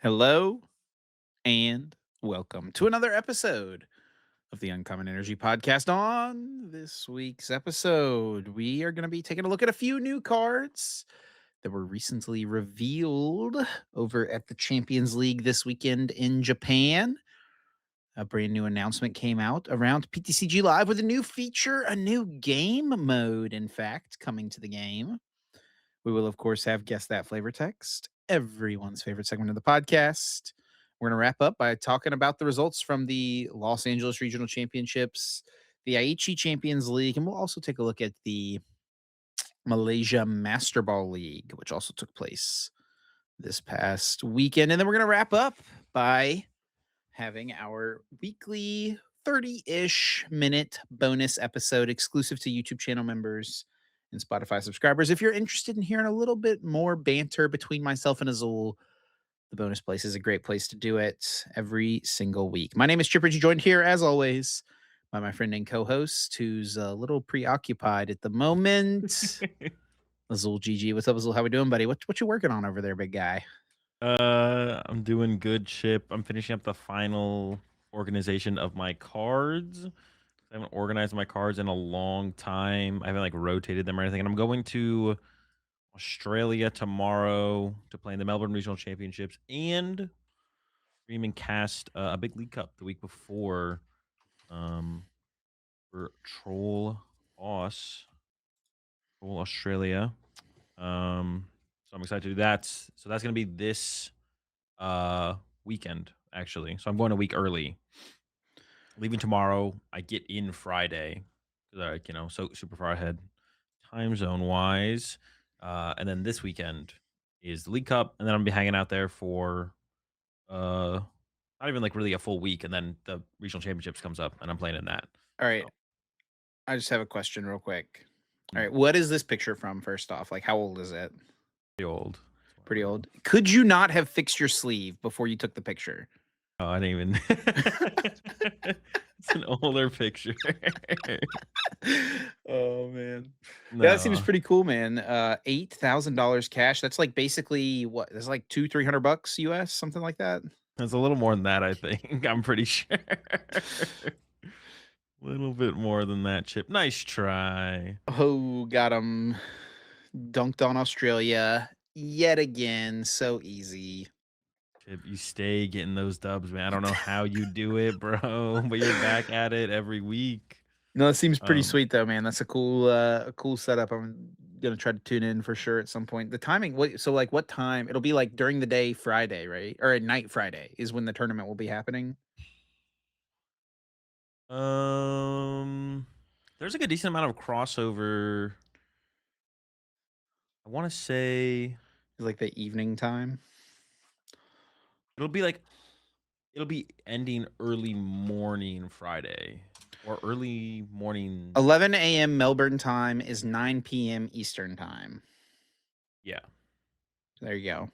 Hello and welcome to another episode of the Uncommon Energy Podcast. On this week's episode, we are going to be taking a look at a few new cards that were recently revealed over at the Champions League this weekend in Japan. A brand new announcement came out around PTCG Live with a new feature, a new game mode, in fact, coming to the game. We will, of course, have Guess That Flavor Text, everyone's favorite segment of the podcast. We're going to wrap up by talking about the results from the Los Angeles Regional Championships, the Aichi Champions League, and we'll also take a look at the Malaysia Master Ball League, which also took place this past weekend. And then we're going to wrap up by having our weekly 30-ish minute bonus episode exclusive to YouTube channel members and Spotify subscribers. If you're interested in hearing a little bit more banter between myself and Azul, the bonus place is a great place to do it every single week. My name is Chipper, joined here as always by my friend and co-host who's a little preoccupied at the moment. Azul GG. What's up, Azul? How we doing, buddy? What you working on over there, big guy? I'm doing good, Chip. I'm finishing up the final organization of my cards. I haven't organized my cards in a long time. I haven't like rotated them or anything. And I'm going to Australia tomorrow to play in the Melbourne Regional Championships and stream and cast a big League Cup the week before um, for Troll Australia. So I'm excited to do that. So that's gonna be this weekend actually. So I'm going a week early. Leaving tomorrow. I get in Friday because so super far ahead time zone wise. And then this weekend is the League Cup, and then I'm gonna be hanging out there for uh not even like really a full week, and then the regional championships comes up and I'm playing in that. All right. So I just have a question real quick. All mm, right. What is this picture from, first off? Like, how old is it? pretty old. That's why Pretty I'm old. Could you not have fixed your sleeve before you took the picture? Oh, I didn't even it's an older picture. Oh man. Yeah, that seems No. pretty cool, man. $8,000 cash. That's like basically what? That's like 200-300 bucks US, something like that. It's a little more than that, I think. I'm pretty sure. Little bit more than that, Chip. Nice try. Oh, got him. Dunked on Australia yet again. So easy. Chip, you stay getting those dubs, man. I don't know how you do it, bro, but you're back at it every week. No, it seems pretty Um, sweet though, man. That's a cool setup. I'm gonna try to tune in for sure at some point. The timing, so like what time? It'll be like during the day Friday, right? Or at night Friday is when the tournament will be happening. um, there's like a decent amount of crossover. I want to say Is like the evening time. it'll be like it'll be ending early morning Friday or early morning. 11 a.m. Melbourne time is 9 p.m. Eastern time. Yeah. There you go.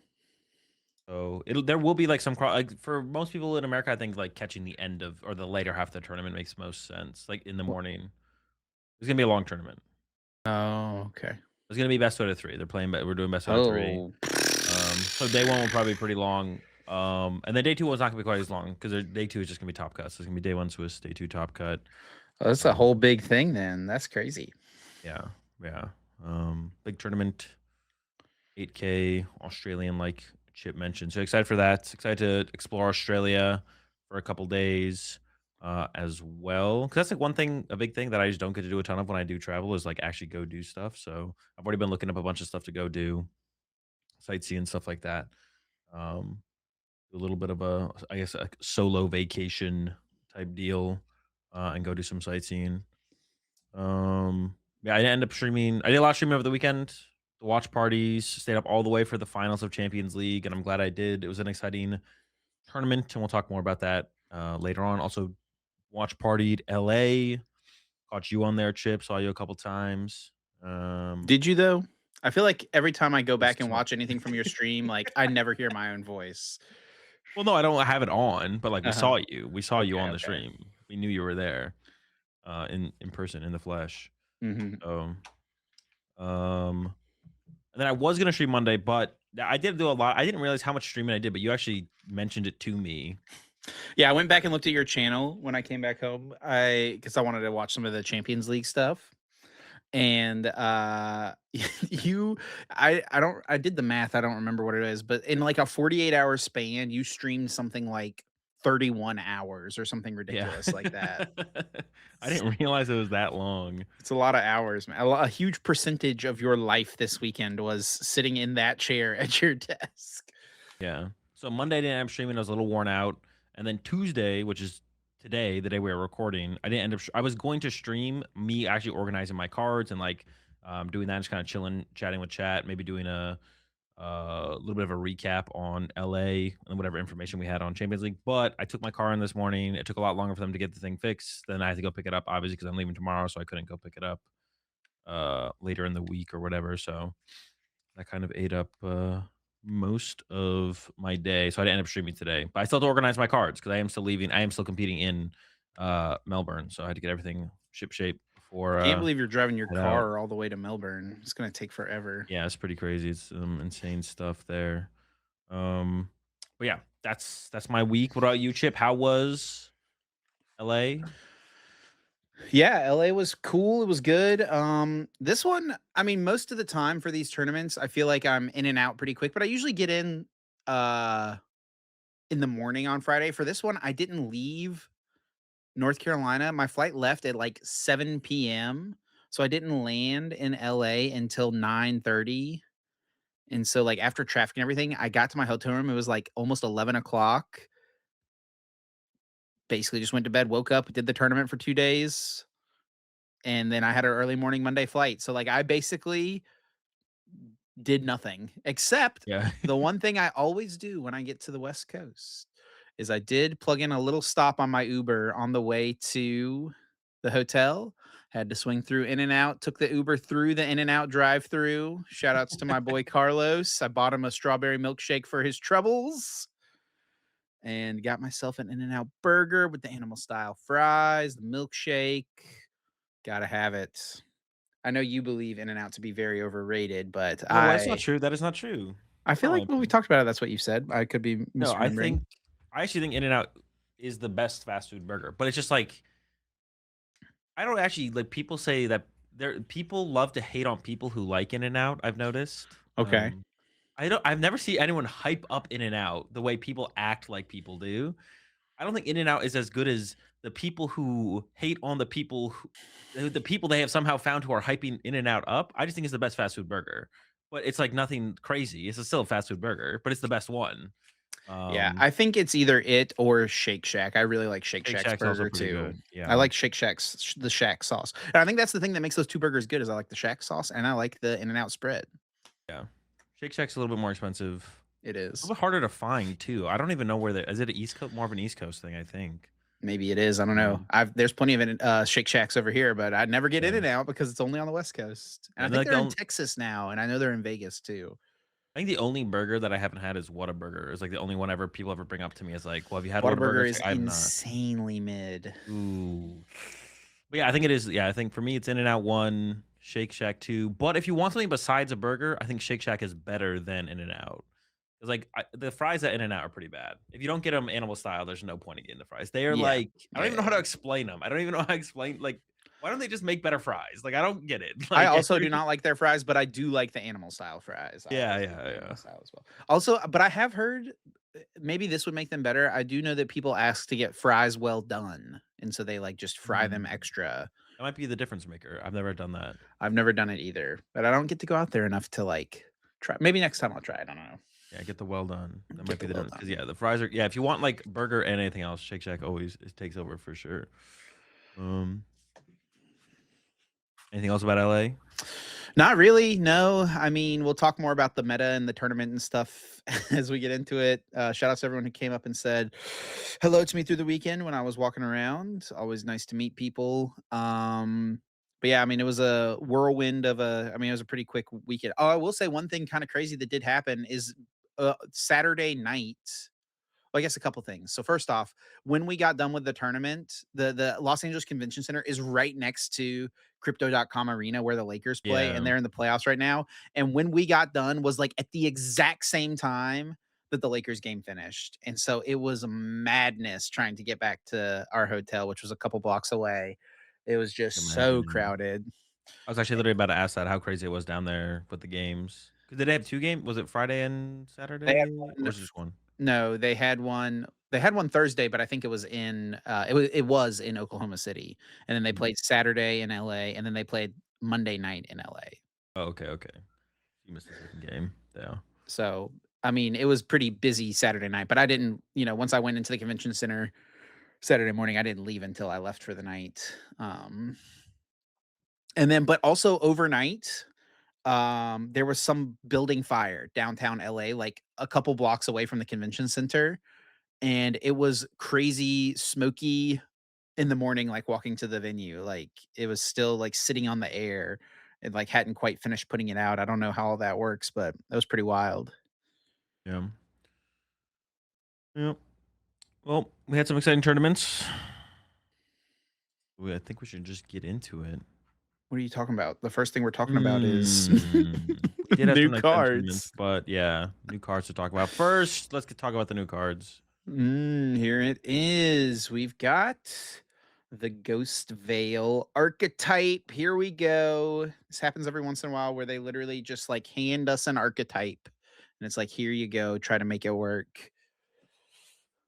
So there will be like some like for most people in America, I think like catching the end of or the later half of the tournament makes most sense. Like in the morning, it's gonna be a long tournament. Oh, okay. It's gonna be best out of three. They're playing, but we're doing best out of three. Oh, So day one will probably be pretty long. And then day two was not gonna be quite as long because day two is just gonna be top cut. So it's gonna be day one Swiss, day two top cut. that's a Um, whole big thing then. That's crazy. yeah, yeah. Big tournament, 8K Australian, like Chip mentioned. So excited for that. Excited to explore Australia for a couple days as well. Because that's like one thing, a big thing that I just don't get to do a ton of when I do travel is like actually go do stuff. So I've already been looking up a bunch of stuff to go do, sightsee and stuff like that. Um, a little bit of a, I guess, a solo vacation type deal and go do some sightseeing. Yeah, I end up streaming. I did a lot of streaming over the weekend. The watch parties, stayed up all the way for the finals of Champions League, and I'm glad I did. It was an exciting tournament, and we'll talk more about that later on. Also, watch partied LA. Caught you on there, Chip. Saw you a couple times. Did you though? I feel like every time I go Was back and watch anything from your stream, like I never hear my own voice. well, no, I don't have it on, but like we Uh-huh. saw you. We saw you Okay, on the okay. stream. We knew you were there in person in the flesh. Mhm. So, and then I was gonna stream Monday, but I did do a lot. I didn't realize how much streaming I did, but you actually mentioned it to me. Yeah, I went back and looked at your channel when I came back home. Because I wanted to watch some of the Champions League stuff. And you I did the math, I don't remember what it is, but in like a 48-hour span, you streamed something like 31 hours or something Yeah. ridiculous like that. I It's didn't realize it was that long. it's a lot of hours, man. A huge percentage of your life this weekend was sitting in that chair at your desk. Yeah. So Monday night I'm streaming, I was a little worn out, and then Tuesday, which is today, the day we were recording, I didn't end up I was going to stream me actually organizing my cards and, like, doing that, just kinda chilling, chatting with chat, maybe doing a little bit of a recap on LA and whatever information we had on Champions League, but I took my car in this morning, it took a lot longer for them to get the thing fixed, then I had to go pick it up, obviously, because 'cause I'm leaving tomorrow, so I couldn't go pick it up, later in the week or whatever, so that kind of ate up, most of my day, so I didn't end up streaming today. But I still have to organize my cards because I am still leaving. I am still competing in, Melbourne, so I had to get everything shipshape before, Can't believe you're driving your head out. car all the way to Melbourne. It's gonna take forever. Yeah, it's pretty crazy. It's some insane stuff there. Um, but yeah, that's my week. What about you, Chip? How was LA? Yeah, LA was cool. It was good. This one, I mean, most of the time for these tournaments, I feel like I'm in and out pretty quick, but I usually get uh in the morning on Friday. For this one, I didn't leave North Carolina. My flight left at like 7 p.m. So I didn't land in LA until 9:30. And so like after traffic and everything, I got to my hotel room. It was like almost 11 o'clock. Basically just went to bed, woke up, did the tournament for 2 days, and then I had an early morning Monday flight. So like I basically did nothing except Yeah. the one thing I always do when I get to the West Coast is I did plug in a little stop on my Uber on the way to the hotel. Had to swing through In and Out, took the Uber through the In and Out drive through. Shout outs to my boy Carlos. I bought him a strawberry milkshake for his troubles and got myself an In and Out burger with the animal style fries, the milkshake. Gotta have it. I know you believe In and Out to be very overrated, but No, that's not true. That is not true. I That's feel not my like when we opinion. talked about it, that's what you said. I could be No, misremembering. I actually think In-N-Out is the best fast food burger, but it's just like I don't actually like people say that people love to hate on people who like In-N-Out, I've noticed. Okay. I've never seen anyone hype up In-N-Out the way people act like people do. I don't think In-N-Out is as good as the people who hate on the people they have somehow found who are hyping In-N-Out up. I just think it's the best fast food burger. But it's like nothing crazy. It's still a fast food burger, but it's the best one. Yeah, Um, I think it's either it or Shake Shack. I really like Shake Shake Shack's Shack's also burger pretty too. good. I Yeah. like Shake Shack's the Shack sauce. And I think that's the thing that makes those 2 burgers good is I like the Shack sauce and I like the In and Out spread. Yeah. Shake Shack's a little bit more expensive. It A is. little bit harder to find too. I don't even know where is it a East Coast more of an East Coast thing, I think. Maybe it is. I don't know. Um, There's plenty of Shake Shacks over here, but I'd never get yeah. In and Out because it's only on the West Coast. And I And they're think like they're in Texas now, and I know they're in Vegas too. I think the only burger that I haven't had is Whataburger. It's like the only one ever people ever bring up to me is like, "Well, have you had Whataburger?" Whataburger It's is like, "I have not." insanely mid. Ooh. But yeah, I think it is. Yeah, I think for me, it's In-N-Out 1, Shake Shack 2. But if you want something besides a burger, I think Shake Shack is better than In-N-Out. It's like the fries at In-N-Out are pretty bad. If you don't get them animal style, there's no point in getting the fries. They are Yeah. like I don't Yeah, even know how yeah. to explain them. I don't even know how to explain like why don't they just make better fries? Like I don't get it. I Like also do every not like their fries, but I do like the animal style fries. I yeah, always get yeah, the yeah. animal style as well. Also, but I have heard maybe this would make them better. I do know that people ask to get fries well done, and so they like just fry them Mm. extra. That might be the difference maker. I've never done that. I've never done it either, but I don't get to go out there enough to like try. Maybe next time I'll try. I don't know. Yeah, get the well done. That might Get be the the well difference. Because done. yeah, the fries are yeah, if you want like burger and anything else, Shake Shack always it takes over for sure. Um, anything else about LA? Not really. No. I mean, we'll talk more about the meta and the tournament and stuff as we get into it. Shout out to everyone who came up and said hello to me through the weekend when I was walking around. Always nice to meet people. But yeah, I mean, it was a whirlwind of I mean, it was a pretty quick weekend. Oh, I will say one thing kind of crazy that did happen is Saturday night. Well, I guess a couple things. So first off, when we got done with the tournament, the Los Angeles Convention Center is right next to Crypto.com Arena where the Lakers play, and Yeah, they're in the playoffs right now. And when we got done was like at the exact same time that the Lakers game finished. And so it was madness trying to get back to our hotel, which was a couple blocks away. It was just so imagine. crowded. I was actually literally about to ask that, how crazy it was down there with the games. 'Cause did they have 2 games? Was it Friday and They had Saturday, or one. was it just 1? No, they had one Thursday, but I think it was in Oklahoma City, and then they Mm. played Saturday in LA, and then they played Monday night in LA. Oh, okay, okay. You missed the 2nd game. Yeah. So, I mean, it was pretty busy Saturday night, but I didn't, once I went into the convention center Saturday morning, I didn't leave until I left for the night. And then but also overnight, there was some building fire downtown LA, like a couple blocks away from the convention center, and it was crazy smoky in the morning, like, walking to the venue, like, it was still, like, sitting on the air. It, like, hadn't quite finished putting it out. I don't know how all that works, but that was pretty wild. Yeah. Yep. Well, we had some exciting tournaments. I think we should just get into it. What are you talking about? The first thing we're talking about is We did have new some exciting tournaments, cards. but yeah, new cards to talk about. First, let's talk about the new cards. Here it is. We've got the Ghost Veil archetype. Here we go. This happens every once in a while where they literally just, like, hand us an archetype, and it's like, "Here you go, try to make it work."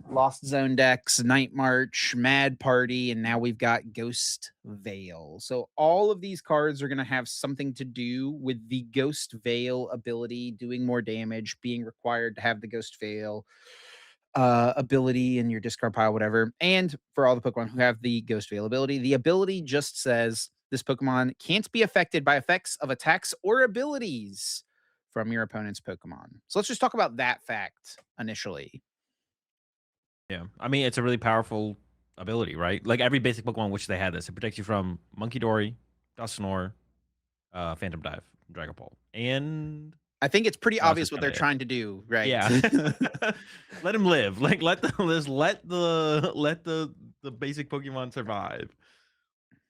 Lost Zone decks, Night March, Mad Party, and now we've got Ghost Veil. So all of these cards are going to have something to do with the Ghost Veil ability, doing more damage, being required to have the Ghost Veil ability in your discard pile, whatever. And for all the Pokemon who have the Ghost Veil ability, the ability just says this Pokemon can't be affected by effects of attacks or abilities from your opponent's Pokemon. So let's just talk about that fact initially. Yeah, I mean, it's a really powerful ability, right? Like every basic Pokemon, which they had this, it protects you from Monkey Dory, Dusknoir, Phantom Dive, Dragon Ball, and I think it's pretty honestly, obvious that's what kind they're of it. trying to do, right? Yeah, let him live. Like let the basic Pokemon survive.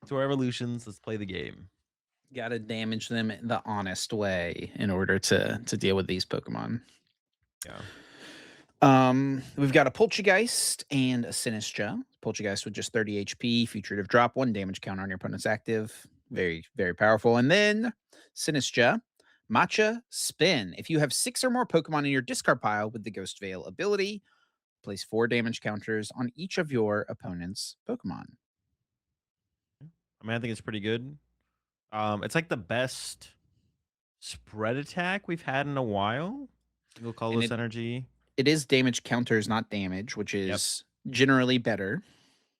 To our evolutions, let's play the game. Gotta damage them the honest way in order to deal with these Pokemon. Yeah, We've got a Poltergeist and a Sinistra. Poltergeist with just 30 HP, fugitive drop, 1 damage counter on your opponent's active. Very, very powerful. And then Sinistra, Matcha Spin. If you have 6 or more Pokemon in your discard pile with the Ghost Veil ability, place 4 damage counters on each of your opponent's Pokemon. I mean, I think it's pretty good. It's like the best spread attack we've had in a while. Single And colorless energy. it is damage counters, not damage, which Yep. is generally better.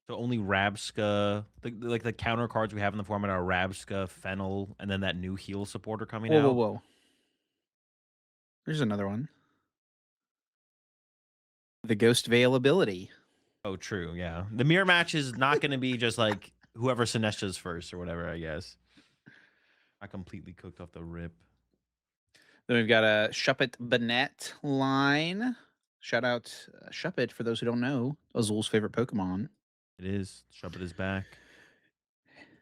So only Rabsca, like the counter cards we have in the format are Rabsca, Fennel, and then that new heal supporter coming Whoa, whoa, out. whoa. There's another one. The Ghost Veil ability. Oh, true. Yeah, the mirror match is not going to be just like whoever Sinestras first or whatever. I guess I completely cooked off the rip. Then we've got a Shuppet Banette line. Shout out Shuppet for those who don't know. Azul's favorite Pokemon. It is. Shuppet is back.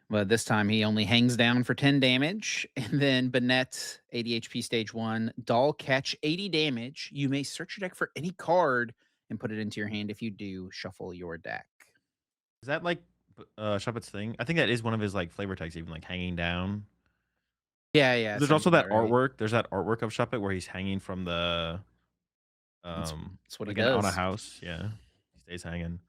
But this time he only hangs down for 10 damage. And then Banette, 80 HP stage 1. Doll Catch, 80 damage. You may search your deck for any card and put it into your hand. If you do, shuffle your deck. Is that like Shuppet's thing? I think that is one of his like flavor text, even like hanging down. Yeah, yeah, There's sounds also that about right. artwork. There's that artwork of Shuppet where he's hanging from the That's, that's what he like on a does. house. Yeah, he stays hanging.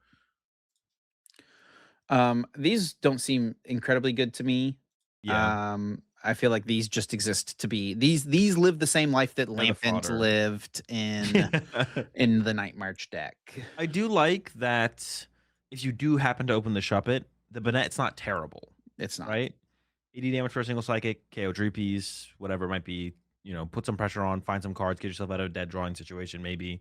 These don't seem incredibly good to me. Yeah, I feel like these just exist to be these live the same life that they're the Lampent fodder. lived in the Night March deck. I do like that if you do happen to open the Shuppet, the Banette's not terrible, It's not. right? 80 damage for a single psychic, KO Dreepies, whatever it might be. You know, put some pressure on, find some cards, get yourself out of a dead drawing situation, maybe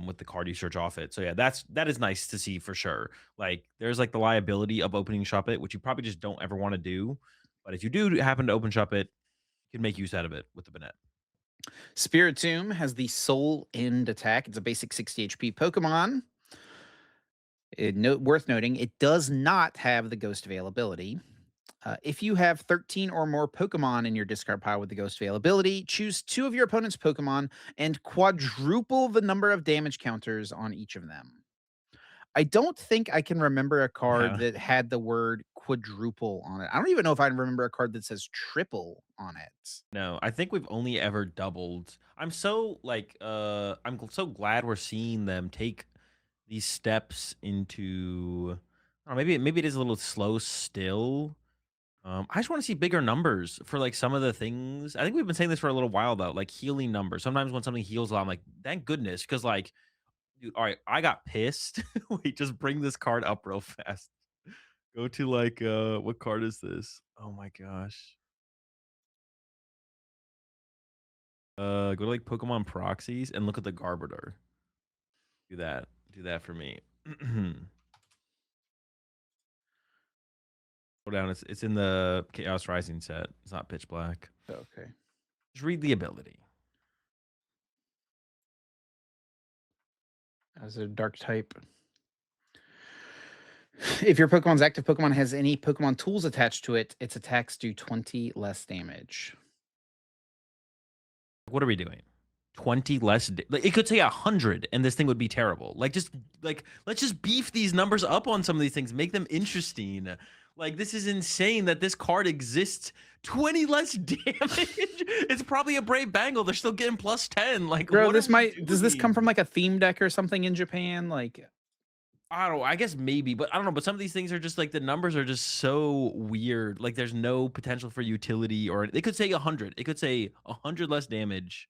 with the card you search off it. So yeah, that is nice to see for sure. Like there's like the liability of opening Shuppet, which you probably just don't ever want to do. But if you do happen to open Shuppet, you can make use out of it with the Banette. Spiritomb has the Soul End attack. It's a basic 60 HP Pokemon. Worth noting, it does not have the Ghost availability. If you have 13 or more Pokemon in your discard pile with the Ghost availability, choose two of your opponent's Pokemon and quadruple the number of damage counters on each of them. I don't think I can remember a card Yeah. that had the word quadruple on it. I don't even know if I remember a card that says triple on it. No, I think we've only ever doubled. I'm so like so glad we're seeing them take these steps into I don't know, maybe it is a little slow still. I just want to see bigger numbers for like some of the things. I think we've been saying this for a little while though, like healing numbers. Sometimes when something heals a lot, I'm like, thank goodness, because like, dude, all right, I got pissed. Wait, just bring this card up real fast. Go to like what card is this? Oh my gosh. Go to like Pokemon proxies and look at the Garbodor. Do that. Do that for me. Go down. It's in the Chaos Rising set. It's not pitch black. Okay. Just read the ability. As a dark type. If your Pokemon's active Pokemon has any Pokemon tools attached to it, its attacks do 20 less damage. What are we doing? 20 less like it could say 100 and this thing would be terrible. Like let's just beef these numbers up on some of these things, make them interesting. Like this is insane that this card exists. 20 less damage. It's probably a Brave Bangle. They're still getting plus 10. Like Bro, what are this we might does this come from doing? like a theme deck or something in Japan? Like I don't know. I guess maybe, but I don't know. But some of these things are just like the numbers are just so weird. Like there's no potential for utility, or they could say 100. It could say 100 less damage.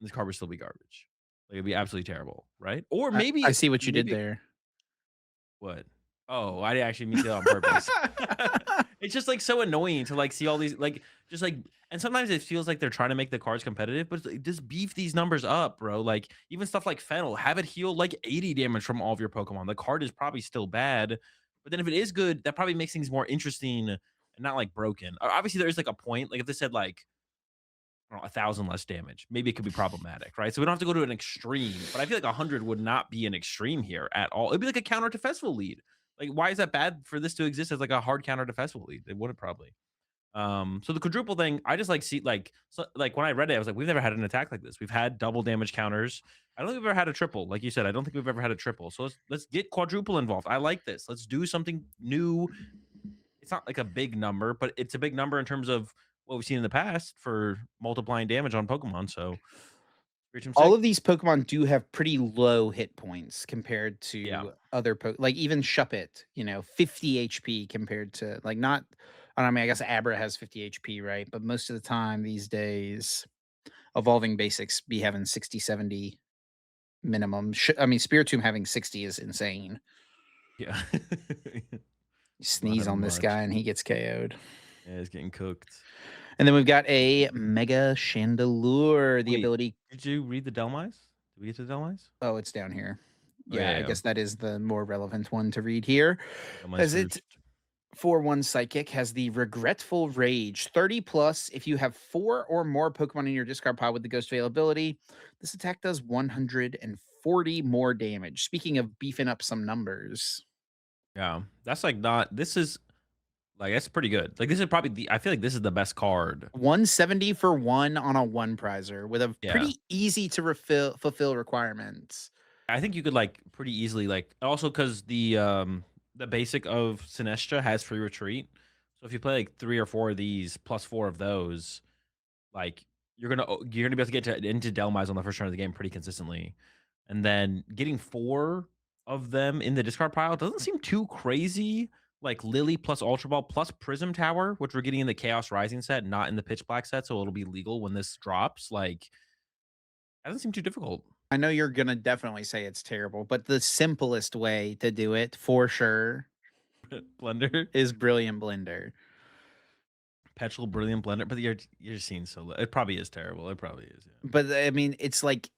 This card would still be garbage. Like it'd be absolutely terrible, right? Or I see what you did maybe there. what? Oh, I didn't actually mean to do that on purpose. It's just like so annoying to like see all these like just like and sometimes it feels like they're trying to make the cards competitive, but it's like, just beef these numbers up, bro. Like even stuff like Fennel, have it heal like 80 damage from all of your Pokemon. The card is probably still bad, but then if it is good, that probably makes things more interesting and not like broken. Obviously, there is like a point. Like if they said like I don't know, 1,000 less damage. Maybe it could be problematic, right? So we don't have to go to an extreme, but I feel like 100 would not be an extreme here at all. It'd be like a counter to festival lead. Like, why is that bad for this to exist as like a hard counter to festival lead? It wouldn't probably. So the quadruple thing, I just like see like when I read it, I was like, we've never had an attack like this. We've had double damage counters. I don't think we've ever had a triple. Like you said, I don't think we've ever had a triple. So let's get quadruple involved. I like this. Let's do something new. It's not like a big number, but it's a big number in terms of what we've seen in the past for multiplying damage on Pokemon. So Spiritomb All sick. of these Pokemon do have pretty low hit points compared Yeah. to other like even Shuppet, 50 HP compared to like not I don't know, I mean, I guess Abra has 50 HP, right? But most of the time these days, evolving basics be having 60, 70 minimum. I mean, Spiritomb having 60 is insane. Yeah. You It's not sneeze having on this guy much. and he gets KO'd. Yeah, it's getting cooked. And then we've got a Mega Chandelure, the Wait, ability. did you read the Delmise? Did we get to the Delmise? Oh, it's down here. Oh Yeah, yeah, I yeah. guess that is the more relevant one to read here. Delmise As it first. 4/1 Psychic has the Regretful Rage 30 plus. If you have four or more Pokemon in your discard pile with the Ghost availability, this attack does 140 more damage. Speaking of beefing up some numbers, Yeah. That's like not this is like that's pretty good. Like this is probably the I feel like this is the best card. 170 for one on a one prizer with a Yeah. pretty easy to fulfill requirements. I think you could like pretty easily like also because the basic of Sinestra has free retreat. So if you play like 3 or 4 of these plus 4 of those, like you're gonna be able to get into Delmise on the first turn of the game pretty consistently. And then getting 4 of them in the discard pile doesn't seem too crazy. Like Lily plus Ultra Ball plus Prism Tower, which we're getting in the Chaos Rising set, not in the Pitch Black set, so it'll be legal when this drops. Like that doesn't seem too difficult. I know you're gonna definitely say it's terrible, but the simplest way to do it for sure Blender. is Brilliant Blender. Petrol Brilliant Blender, but you're seeing so it probably is terrible. It probably is, yeah. But I mean, it's like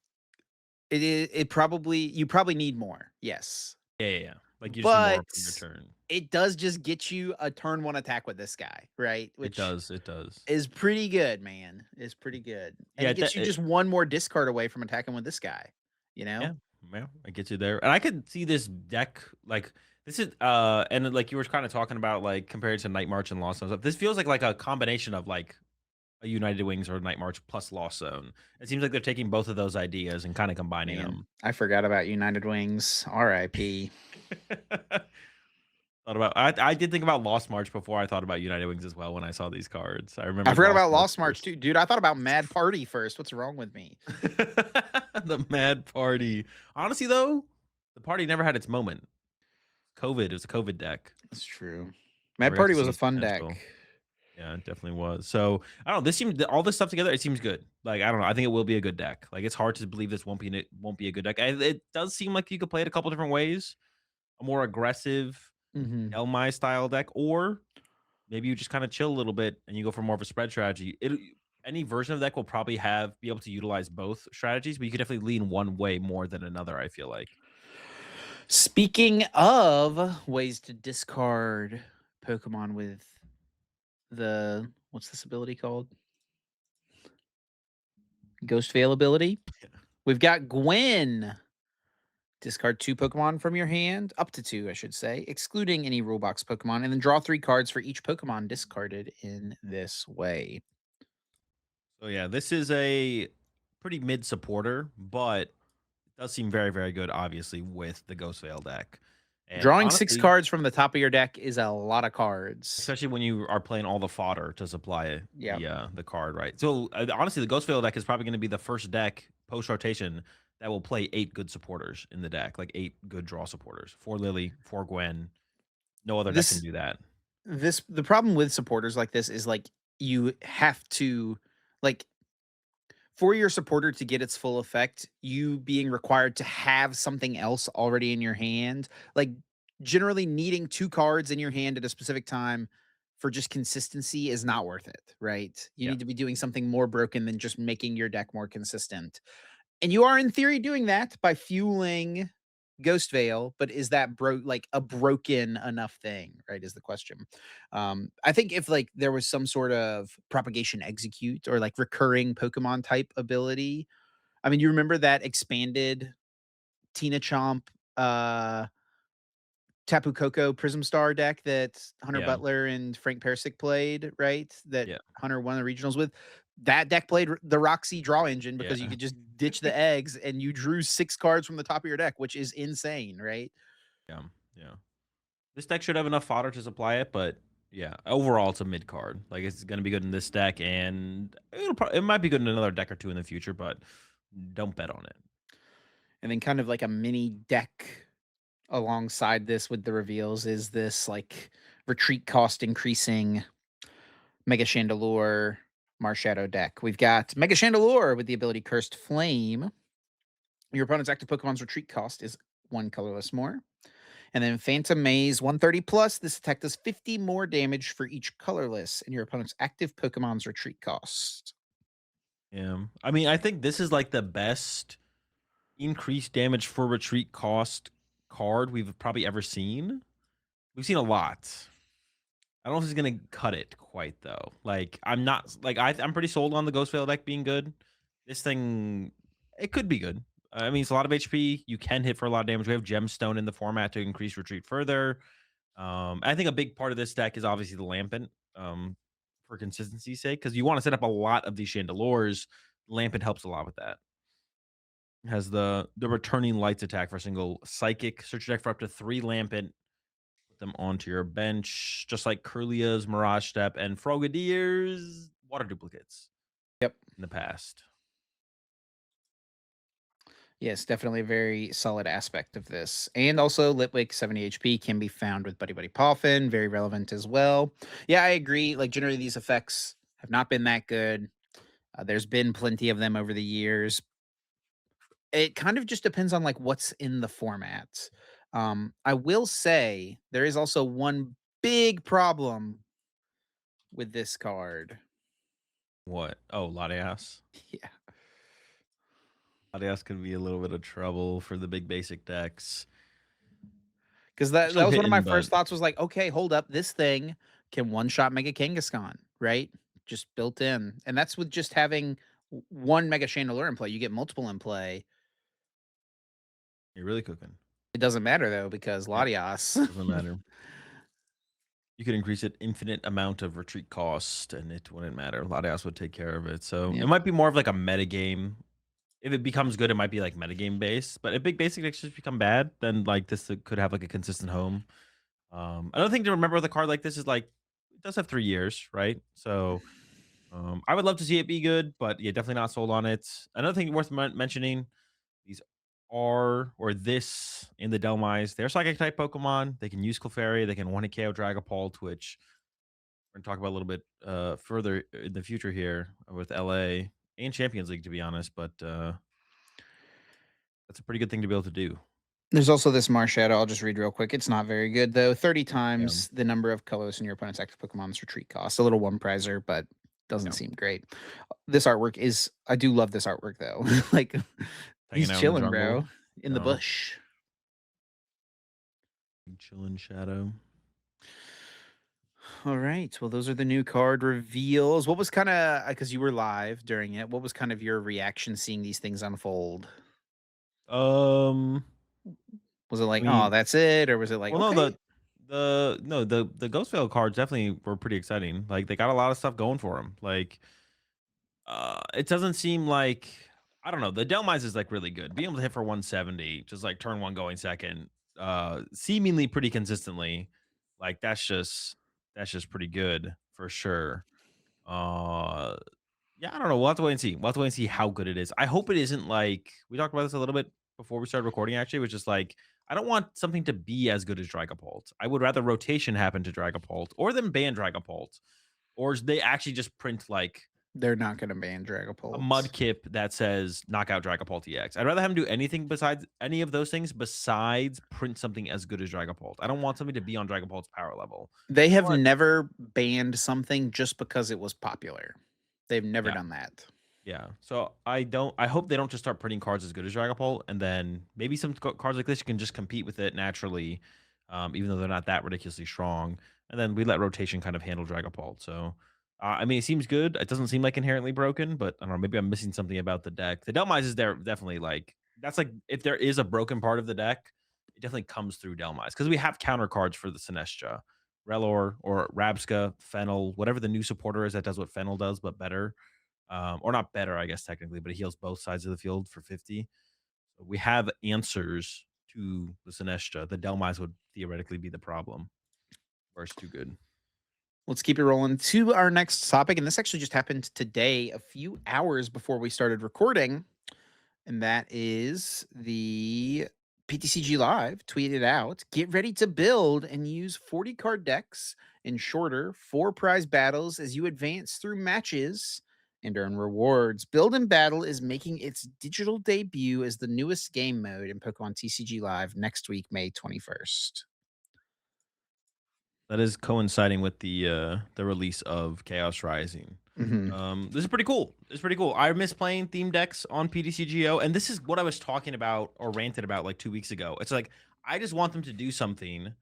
it probably you probably need more. Yes. Yeah, yeah, yeah. Like you just need more But up in your turn. it does just get you a turn 1 attack with this guy, right? It Which does, it does. is pretty good, man. Is pretty good. And Yeah, it gets you just one more discard away from attacking with this guy, you know? yeah, yeah, it gets you there, and I could see this deck, like, this is, and then, like, you were kinda talking about, like, compared to Night March and Lost Zone stuff, this feels like a combination of, like, a United Wings or Night March plus Lost Zone. It seems like they're taking both of those ideas and kinda combining Man, them. I forgot about United Wings. RIP. Thought about I did think about Lost March before I thought about United Wings as well when I saw these cards. I I remembered forgot Lost about March Lost March first. too. Dude, I thought about Mad Party first. What's wrong with me? The Mad Party. Honestly, though, the party never had its moment. COVID, it was a COVID deck. That's true. Mad Never got Party to was see a its fun deck. potential. Yeah, it definitely was. So, I don't know, this seemed all this stuff together, it seems good. Like, I don't know, I think it will be a good deck. Like, it's hard to believe this won't be a good deck. It does seem like you could play it a couple different ways. A more aggressive Mhm. Elmai style deck, or maybe you just kinda chill a little bit and you go for more of a spread strategy. Any version of the deck will probably be able to utilize both strategies, but you could definitely lean one way more than another, I feel like. Speaking of ways to discard Pokemon with the what's this ability called? Ghost Veil ability. We've got Gwen. Discard 2 Pokemon from your hand, up to 2, I should say, excluding any rule box Pokemon, and then draw 3 cards for each Pokemon discarded in this way. So, yeah, this is a pretty mid supporter, but it does seem very, very good, obviously, with the Ghost Veil deck. And Drawing 6 honestly, cards from the top of your deck is a lot of cards. especially when you are playing all the fodder to supply Yep. the card, right? So, honestly, the Ghost Veil deck is probably gonna be the first deck post-rotation that will play 8 good supporters in the deck, like 8 good draw supporters. 4 Lily, 4 Gwen. No other deck can This do that. this the problem with supporters like this is like you have to like for your supporter to get its full effect, you being required to have something else already in your hand, like generally needing 2 cards in your hand at a specific time for just consistency is not worth it, right? You Yeah. need to be doing something more broken than just making your deck more consistent. And you are in theory doing that by fueling Ghost Veil, but is that like a broken enough thing, right? Is the question. I think if like there was some sort of propagation execute or like recurring Pokemon type ability. I mean, you remember that expanded Tina Chomp Tapu Koko Prism Star deck that Hunter Yeah. Butler and Frank Persick played, right? That Yeah. Hunter won the regionals with. That deck played the Roxy draw engine because you Yeah. could just ditch the eggs and you drew 6 cards from the top of your deck, which is insane, right? Yeah. Yeah. This deck should have enough fodder to supply it, but yeah, overall it's a mid card. Like, it's gonna be good in this deck, and it might be good in another deck or 2 in the future, but don't bet on it. And then kind of like a mini deck alongside this with the reveals is this like retreat cost increasing Mega Chandelure Marshadow deck. We've got Mega Chandelure with the ability Cursed Flame. Your opponent's active Pokemon's retreat cost is 1 colorless more. And then Phantom Maze 130 plus. This attack does 50 more damage for each colorless, and your opponent's active Pokemon's retreat cost. Yeah. I mean, I think this is like the best increased damage for retreat cost card we've probably ever seen. We've seen a lot. I don't know if he's gonna cut it quite though. Like, I'm not like I'm pretty sold on the Ghost Veil deck being good. This thing, it could be good. I mean, it's a lot of HP. You can hit for a lot of damage. We have Gemstone in the format to increase retreat further. I think a big part of this deck is obviously the Lampent, for consistency's sake, because you want to set up a lot of these Chandelures. Lampent helps a lot with that. It has the returning lights attack for a single psychic. Search your deck for up to 3 Lampent. Put them onto your bench, just like Kirlia's Mirage Step and Frogadier's water duplicates Yep. in the past. Yes, definitely a very solid aspect of this. And also, Litwick 70 HP can be found with Buddy Buddy Poffin, very relevant as well. Yeah, I agree. Like, generally, these effects have not been that good. There's been plenty of them over the years. It kind of just depends on like what's in the format. I will say there is also one big problem with this card. What? Oh, Latias. Yeah. Latias could be a little bit of trouble for the big basic decks. 'Cause They're that still was one of my hitting, but first thoughts was like, "Okay, hold up, this thing can one shot Mega Kangaskhan," right? Just built in, and that's with just having one Mega Chandelure in play. You get multiple in play, you're really cooking. it doesn't matter though because Yep, Latias. doesn't matter. You could increase it infinite amount of retreat cost, and it wouldn't matter. Latias would take care of it. So it Yep. might be more of like a meta game. If it becomes good, it might be like metagame based. But if big basic decks just become bad, then like this could have like a consistent home. Another thing to remember with a card like this is like it does have 3 years, right? So I would love to see it be good, but yeah, definitely not sold on it. Another thing worth mentioning: these are or this in the Delmise, they're psychic type Pokemon. They can use Clefairy, they can one hit KO Dragapult, which we're gonna talk about a little bit further in the future here with LA and Champions League, to be honest. But that's a pretty good thing to be able to do. There's also this Marshadow, I'll just read real quick. It's not very good though. 30 Yeah, times the number of colors in your opponent's active Pokemon's retreat cost. A little one prizer, but doesn't yeah. seem great. This artwork is I do love this artwork though. Like he's Hanging out in the chilling, jungle. bro, in the Yeah, bush. chilling shadow. All right. Well, those are the new card reveals. What was kind of because you were live during it? What was kind of your reaction seeing these things unfold? Um, Was it I like, oh, mean, that's it, or was it like, well, no, okay, the Ghost Veil cards definitely were pretty exciting. Like they got a lot of stuff going for them. Like it doesn't seem like I don't know. The Delmise is like really good. Being able to hit for 170, just like turn one going second, seemingly pretty consistently. Like that's just pretty good for sure. Uh yeah, I don't know. We'll have to wait and see. We'll have to wait and see how good it is. I hope it isn't like we talked about this a little bit before we started recording. Actually, which is like I don't want something to be as good as Dragapult. I would rather rotation happen to Dragapult or them ban Dragapult, or they actually just print like they're not going to ban a Dragapult. mudkip that says knockout Dragapult EX. I'd rather have him do anything besides any of those things besides print something as good as Dragapult. I don't want something to be on Dragapult's power level. They I have want never banned something just because it was popular. They've never yeah. done that. Yeah. So I hope they don't just start printing cards as good as Dragapult, and then maybe some cards like this you can just compete with it naturally, even though they're not that ridiculously strong. And then we let rotation kind of handle Dragapult. So I mean, it seems good. It doesn't seem like inherently broken, but I don't know. Maybe I'm missing something about the deck. The Delmise is there definitely like that's like if there is a broken part of the deck, it definitely comes through Delmise because we have counter cards for the Sinestro, Relor or Rabska, Fennel, whatever the new supporter is that does what Fennel does but better, or not better, I guess technically, but it heals both sides of the field for 50. So we have answers to the Sinestro. The Delmise would theoretically be the problem, where it's too good. Let's keep it rolling to our next topic. And this actually just happened today, a few hours before we started recording. And that is the PTCG Live tweeted out, get ready to build and use 40 card decks in shorter 4 prize battles as you advance through matches and earn rewards. Build and Battle is making its digital debut as the newest game mode in Pokemon TCG Live next week, May 21st. That is coinciding with the release of Chaos Rising. Hmm. This is pretty cool. It's pretty cool. I miss playing theme decks on PTCGO, and this is what I was talking about or ranted about like 2 weeks ago. It's like I just want them to do something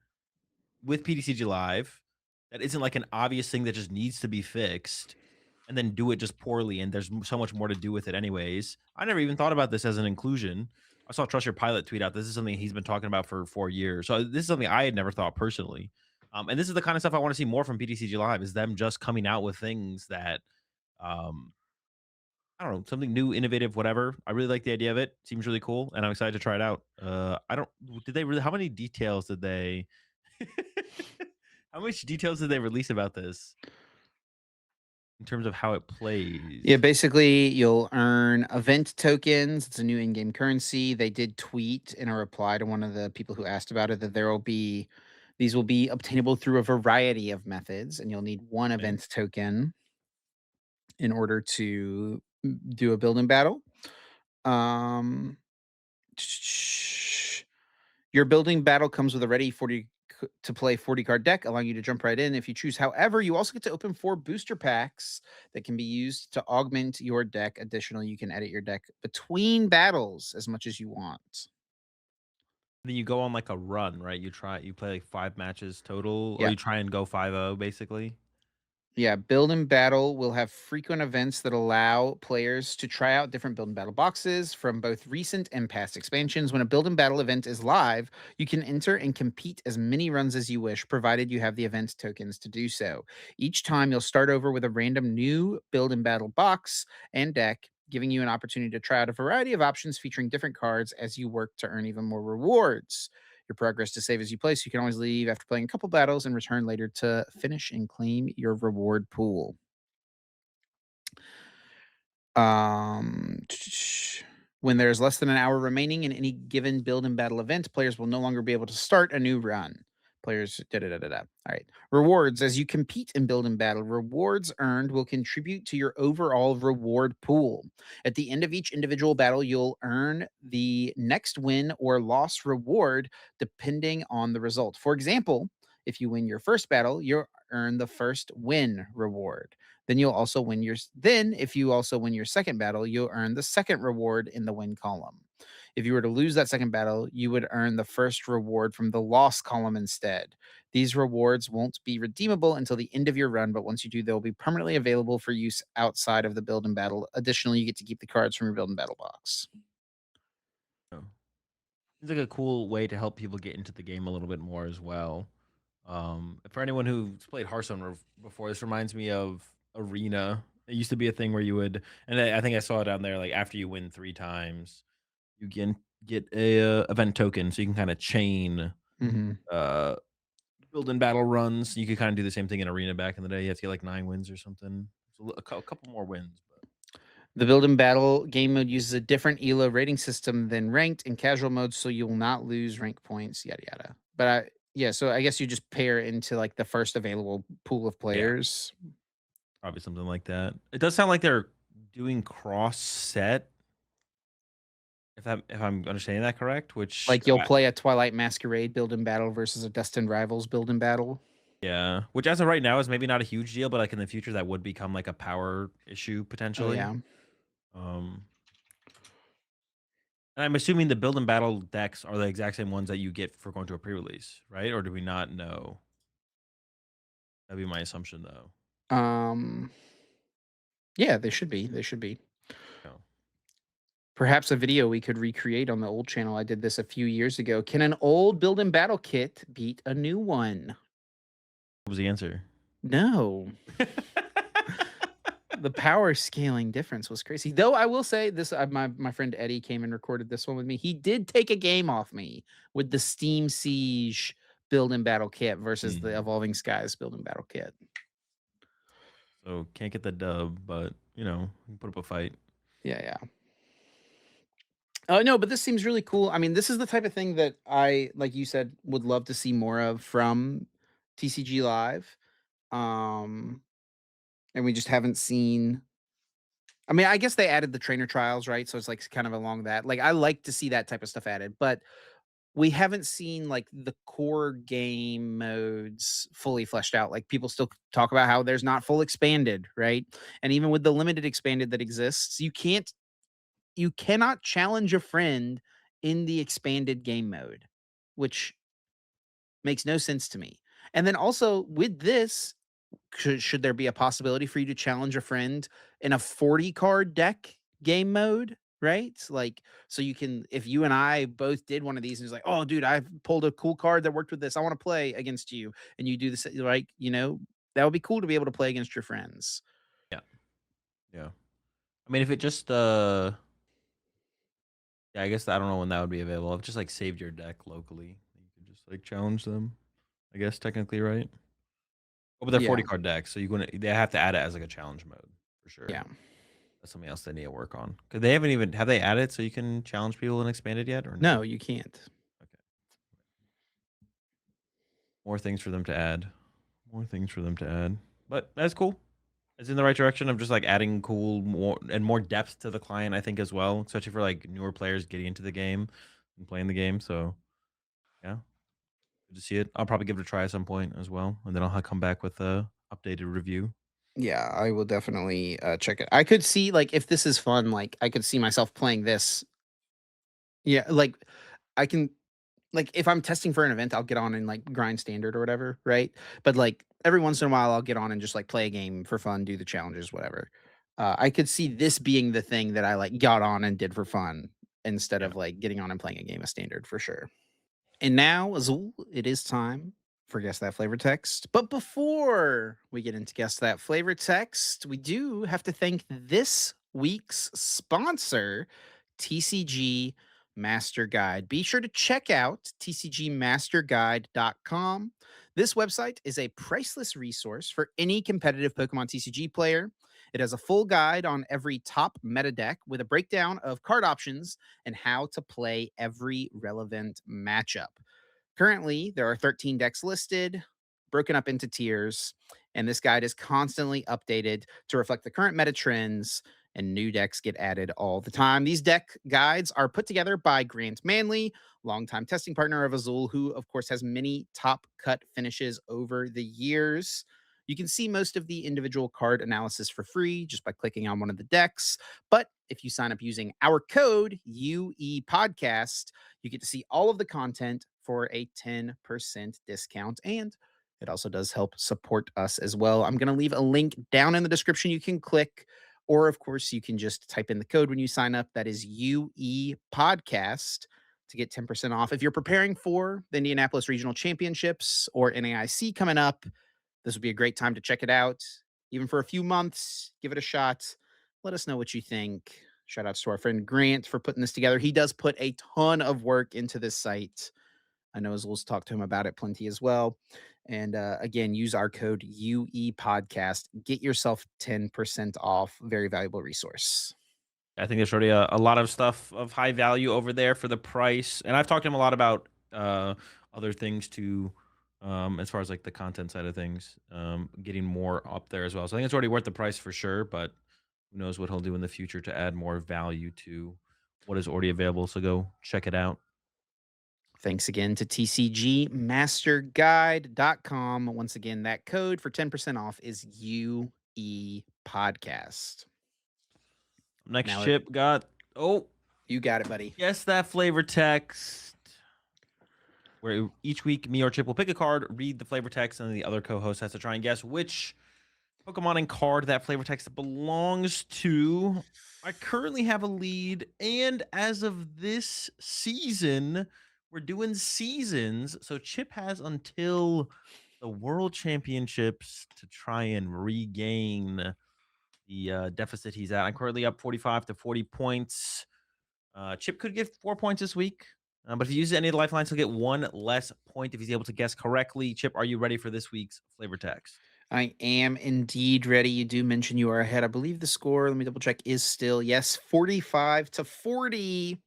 with PTCG Live that isn't like an obvious thing that just needs to be fixed and then do it just poorly. And there's so much more to do with it, anyways. I never even thought about this as an inclusion. I saw Trust Your Pilot tweet out this is something he's been talking about for 4 years. So this is something I had never thought personally. And this is the kind of stuff I want to see more from PTCG Live is them just coming out with things that um, I don't know, something new, innovative, whatever. I really like the idea of it. Seems really cool, and I'm excited to try it out. I don't did they really how many details did they how much details did they release about this in terms of how it Yeah, plays? basically, you'll earn event tokens. It's a new in-game currency. They did tweet in a reply to one of the people who asked about it that there will be these will be obtainable through a variety of methods, and you'll need one Okay. event token in order to do a building battle. Um, your building battle comes with a ready 40 to play 40 card deck, allowing you to jump right in if you choose. However, you also get to open 4 booster packs that can be used to augment your deck. Additionally, you can edit your deck between battles as much as you want. Then you go on, like, a run, right? You play, like, 5 matches total, or Yeah. you try and go 5-0 basically? Yeah, Build and Battle will have frequent events that allow players to try out different Build and Battle boxes from both recent and past expansions. When a Build and Battle event is live, you can enter and compete as many runs as you wish, provided you have the event tokens to do so. Each time, you'll start over with a random new Build and Battle box and deck, giving you an opportunity to try out a variety of options featuring different cards as you work to earn even more rewards. Your progress to save as you play, so you can always leave after playing a couple battles and return later to finish and claim your reward pool. Um, when there's less than an hour remaining in any given build and battle event, players will no longer be able to start a new run. Players, da da da da da. All right. Rewards. As you compete in build and battle, rewards earned will contribute to your overall reward pool. At the end of each individual battle, you'll earn the next win or loss reward depending on the result. For example, if you win your first battle, you'll earn the first win reward. Then if you also win your second battle, you'll earn the second reward in the win column. If you were to lose that second battle, you would earn the first reward from the loss column instead. These rewards won't be redeemable until the end of your run, but once you do, they'll be permanently available for use outside of the build and battle. Additionally, you get to keep the cards from your build and battle box. Oh. Seems like a cool way to help people get into the game a little bit more as well. For anyone who's played Hearthstone before, this reminds me of Arena. It used to be a thing where you would, and I think I saw it down there. Like after you win 3 times, you can get a event token, so you can kind of chain Mhm. uh build and battle runs. You could kind of do the same thing in Arena back in the day. You have to get like 9 wins or something. So a couple more wins, but The build and battle game mode uses a different ELO rating system than ranked and casual mode, so you will not lose rank points, yada yada. Yeah, so I guess you just pair into like the first available pool of yeah, players. probably something like that. It does sound like they're doing cross set. If I'm understanding that correct, which Like you'll play a Twilight Masquerade build and battle versus a Destined Rivals build and battle. yeah, which as of right now is maybe not a huge deal, but like in the future that would become like a power issue Oh potentially. yeah. Um, and I'm assuming the build and battle decks are the exact same ones that you get for going to a pre-release, right? Or do we not know? That'd be my assumption though. Um yeah, they should be. They should be. No. Perhaps a video we could recreate on the old channel. I did this a few years ago. Can an old build and battle kit beat a new one? What was the answer? No. The power scaling difference was crazy. Though I will say this, my friend Eddie came and recorded this one with me. He did take a game off me with the Steam Siege build and battle kit versus the Hmm. Evolving Skies build and battle kit. So can't get the dub, but you know, put up a fight. Yeah, yeah. Oh no, but this seems really cool. I mean, this is the type of thing that I, like you said, would love to see more of from TCG Live. Um, and we just haven't seen. I mean, I guess they added the trainer trials, right? So it's like kind of along that. Like, I like to see that type of stuff added, but we haven't seen like the core game modes fully fleshed out. Like people still talk about how there's not full expanded, right? And even with the limited expanded that exists, you cannot challenge a friend in the expanded game mode, which makes no sense to me. And then also with this, should there be a possibility for you to challenge a friend in a 40 card deck game mode? Right? Like, so you can, if you and I both did one of these and it's like, oh, dude, I've pulled a cool card that worked with this. I want to play against you. And you do this, like, that would be cool to be able to play against your friends. Yeah, yeah. I mean, if it just yeah, I guess I don't know when that would be available. I've just like saved your deck locally. You could just like challenge them. I guess technically, right? Oh, but they're Yeah. 40 card decks, so they have to add it as like a challenge mode for sure. Yeah. That's something else they need to work on. Cause they haven't even have they added so you can challenge people and expand it yet or no? No, you can't. Okay. More things for them to add. More things for them to add. But that's cool. It's in the right direction of just like adding cool more depth to the client, I think as well, especially for like newer players getting into the game and playing the game. So yeah, good to see it. I'll probably give it a try at some point as well, and then I'll come back with a updated review. Yeah, I will definitely check it. I could see, like, if this is fun, like I could see myself playing this. Yeah, like I can. like, if I'm testing for an event, I'll get on and, like, grind standard or whatever, right? But, like, every once in a while, I'll get on and just, like, play a game for fun, do the challenges, whatever. I could see this being the thing that I, like, got on and did for fun instead Yeah. of, like, getting on and playing a game of standard for sure. And now, Azul, it is time for Guess That Flavor Text. But before we get into Guess That Flavor Text, we do have to thank this week's sponsor, TCG Master Guide. Be sure to check out tcgmasterguide.com. This website is a priceless resource for any competitive Pokemon TCG player. It has a full guide on every top meta deck with a breakdown of card options and how to play every relevant matchup. Currently, there are 13 decks listed, broken up into tiers, and this guide is constantly updated to reflect the current meta trends, and new decks get added all the time. These deck guides are put together by Grant Manley, longtime testing partner of Azul, who, of course, has many top cut finishes over the years. You can see most of the individual card analysis for free just by clicking on one of the decks. But if you sign up using our code UE Podcast, you get to see all of the content for a 10% discount. And it also does help support us as well. I'm going to leave a link down in the description you can click, or of course, you can just type in the code when you sign up. That is UE Podcast to get 10% off. If you're preparing for the Indianapolis Regional Championships or NAIC coming up, this would be a great time to check it out. Even for a few months, give it a shot. Let us know what you think. Shout outs to our friend Grant for putting this together. He does put a ton of work into this site. I know Azul's talked to him about it plenty as well. And again, use our code UE Podcast. Get yourself 10% off. Very valuable resource. I think there's already a lot of stuff of high value over there for the price, and I've talked to him a lot about other things too, as far as like the content side of things, getting more up there as well. So I think it's already worth the price for sure, but who knows what he'll do in the future to add more value to what is already available. So go check it out. Thanks again to tcgmasterguide.com. Once again, that code for 10% off is UE Podcast. Next Now, chip got you got it, buddy. guess that flavor text. Where each week me or Chip will pick a card, read the flavor text, and then the other co-host has to try and guess which Pokemon and card that flavor text belongs to. I currently have a lead, and as of this season, we're doing seasons. So Chip has until the World Championships to try and regain the deficit he's at. I'm currently up 45 to 40 points. Chip could get 4 points this week, but if he uses any of the lifelines, he'll get one less point if he's able to guess correctly. Chip, are you ready for this week's flavor text? I am indeed ready. You do mention you are ahead. I believe the score, let me double check, is still, yes, 45 to 40.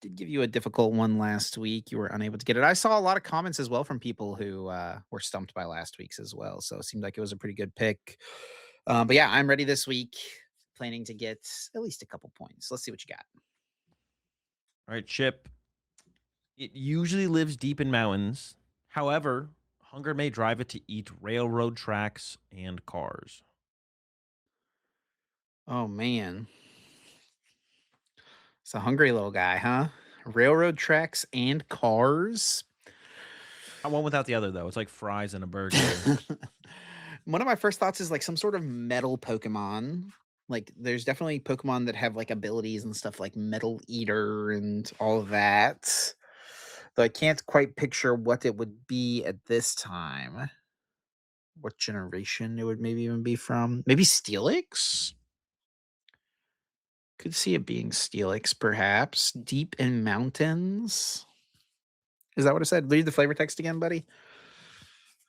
Did give you a difficult one last week. You were unable to get it. I saw a lot of comments as well from people who were stumped by last week's as well. So it seemed like it was a pretty good pick. But yeah, I'm ready this week, planning to get at least a couple points. Let's see what you got. All right, Chip. It usually lives deep in mountains. However, hunger may drive it to eat railroad tracks and cars. Oh, man. It's a hungry little guy, huh? Railroad tracks and cars. Not one without the other, though. It's like fries and a burger. One of my first thoughts is like some sort of metal Pokemon. Like there's definitely Pokemon that have like abilities and stuff like Metal Eater and all of that. Though I can't quite picture what it would be at this time. What generation it would maybe even be from. Maybe Steelix? Could see it being Steelix, perhaps. Deep in mountains. Is that what it said? Read the flavor text again, buddy.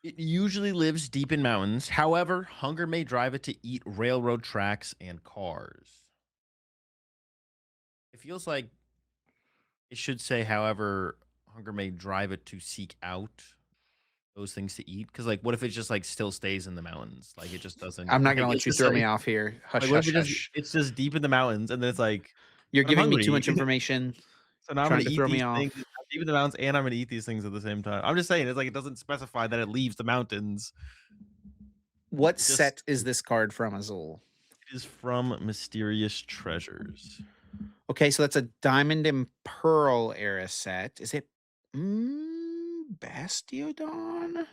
It usually lives deep in mountains. However, hunger may drive it to eat railroad tracks and cars. It feels like it should say, however, hunger may drive it to seek out those things to eat. Because, like, what if it just like still stays in the mountains? Like, it just doesn't. I'm not Like, gonna let it's you just throw like, me off here. Hush, what if hush, hush. it's just deep in the mountains, and then it's like, You're but I'm giving me too hungry. much information, So now I'm gonna trying to eat throw me these things. off. I'm deep in the mountains, and I'm gonna eat these things at the same time. I'm just saying, it's like it doesn't specify that it leaves the mountains. What It just set is this card from, Azul? it is from Mysterious Treasures. Okay, so that's a Diamond and Pearl era set. Is it? Bastiodon?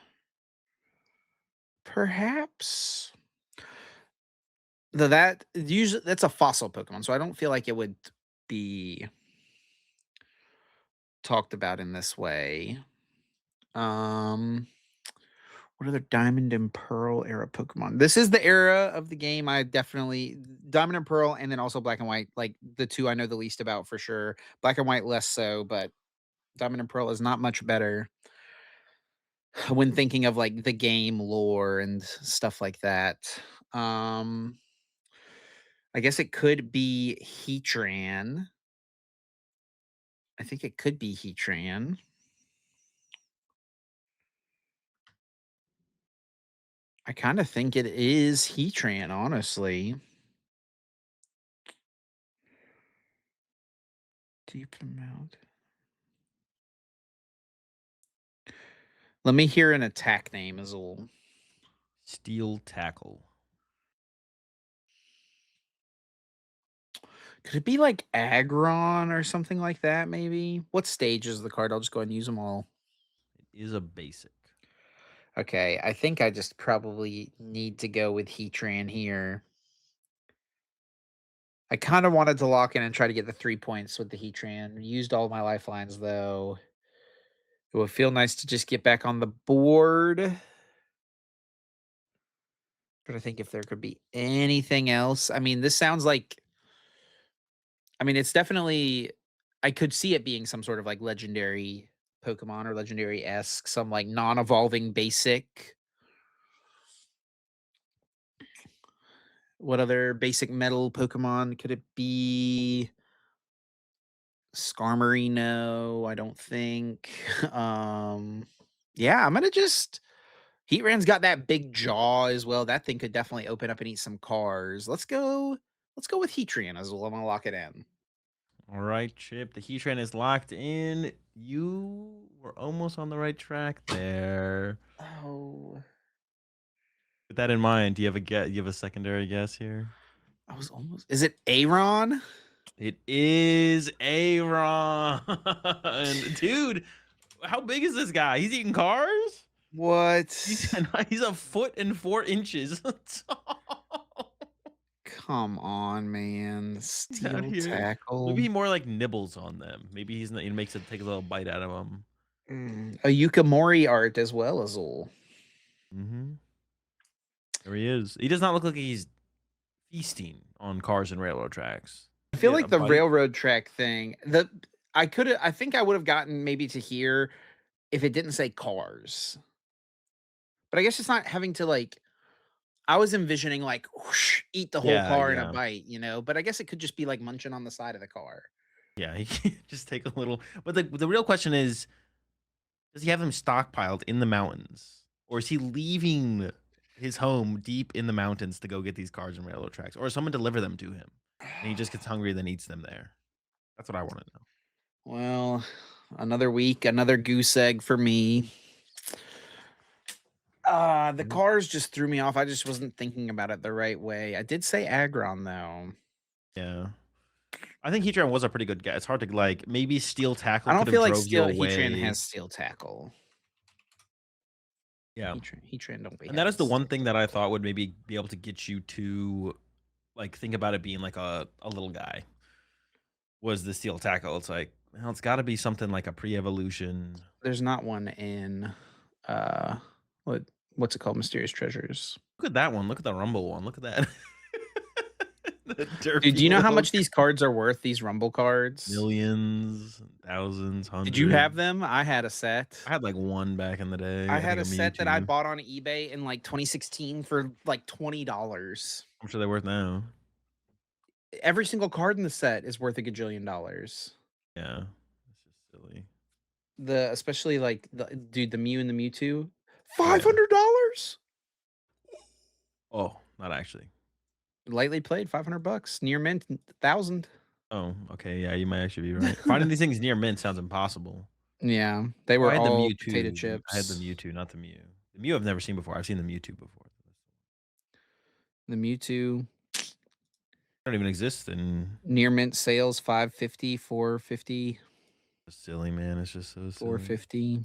Perhaps? Though that usually that's a fossil Pokemon, so I don't feel like it would be talked about in this way. Um, what other Diamond and Pearl era Pokemon? This is the era of the game I definitely Diamond and Pearl, and then also Black and White, like the two I know the least about for sure. Black and White less so, but Diamond and Pearl is not much better when thinking of like the game lore and stuff like that. Um, I guess it could be Heatran. I think it could be Heatran. I kind of think it is Heatran, honestly. Deep amount. Let me hear an attack name, Azul. Steel tackle. Could it be like Aggron or something like that, maybe? What stage is the card? I'll just go ahead and use them all. It is a basic. Okay, I think I just probably need to go with Heatran here. I kind of wanted to lock in and try to get the 3 points with the Heatran. Used all my lifelines, though. It would feel nice to just get back on the board. But I think if there could be anything else, I mean, this sounds like, I mean, it's definitely, I could see it being some sort of like legendary Pokemon or legendary esque, some like non evolving basic. What other basic metal Pokemon could it be? Skarmory? I don't think. Yeah, I'm gonna just Heatran's got that big jaw as well. That thing could definitely open up and eat some cars. Let's go with Heatran as well. I'm gonna lock it in. All right, Chip. The Heatran is locked in. You were almost on the right track there. Oh, With that in mind, do you have a get? You have a secondary guess here? I was almost. Is it Aaron? It is Aaron. Dude, how big is this guy? He's eating cars? He's What? he's a foot and 4 inches tall. Come on, man. He's out Steel here. Maybe tackle. he more like nibbles on them. Maybe he's not, he makes it take a little bite out of them. A Yukamori art as well, Azul. Hmm. There he is. He does not look like he's feasting on cars and railroad tracks. I You feel get a like the bite. railroad track thing, I think I would have gotten maybe to here if it didn't say cars. But I guess it's not having to like I was envisioning like whoosh, eat the whole Yeah, car in a yeah, bite, but I guess it could just be like munching on the side of the car. yeah. He can just take a little. But the real question is, does he have them stockpiled in the mountains, or is he leaving his home deep in the mountains to go get these cars and railroad tracks, or someone deliver them to him, and he just gets hungry, then eats them there? That's what I want to know. Well, another week, another goose egg for me. The Mhm. cars just threw me off. I just wasn't thinking about it the right way. I did say Agron though. Yeah, I think Heatran was a pretty good guy. It's hard to like maybe Steel I Tackle don't could have feel like drove you Steel Heatran away. has steel tackle. Yeah, Heatran don't be and that having is the one steel thing that I tackle. thought would maybe be able to get you to like think about it being like a little guy was the Steel Tackle. It's like, well, it's got to be something like a pre-evolution. There's not one in uh what what's it called? Mysterious Treasures. Look at that one. Look at the Rumble one. Look at that. The Dude, do derpy you know how little much these cards are worth, these Rumble cards? millions, thousands, Did you have hundreds. them? I had a set. I had like one back in the day. I I think had a a set that I Mewtwo. bought on eBay in like 2016 for like $20. I'm sure they're worth now. Every single card in the set is worth a gajillion dollars. Yeah, it's just silly. The especially like the Mew and the Mewtwo, Oh yeah. $500. Oh, not actually. Lightly played, $500. Near mint, 1,000. Oh, okay. Yeah, you might actually be right. Finding these things near mint sounds impossible. Yeah, they Oh, I were had the all potato Mewtwo. I had the chips. Mewtwo, not the Mew. The Mew I've never seen before. I've seen the Mewtwo before. The Mewtwo They don't even exist in near mint sales 550, 450. Silly, man. It's just so silly. 450.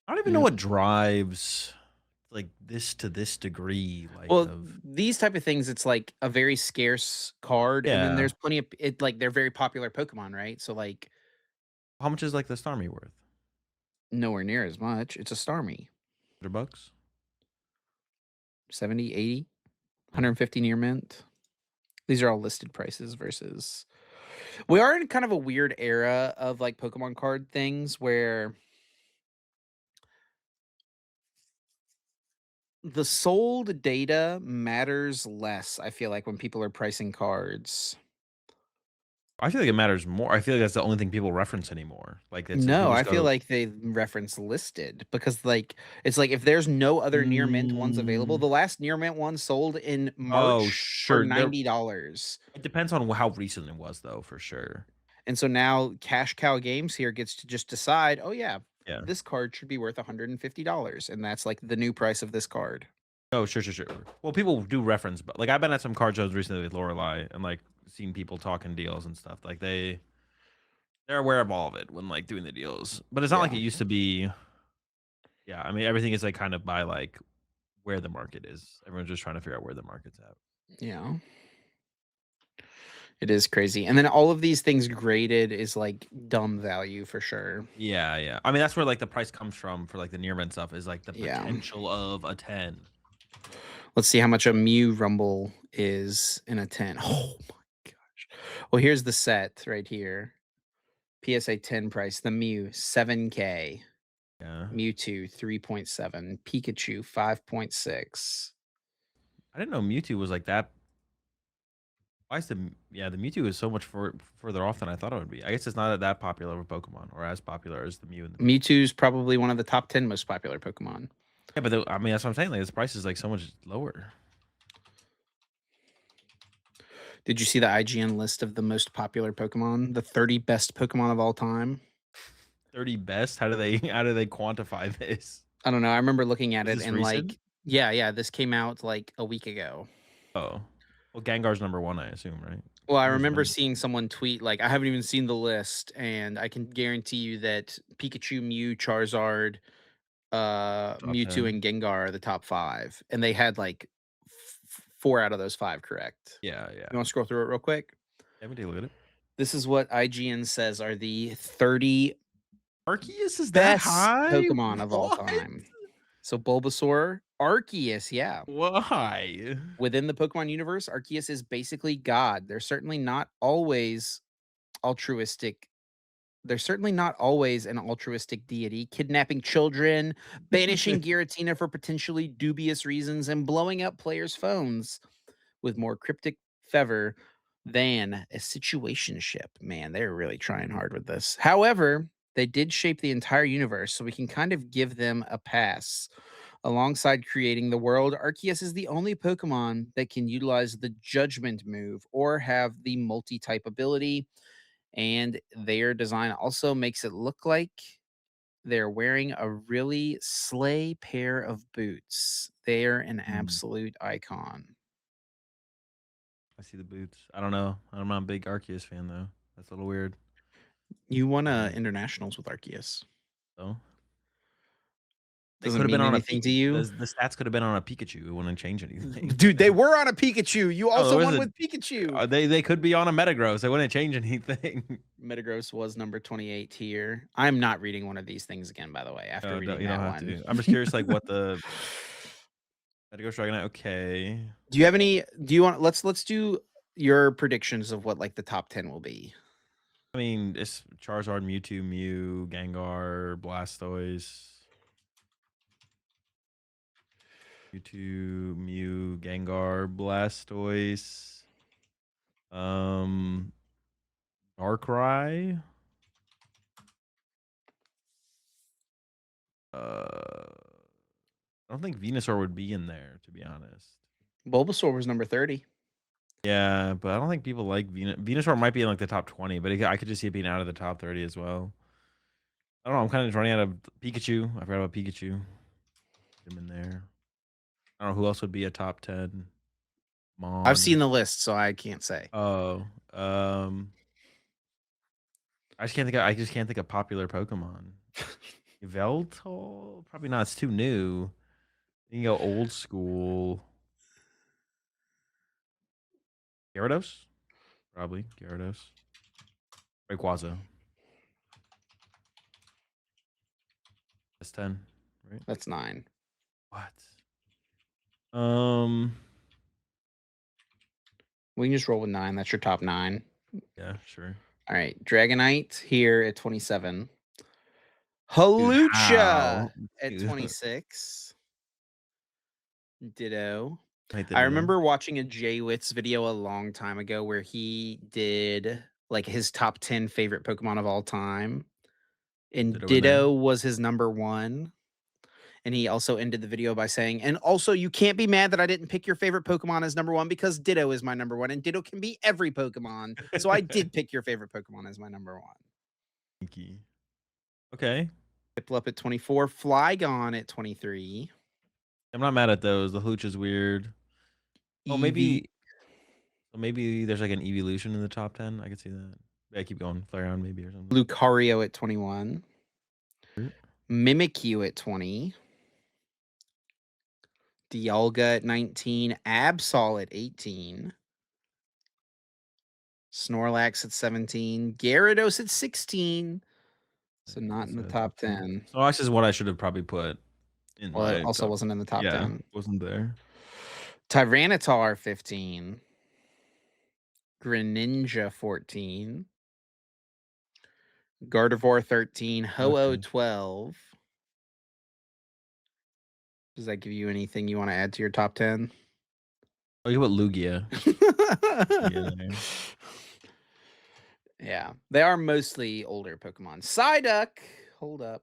I don't even know Yeah. what drives like this to this degree, like Well, of these type of things, it's like a very scarce card, and then yeah. there's plenty of it like they're very popular Pokemon, right? So like How much is like the Starmie worth? nowhere near as much. It's a Starmie. $100? 70, 80, Mm. 150 near mint. These are all listed prices versus we are in kind of a weird era of like Pokemon card things where the sold data matters less, I feel like, when people are pricing cards. I feel like it matters more. I feel like that's the only thing people reference anymore. Like it's No, people I just feel go, like they reference listed because like it's like if there's no other near mint ones available, mm, the last near mint one sold in oh, March for sure. There $90. it depends on how recent it was though, for sure. And so now Cash Cow Games here gets to just decide, oh yeah, Yeah. this card should be worth $150. And that's like the new price of this card. Oh, sure, sure, sure. Well, people do reference, but like I've been at some card shows recently with Lorelei and like seen people talking deals and stuff. Like they're aware of all of it when like doing the deals. But it's not like Yeah. it used to be. Yeah, I mean everything is like kind of by like where the market is. Everyone's just trying to figure out where the market's at. Yeah. It is crazy. And then all of these things graded is like dumb value for sure. Yeah, yeah. I mean that's where like the price comes from for like the near mint stuff is like the Yeah. potential of a 10. Let's see how much a Mew Rumble is in a 10. Oh my gosh. Well, here's the set right here. PSA 10 price. The Mew 7K. Yeah. Mewtwo 3.7. Pikachu 5.6. I didn't know Mewtwo was like that. Why is the Mewtwo is so much further off than I thought it would be. I guess it's not that popular of a Pokemon or as popular as the Mew and the Pikachu. Mewtwo's probably one of the top 10 most popular Pokemon. Yeah, but I mean that's what I'm saying. Like this price is like so much lower. Did you see the IGN list of the most popular Pokemon? The 30 best Pokemon of all time? 30 best? How do they quantify this? I don't know. I remember looking at Is it this and recent? like, yeah, yeah, this came out like a week ago. Oh. Well, Gengar's number 1, I assume, right? Well, I Who's remember number seeing someone tweet, like, I haven't even seen the list, and I can guarantee you that Pikachu, Mew, Charizard, top Mewtwo, 10? and Gengar are the top 5, and they had, like, 4 out of those 5 correct. Yeah, yeah. You wanna scroll through it real quick? Let me take a look at it. This is what IGN says are the 30 Arceus is that best high? Pokemon of all What? time. So Bulbasaur, Arceus, yeah. Why? Within the Pokemon universe, Arceus is basically God. Altruistic They're certainly not always an altruistic deity, kidnapping children, banishing Giratina for potentially dubious reasons, and blowing up players' phones with more cryptic fervor than a situationship. Man, they're really trying hard with this. However, they did shape the entire universe, so we can kind of give them a pass. Alongside creating the world, Arceus is the only Pokemon that can utilize the Judgment move or have the multi type ability, and their design also makes it look like they're wearing a really slay pair of boots. They're an Mm, absolute icon. I see the boots. I don't know. I'm not a big Arceus fan though. That's a little weird. You won Um, internationals with Arceus. so they could Doesn't have been mean on a anything to you? the stats could have been on a Pikachu. It wouldn't change anything. Dude, they were on a Pikachu. You Oh, also there was won a with Pikachu. they could be on a Metagross. It wouldn't change anything. Metagross was number 28 here. I'm not reading one of these things again, by the way, after No, reading you don't that have one. to. I'm just curious, like what the Metagross Dragonite. Okay. Do you have any do you want let's do your predictions of what like the top 10 will be. I mean, it's Charizard, Mewtwo, Mew, Gengar, Blastoise, Mewtwo, Mew, Gengar, Blastoise, um, Darkrai. I don't think Venusaur would be in there, to be honest. Bulbasaur was number 30. Yeah, but I don't think people like Venusaur might be in like the top 20, but I could just see it being out of the top 30 as well. I don't know. I'm kind of running out of Pikachu. I forgot about Pikachu. Put him in there. I don't know who else would be a top 10. I've Mon. seen the list, so I can't say. Oh, I just can't think of popular Pokemon. Yveltal? Probably not, it's too new. You can go old school. Gyarados? Probably Gyarados. Rayquaza. That's 10, right? That's 9. What? Um, We can just roll with 9. That's your top 9. yeah, sure. All right. Dragonite here at 27. Dude, Halucha how? at Dude, 26. Ditto. I I didn't know. remember watching a Jay Witz video a long time ago where he did like his top 10 favorite Pokemon of all time. And Ditto in there. Ditto was his number 1. And he also ended the video by saying, and also you can't be mad that I didn't pick your favorite Pokemon as number 1 because Ditto is my number 1 and Ditto can be every Pokemon. So I did pick your favorite Pokemon as my number 1. Pinky. Okay. Piplup at 24, Flygon at 23, I'm not mad at those. The Hooch is weird. Oh, Eevee, maybe there's like an evolution in the top 10. I could see that. Yeah, keep going. Flareon maybe or something. Lucario at 21, Sure. Mimikyu at 20, Dialga at 19, Absol at 18, Snorlax at 17, Gyarados at 16. So I not guess in the that's top top 10. 10. Snorlax is what I should have probably put in Well, it my also top. wasn't in the top Yeah, 10. wasn't there. Tyranitar 15, Greninja 14, Gardevoir 13, Ho-Oh Okay. 12. Does that give you anything you want to add to your top 10? Oh, you put Lugia. Yeah. Yeah, they are mostly older Pokemon. Psyduck, hold up.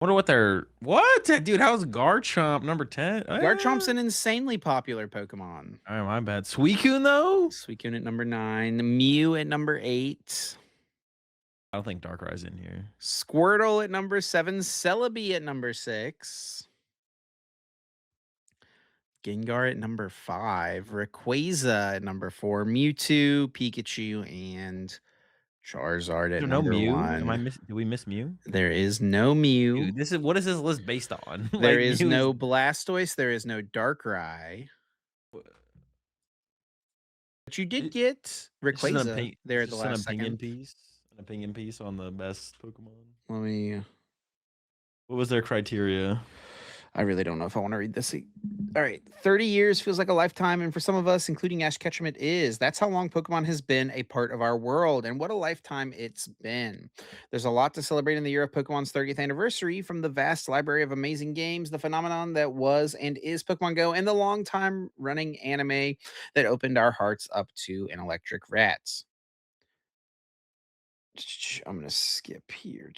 Wonder what they're what? Dude, how's Garchomp number 10? Garchomp's an insanely popular Pokemon. Alright, my bad. Suicune though? Suicune at number 9, Mew at number 8, I don't think Darkrai's in here. Squirtle at number 7, Celebi at number 6, Gengar at number 5, Rayquaza at number 4, Mewtwo, Pikachu, and Charizard Is at there no number Mew? Am I 1. miss Did we miss Mew? There is no Mew. Dude, this is what is this list based on? There Like is Mew is no Blastoise. There is no Darkrai. But you did it, get it's just Rayquaza there it's at the just an last opinion second. piece. An opinion piece on the best Pokemon. Let me. What was their criteria? I really don't know if I want to read this. All right. 30 years feels like a lifetime. And for some of us, including Ash Ketchum, it is. That's how long Pokemon has been a part of our world. And what a lifetime it's been. There's a lot to celebrate in the year of Pokemon's 30th anniversary, from the vast library of amazing games, the phenomenon that was and is Pokemon Go, and the long time running anime that opened our hearts up to an electric rats. I'm going to skip here.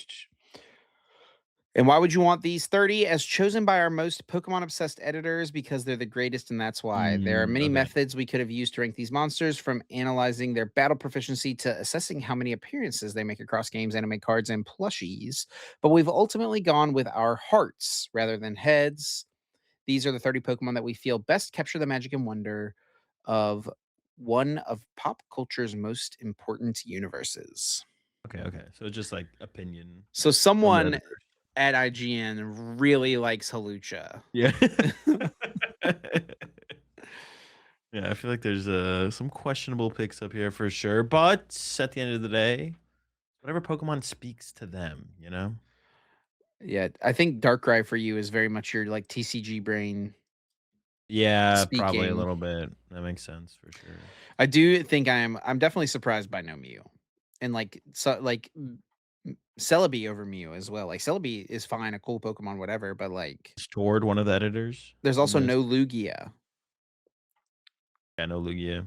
And why would you want these 30? As chosen by our most Pokemon obsessed editors because they're the greatest, and that's why. There are many Okay. methods we could have used to rank these monsters, from analyzing their battle proficiency to assessing how many appearances they make across games, anime cards, and plushies. But we've ultimately gone with our hearts rather than heads. These are the 30 Pokemon that we feel best capture the magic and wonder of one of pop culture's most important universes. Okay. So it's just like opinion So from the someone editors. at IGN really likes Halucha. Yeah. Yeah, I feel like there's some questionable picks up here for sure. But at the end of the day, whatever Pokemon speaks to them, you know? Yeah, I think Darkrai for you is very much your like TCG brain Yeah, probably a speaking. little bit. That makes sense for sure. I do think I'm definitely surprised by no Mew. And Celebi over Mew as well. Like Celebi is fine, a cool Pokemon, whatever, but like Stored one of the editors there's on also this. no Lugia. Yeah, no Lugia.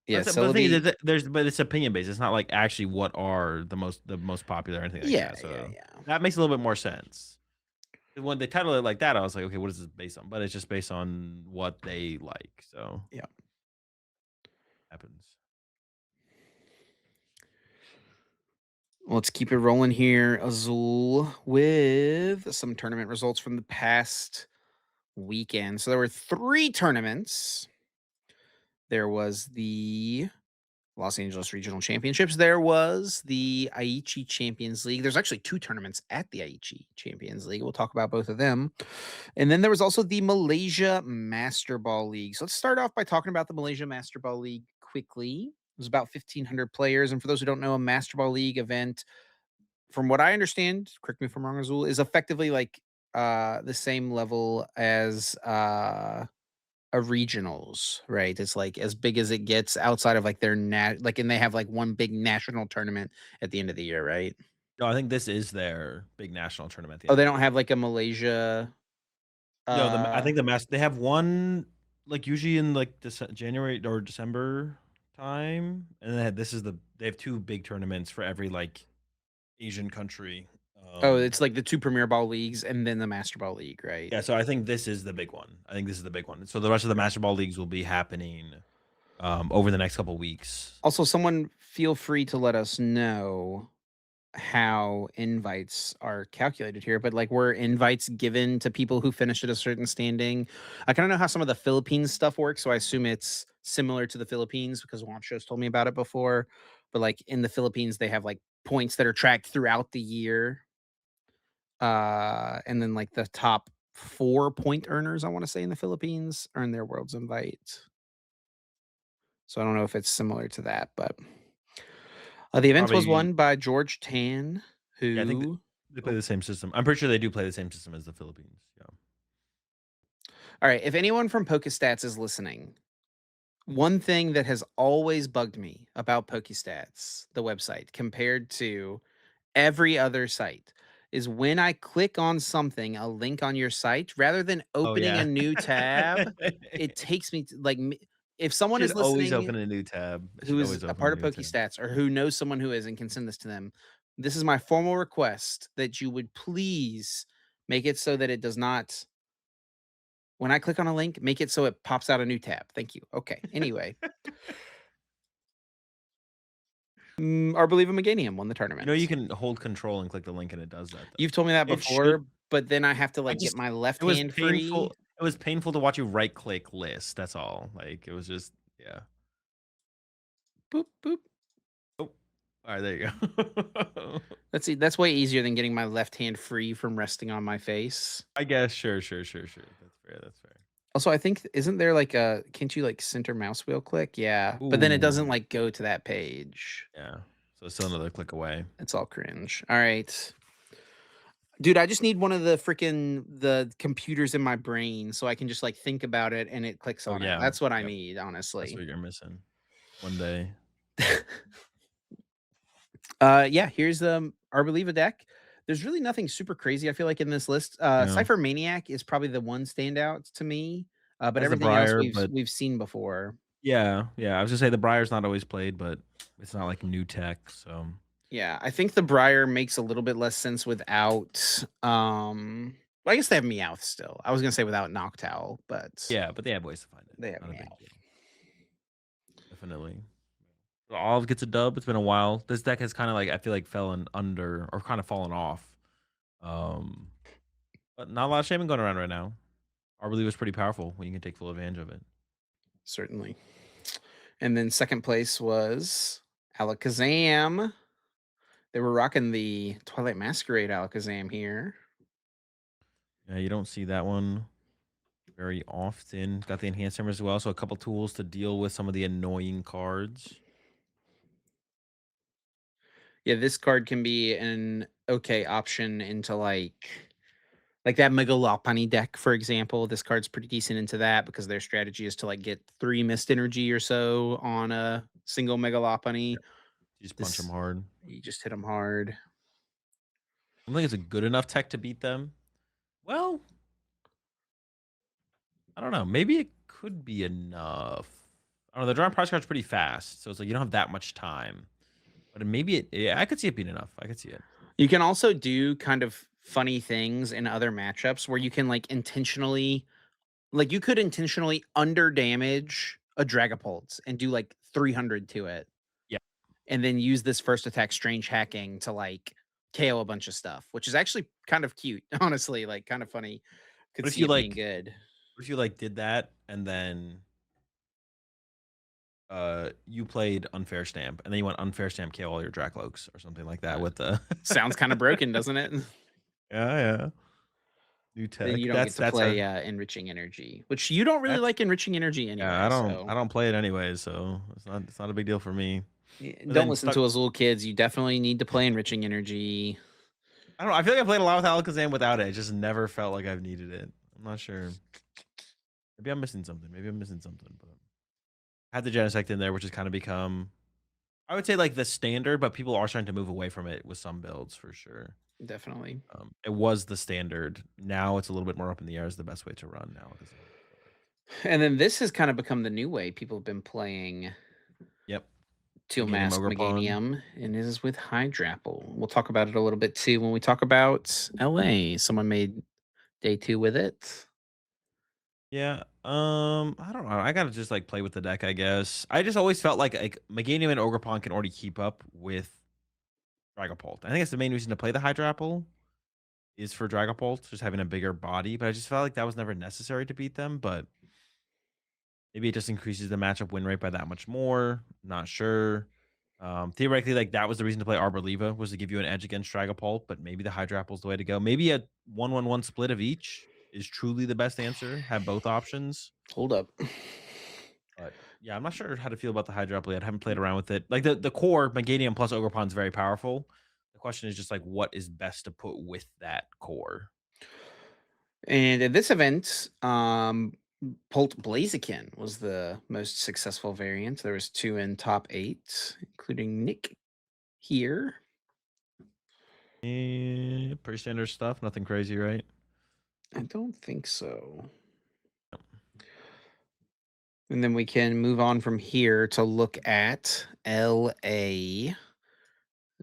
Yeah, But the thing is, Celebi. but it's opinion based. It's not like actually what are the most popular or anything like Yeah, that. yeah, So yeah. that makes a little bit more sense. When they title it like that, I was like, okay, what is this based on? But it's just based on what they like. So Yeah. happens. Let's keep it rolling here, Azul, with some tournament results from the past weekend. So there were 3 tournaments. There was the Los Angeles Regional Championships. There was the Aichi Champions League. There's actually two tournaments at the Aichi Champions League. We'll talk about both of them. And then there was also the Malaysia Master Ball League. So let's start off by talking about the Malaysia Master Ball League quickly. It was about 1,500 players. And for those who don't know, a Master Ball League event, from what I understand, correct me if I'm wrong, Azul, is effectively like the same level as a regionals, right? It's like as big as it gets outside of like their like, and they have like one big national tournament at the end of the year, right? No, I think this is their big national tournament at the Oh, end they of the don't year. have like a Malaysia. No, I uh think the mass they have one, like, usually in, like, January or December time, and then they have 2 big tournaments for every, like, Asian country. oh, it's like the two Premier Ball leagues and then the Master Ball League, right? Yeah, so I think this is the big one. I think this is the big one. So the rest of the Okay. master ball leagues will be happening, over the next couple weeks. Also, someone feel free to let us know how invites are calculated here, but like were invites given to people who finished at a certain standing? I kind of know how some of the Philippines stuff works, so I assume it's similar to the Philippines because Juancho's told me about it before. But like in the Philippines, they have like points that are tracked throughout the year. And then like the top 4 point earners, I want to say in the Philippines, earn their world's invite. So I don't know if it's similar to that, but the event was Probably won by George Tan, yeah, I think that who. they play the same system. I'm pretty sure they do play the same system as the Philippines, yeah. All right, if anyone from PokeStats is listening, one thing that has always bugged me about PokeStats, the website, compared to every other site, is when I click on something, a link on your site, rather than Oh, opening a yeah. new tab, it takes me to like if someone Should is always listening open a new tab. It who should is always a open a part of new tab. PokeStats or who knows someone who is and can send this to them, this is my formal request that you would please make it so that it does not. When I click on a link, make it so it pops out a new tab. Thank you. Okay. Anyway, Arboliva Meganium won the You know, you tournament. can hold control and click the link and it does that, though. You've told me that It should before, but then I have to I like get just my left it was hand free. painful it was painful to watch you right click list, that's all. Like, it was just yeah. Boop boop. Oh, alright, there you go. Let's see. That's way easier than getting my left hand free from resting on my face. I guess, sure, sure, sure, sure. That's fair, that's fair. Also, I think isn't there like a can't you like center mouse wheel click? Yeah, but then it doesn't Ooh, like go to that page. yeah. So it's still another click away. It's all cringe. All right. Dude, I just need one of the computers in my brain so I can just like think about it and it clicks Oh, on it. yeah. That's what I Yep. need, That's honestly. what you're missing. One day. Yeah, here's the Arboliva deck. There's really nothing super crazy, I feel like, in this list. Yeah. Cypher Maniac is probably the one standout to me, but As the everything else Briar, we've but we've seen before. yeah, yeah. I was gonna say the Briar's not always played, but it's not like new tech, so Yeah, I think the Briar makes a little bit less sense without, well, I guess they have Meowth still. I was gonna say without Noctowl, but yeah, but they have ways to find it. they have Not a big Meowth. deal. Definitely. Olive gets a dub. It's been a while. This deck has kind of like I feel like fallen under or kind of fallen off. Um, but not a lot of shaming going around right now. Our believe is pretty powerful when you can take full advantage of it. Certainly. And then second place was Alakazam. They were rocking the Twilight Masquerade Alakazam here. Yeah, you don't see that one very often. Got the enhanced hammer as well, so a couple tools to deal with some of the annoying cards. Yeah, this card can be an okay option into like that Megalopony deck, for example. This card's pretty decent into that because their strategy is to like get 3 mist energy or so on a single Megalopony. Yeah, you just punch them This hard. you just hit them hard. I don't think it's a good enough tech to beat them. Well, I don't know. Maybe it could be enough. I don't know. The drawing price card's pretty fast, so it's like you don't have that much time. But maybe it. Yeah, I could see it being enough. I could see it. You can also do kind of funny things in other matchups where you can like intentionally like you could intentionally under damage a Dragapult and do like 300 to it Yeah. and then use this first attack strange hacking to like KO a bunch of stuff, which is actually kind of cute, honestly, like kind of funny. Could What if see you it being like? good. What if you like did that and then you played unfair stamp, and then you went unfair stamp kill all your Dracloaks or something like that Uh, with the Sounds kinda broken, doesn't it? Yeah, yeah. New Then you tech. don't get to That's play, a Enriching Energy, which you don't really that's like Enriching Energy yeah, anyway, so I don't play it anyways, so it's not a big deal for me. But don't then listen stuck to Azul kids, you definitely need to play Enriching Energy. I don't know, I feel like I played a lot with Alakazam without it. It just never felt like I've needed it. I'm not sure. Maybe I'm missing something. Maybe I'm missing something, but I had the Genesect in there, which has kind of become I would say like the standard, but people are starting to move away from it with some builds for sure. Definitely. It was the standard. Now it's a little bit more up in the air is the best way to run Alakazam. But And then this has kind of become the new way people have been playing yep. Teal Meganium Mask Ogerpon. Meganium, and it is with Hydrapple. We'll talk about it a little bit too when we talk about LA. Someone made day 2 with it. Yeah. I don't know. I gotta just like play with the deck, I guess. I just always felt like Meganium and Ogerpon can already keep up with Dragapult. I think that's the main reason to play the Hydrapple is for Dragapult, just having a bigger body. But I just felt like that was never necessary to beat them. But maybe it just increases the matchup win rate by that much more. Not sure. Theoretically, like that was the reason to play Arbor was to give you an edge against Dragapult, but maybe the Hydrapple's the way to go. Maybe a 1-1-1 split of each is truly the best answer. Have both options. Hold up. But yeah, I'm not sure how to feel about the Hydrapple yet. I haven't played around with it. Like the core Meganium plus Ogerpon is very powerful. The question is just like what is best to put with that core. And at this event, Polt Blaziken was the most successful variant. There was 2 in top 8, including Nick here. Pretty standard stuff. Nothing crazy, right? I don't think so. And then we can move on from here to look at LA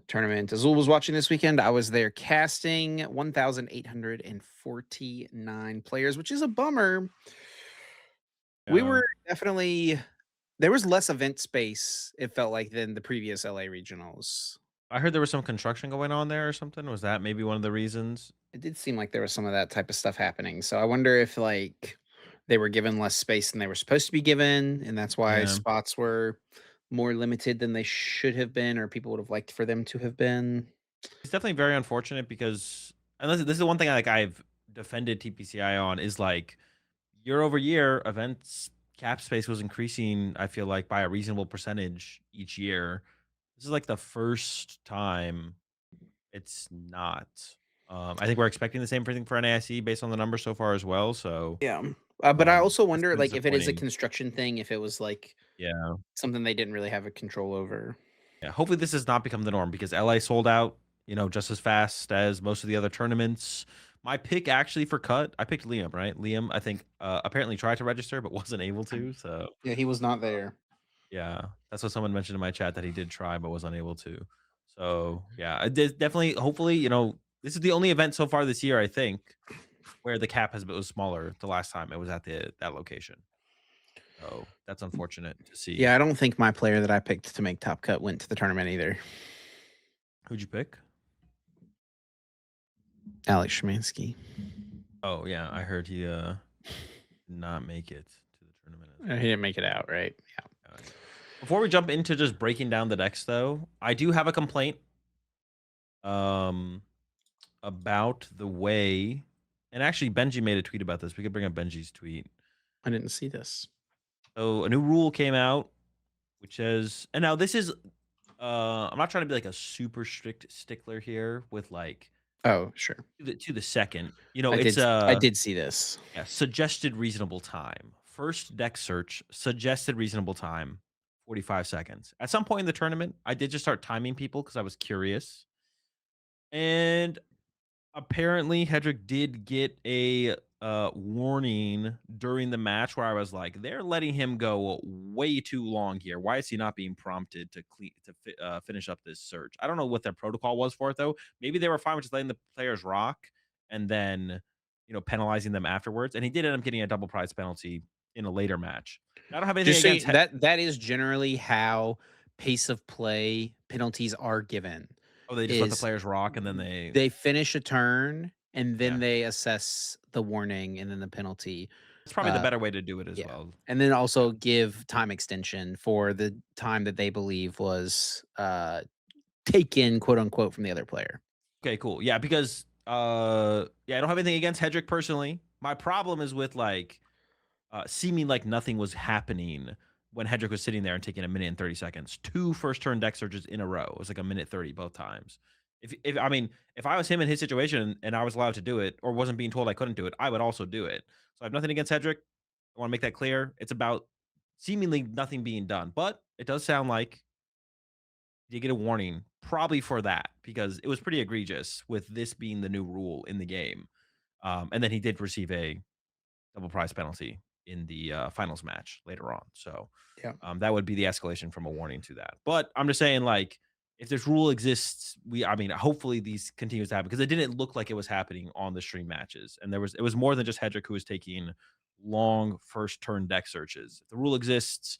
tournament. Azul was watching this weekend. I was there casting 1,849 players, which is a bummer. We Yeah. were definitely there was less event space, it felt like, than the previous LA regionals. I heard there was some construction going on there or something. Was that maybe one of the reasons? It did seem like there was some of that type of stuff happening. So I wonder if like they were given less space than they were supposed to be given, and that's why Yeah. spots were more limited than they should have been, or people would have liked for them to have been. It's definitely very unfortunate because unless this is the one thing like I've defended TPCI on is like year over year events cap space was increasing, I feel like by a reasonable percentage each year. This is like the first time it's not. I think we're expecting the same thing for NAIC based on the numbers so far as well. So Yeah. But I also that's wonder, kind of like, if it is a disappointing. construction thing, if it was like Yeah. something they didn't really have a control over. Yeah, hopefully this has not become the norm because LA sold out, just as fast as most of the other tournaments. My pick actually for cut, I picked Liam, right? Liam, I think, apparently tried to register but wasn't able to. So Yeah, he was not there. yeah, that's what someone mentioned in my chat that he did try but was unable to. So yeah, I did definitely. Hopefully, this is the only event so far this year I think where the cap was smaller. The last time it was at that location. So that's unfortunate to see. Yeah, I don't think my player that I picked to make top cut went to the tournament either. Who'd you pick? Alex Szymanski. Oh yeah, I heard he did not make it to the tournament as He well. didn't make it out, right? Yeah. Yeah. Before we jump into just breaking down the decks, though, I do have a complaint um, about the way. And actually, Benji made a tweet about this. We could bring up Benji's tweet. I didn't see this. So a new rule came out, which says, and now this is, I'm not trying to be like a super strict stickler here with like Oh, sure. to the second. I It's did I did see this. yeah, suggested reasonable time. First deck search, suggested reasonable time, 45 seconds. At some point in the tournament, I did just start timing people because I was curious. And apparently, Hedrick did get a warning during the match where I was like, they're letting him go way too long here. Why is he not being prompted to finish up this search? I don't know what their protocol was for it though. Maybe they were fine with just letting the players rock and then penalizing them afterwards. And he did end up getting a double prize penalty in a later match. I don't have anything Just so against. that is generally how pace of play penalties are given. Oh, they just let the Is players rock and then they. they finish a turn and then Yeah. they assess the warning and then the penalty. It's probably the Uh, better way to do it as yeah, well. and then Yeah. also give time extension for the time that they believe was, taken, quote, unquote, from the other player. Okay, cool. Yeah, because yeah, I don't have anything against Hedrick personally. My problem is with like seeming like nothing was happening when Hedrick was sitting there and taking a minute and 30 seconds. Two first turn deck searches in a row. It was like a minute 30 both times. If I mean, if I was him in his situation and I was allowed to do it or wasn't being told I couldn't do it, I would also do it. So I have nothing against Hedrick. I want to make that clear. It's about seemingly nothing being done. But it does sound like you get a warning probably for that because it was pretty egregious with this being the new rule in the game. And then he did receive a double prize penalty in the finals match later on. So Yeah. that would be the escalation from a warning to that. But I'm just saying, like, if this rule exists, I mean, hopefully these continues to happen because it didn't look like it was happening on the stream matches, and it was more than just Hedrick who was taking long first turn deck searches. If the rule exists,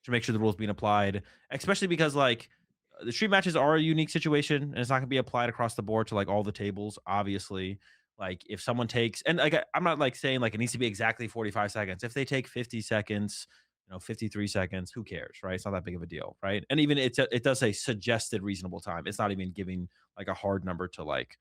to make sure the rules being applied, especially because like the street matches are a unique situation and it's not going to be applied across the board to like all the tables. Obviously, like if someone takes and like I'm not like saying like it needs to be exactly 45 seconds. If they take 50 seconds, 53 seconds, who cares, right? It's not that big of a deal, right? And even it does say suggested reasonable time. It's not even giving like a hard number to like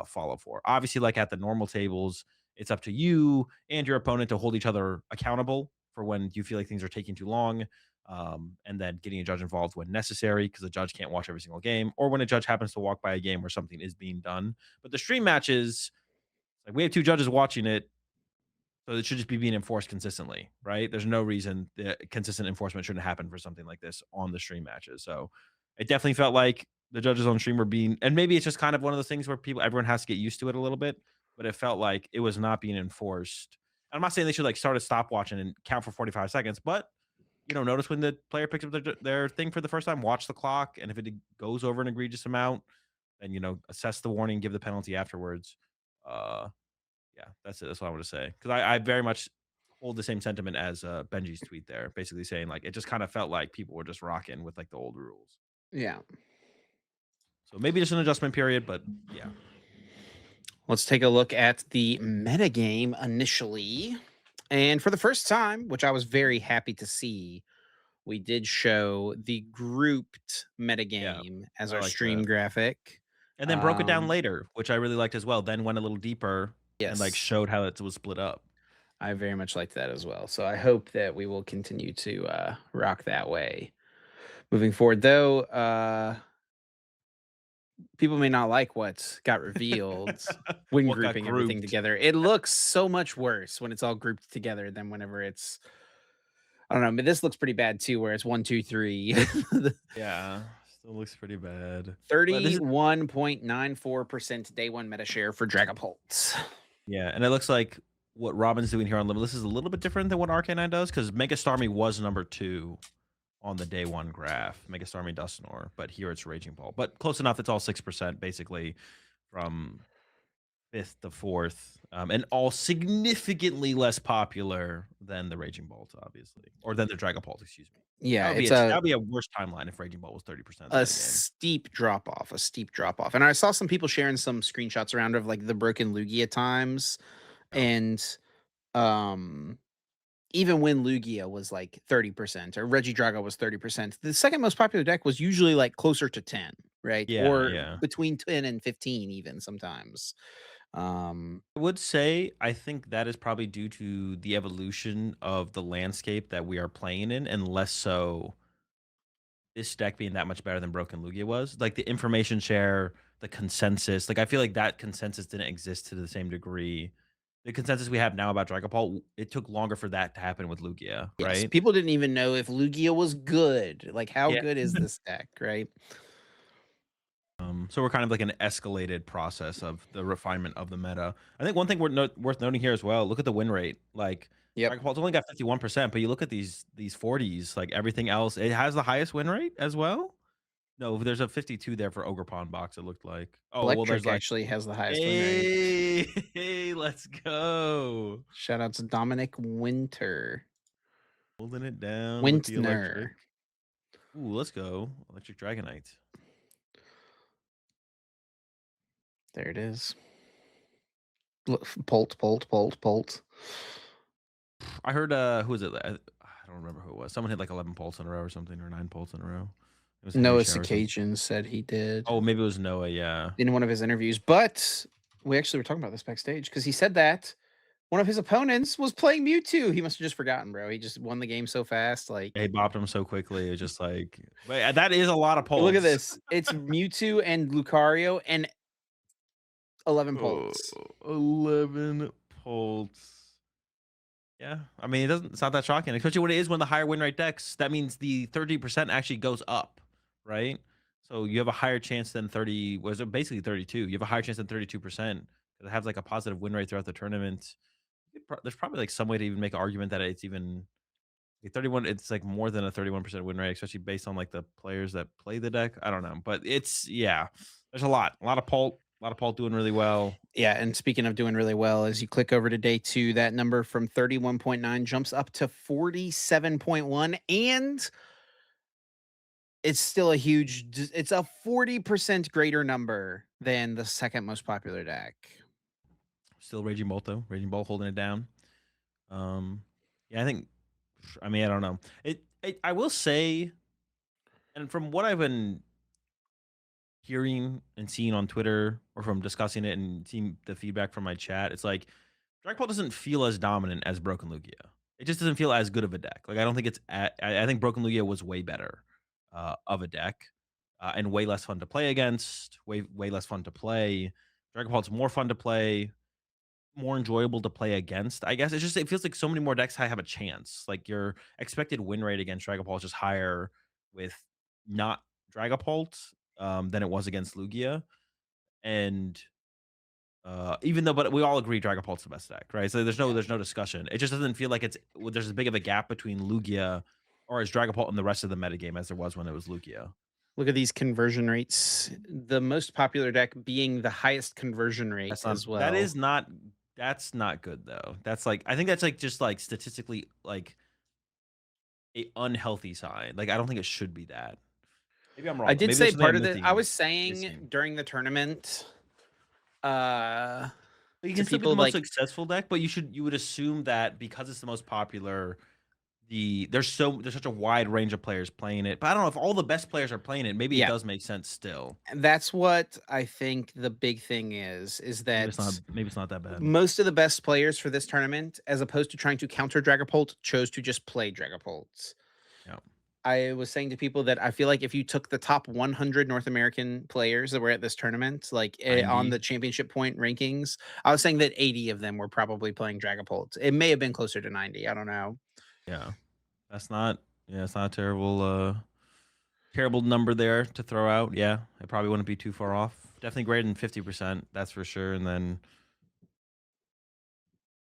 follow for. Obviously, like at the normal tables, it's up to you and your opponent to hold each other accountable for when you feel like things are taking too long, and then getting a judge involved when necessary because the judge can't watch every single game, or when a judge happens to walk by a game where something is being done. But the stream matches, like we have two judges watching it, so it should just be being enforced consistently, right? There's no reason that consistent enforcement shouldn't happen for something like this on the stream matches. So it definitely felt like the judges on stream were being, and maybe it's just kind of one of those things where everyone has to get used to it a little bit, but it felt like it was not being enforced. I'm not saying they should like start a stopwatch and count for 45 seconds, but notice when the player picks up their thing for the first time, watch the clock, and if it goes over an egregious amount, then assess the warning, give the penalty afterwards. Uh, yeah, that's it. That's what I want to say because I very much hold the same sentiment as Benji's tweet there, basically saying like it just kind of felt like people were just rocking with like the old rules. Yeah. So maybe just an adjustment period, but yeah, Let's take a look at the metagame initially. And for the first time, which I was very happy to see, we did show the grouped yeah, metagame as I our like stream that. graphic. And then broke it down Um, later, which I really liked as well. Then went a little deeper and like yes, showed how it was split up. I very much liked that as well. So I hope that we will continue to rock that way. Moving forward, though, people may not like what got revealed when What got grouping everything grouped? together. It looks so much worse when it's all grouped together than whenever it's I don't know, but this looks pretty bad too, where it's 1, 2, 3. Yeah, still looks pretty bad. But this is 31.94% day one meta share for Dragapult. yeah, and it looks like what Robin's doing here on Limitless is a little bit different than what Arcanine does because Mega Starmie was number 2 on the day 1 graph, Mega Starmie Dusknoir, but here it's Raging Ball. But close enough, it's all 6% basically from 5th to 4th, and all significantly less popular than the Raging Bolt, obviously, or than the Dragapult, excuse me. Yeah, That would be a worse timeline if Raging Bolt was 30% of the metagame. a steep drop off. And I saw some people sharing some screenshots around of like the broken Lugia times Yeah. and um even when Lugia was like 30% or Regidrago was 30%, the second most popular deck was usually like closer to 10, right? Yeah, Or yeah. between 10 and 15 even sometimes. Um I would say I think that is probably due to the evolution of the landscape that we are playing in, and less so this deck being that much better than Broken Lugia was. Like the information share, the consensus. Like I feel like that consensus didn't exist to the same degree. The consensus we have now about Dragapult, it took longer for that to happen with Lugia, yes, right? people didn't even know if Lugia was good. Like how Yeah. good is this deck, right? So we're kind of like an escalated process of the refinement of the meta. I think one thing worth noting here as well. Look at the win rate. Like Yep. Dragapult's only got 51%, but you look at these 40s, like everything else, it has the highest win rate as well. No, there's a 52 there for Ogre Pawn box. It looked like. Oh well, there's Electric like, actually has the highest win rate. hey, hey, let's go, Shout out to Dominic Winter. holding it down with the Wintner. electric. Ooh, let's go, Electric Dragonite. There it is. Look, Polt, Polt, Polt, Polt. I heard, who was it? I don't remember who it was. Someone hit like 11 pulls in a row or something, or 9 pulls in a row. It was Henry Noah Show or something. Cajun said he did Oh, maybe it was Noah. Yeah. in one of his interviews, but we actually were talking about this backstage because he said that one of his opponents was playing Mewtwo. He must have just forgotten, bro. He just won the game so fast. He Like, bopped him so quickly. It's just like, but that is a lot of look at pulls. this. It's Mewtwo and Lucario and 11 Oh, pulls. 11 pulls. Yeah, I mean, it's not that shocking, especially when it is one of the higher win rate decks. That means the 30% actually goes up, right? So you have a higher chance than 30, was it basically 32? You have a higher chance than 32% because it has like a positive win rate throughout the tournament. There's probably like some way to even make an argument that it's even like 31, it's like more than a 31% win rate, especially based on like the players that play the deck. I don't know, but it's, yeah, there's a lot of Pult, a lot of Pult doing really well. Yeah, and speaking of doing really well, as you click over to day 2, that number from 31.9 jumps up to 47.1, and it's still a it's a 40% greater number than the second most popular deck. Still Raging Bolt though, Raging Bolt holding it down. Um, yeah, I think. I mean, I don't know. I will say, and from what I've been hearing and seeing on Twitter, or from discussing it and seeing the feedback from my chat, it's like Dragapult doesn't feel as dominant as Broken Lugia. It just doesn't feel as good of a deck. Like I don't think it's. I think Broken Lugia was way better of a deck, and way less fun to play against. Way less fun to play. Dragapult's more fun to play, more enjoyable to play against. I guess it feels like so many more decks have a chance. Like your expected win rate against Dragapult is just higher with not Dragapult than it was against Lugia. And even though, but we all agree Dragapult's the best deck, right? So Yeah. there's no discussion. It just doesn't feel like there's as big of a gap between Lugia or as Dragapult and the rest of the metagame as there was when it was Lugia. Look at these conversion rates. The most popular deck being the highest conversion rate That's not as well. that's not good though. That's like I think that's like just like statistically like a unhealthy sign. Like, I don't think it should be that. Maybe I'm I wrong, though. did Maybe there's say something part I'm of it. I missing was saying during the tournament uh But you to can still be the people most like, successful deck, but you would assume that because it's the most popular, there's such a wide range of players playing it. But I don't know if all the best players are playing it, maybe it yeah, does make sense still. that's what I think the big thing is that Maybe it's not that bad. most of the best players for this tournament, as opposed to trying to counter Dragapult, chose to just play Dragapult. Yeah. I was saying to people that I feel like if you took the top 100 North American players that were at this tournament, like on 90. the championship point rankings, I was saying that 80 of them were probably playing Dragapult. It may have been closer to 90. I don't know. Yeah. That's not yeah, it's not a terrible number there to throw out. Yeah. It probably wouldn't be too far off. Definitely greater than 50%, that's for sure. And then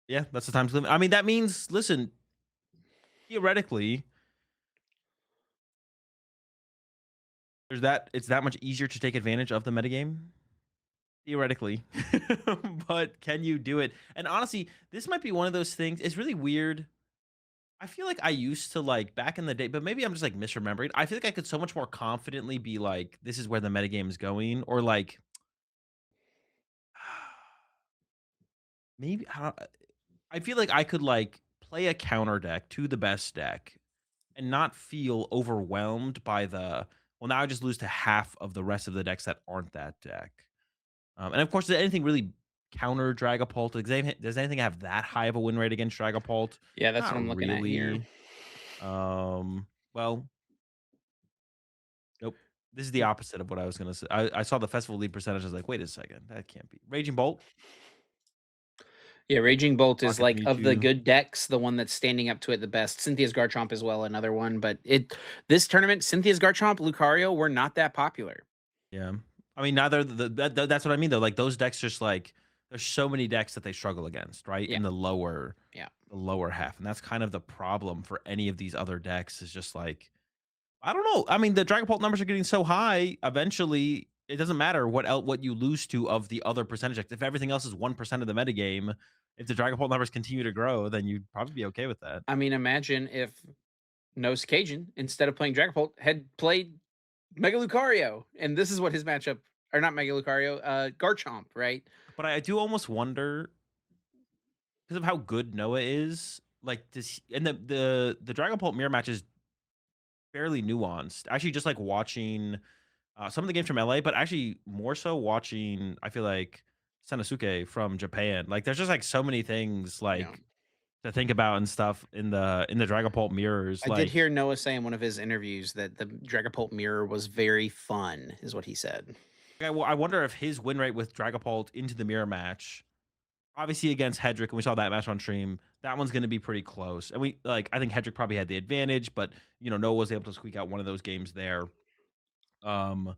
yeah, that's the times limit. I mean, that means listen, theoretically, it's that much easier to take advantage of the metagame, theoretically. But can you do it? And honestly, this might be one of those things. It's really weird. I feel like I used to like back in the day, but maybe I'm just like misremembering. I feel like I could so much more confidently be like, this is where the metagame is going, or like maybe I feel like I could like play a counter deck to the best deck and not feel overwhelmed by well, now I just lose to half of the rest of the decks that aren't that deck. And of course, does anything really counter Dragapult? Does anything have that high of a win rate against Dragapult? Yeah, that's Not what I'm looking at here. really. Well, nope. This is the opposite of what I was gonna say. I saw the festival lead percentage. I was like, wait a second, that can't be. Raging Bolt, Yeah, Raging Bolt is Rocket like of the Mewtwo. good decks, the one that's standing up to it the best. Cynthia's Garchomp as well, another one. But this tournament, Cynthia's Garchomp, Lucario were not that popular. Yeah. I mean, neither that's what I mean though. Like those decks, just like there's so many decks that they struggle against, right? Yeah, In yeah. the lower half, and that's kind of the problem for any of these other decks. Is just like I don't know. I mean, the Dragon Ball numbers are getting so high. Eventually, it doesn't matter what you lose to of the other percentage. If everything else is 1% of the metagame, if the Dragon Ball numbers continue to grow, then you'd probably be okay with that. I mean, imagine if Nose Cajun, instead of playing Dragapult, had played Mega Lucario, and this is what his matchup, or not Mega Lucario, Garchomp, right? But I do almost wonder because of how good Noah is. like, does he and the Dragon Ball mirror match is fairly nuanced. Actually, just like watching some of the games from LA, but actually more so watching, I feel like Sanosuke from Japan. Like, there's just like so many things Yeah. like to think about and stuff in the Dragon Ball mirrors. I did Like, hear Noah say in one of his interviews that the Dragapult mirror was very fun, is what he said. I wonder if his win rate with Dragapult into the mirror match, obviously against Hedrick, and we saw that match on stream. That one's going to be pretty close, and I think Hedrick probably had the advantage, but Noah was able to squeak out one of those games there. Um,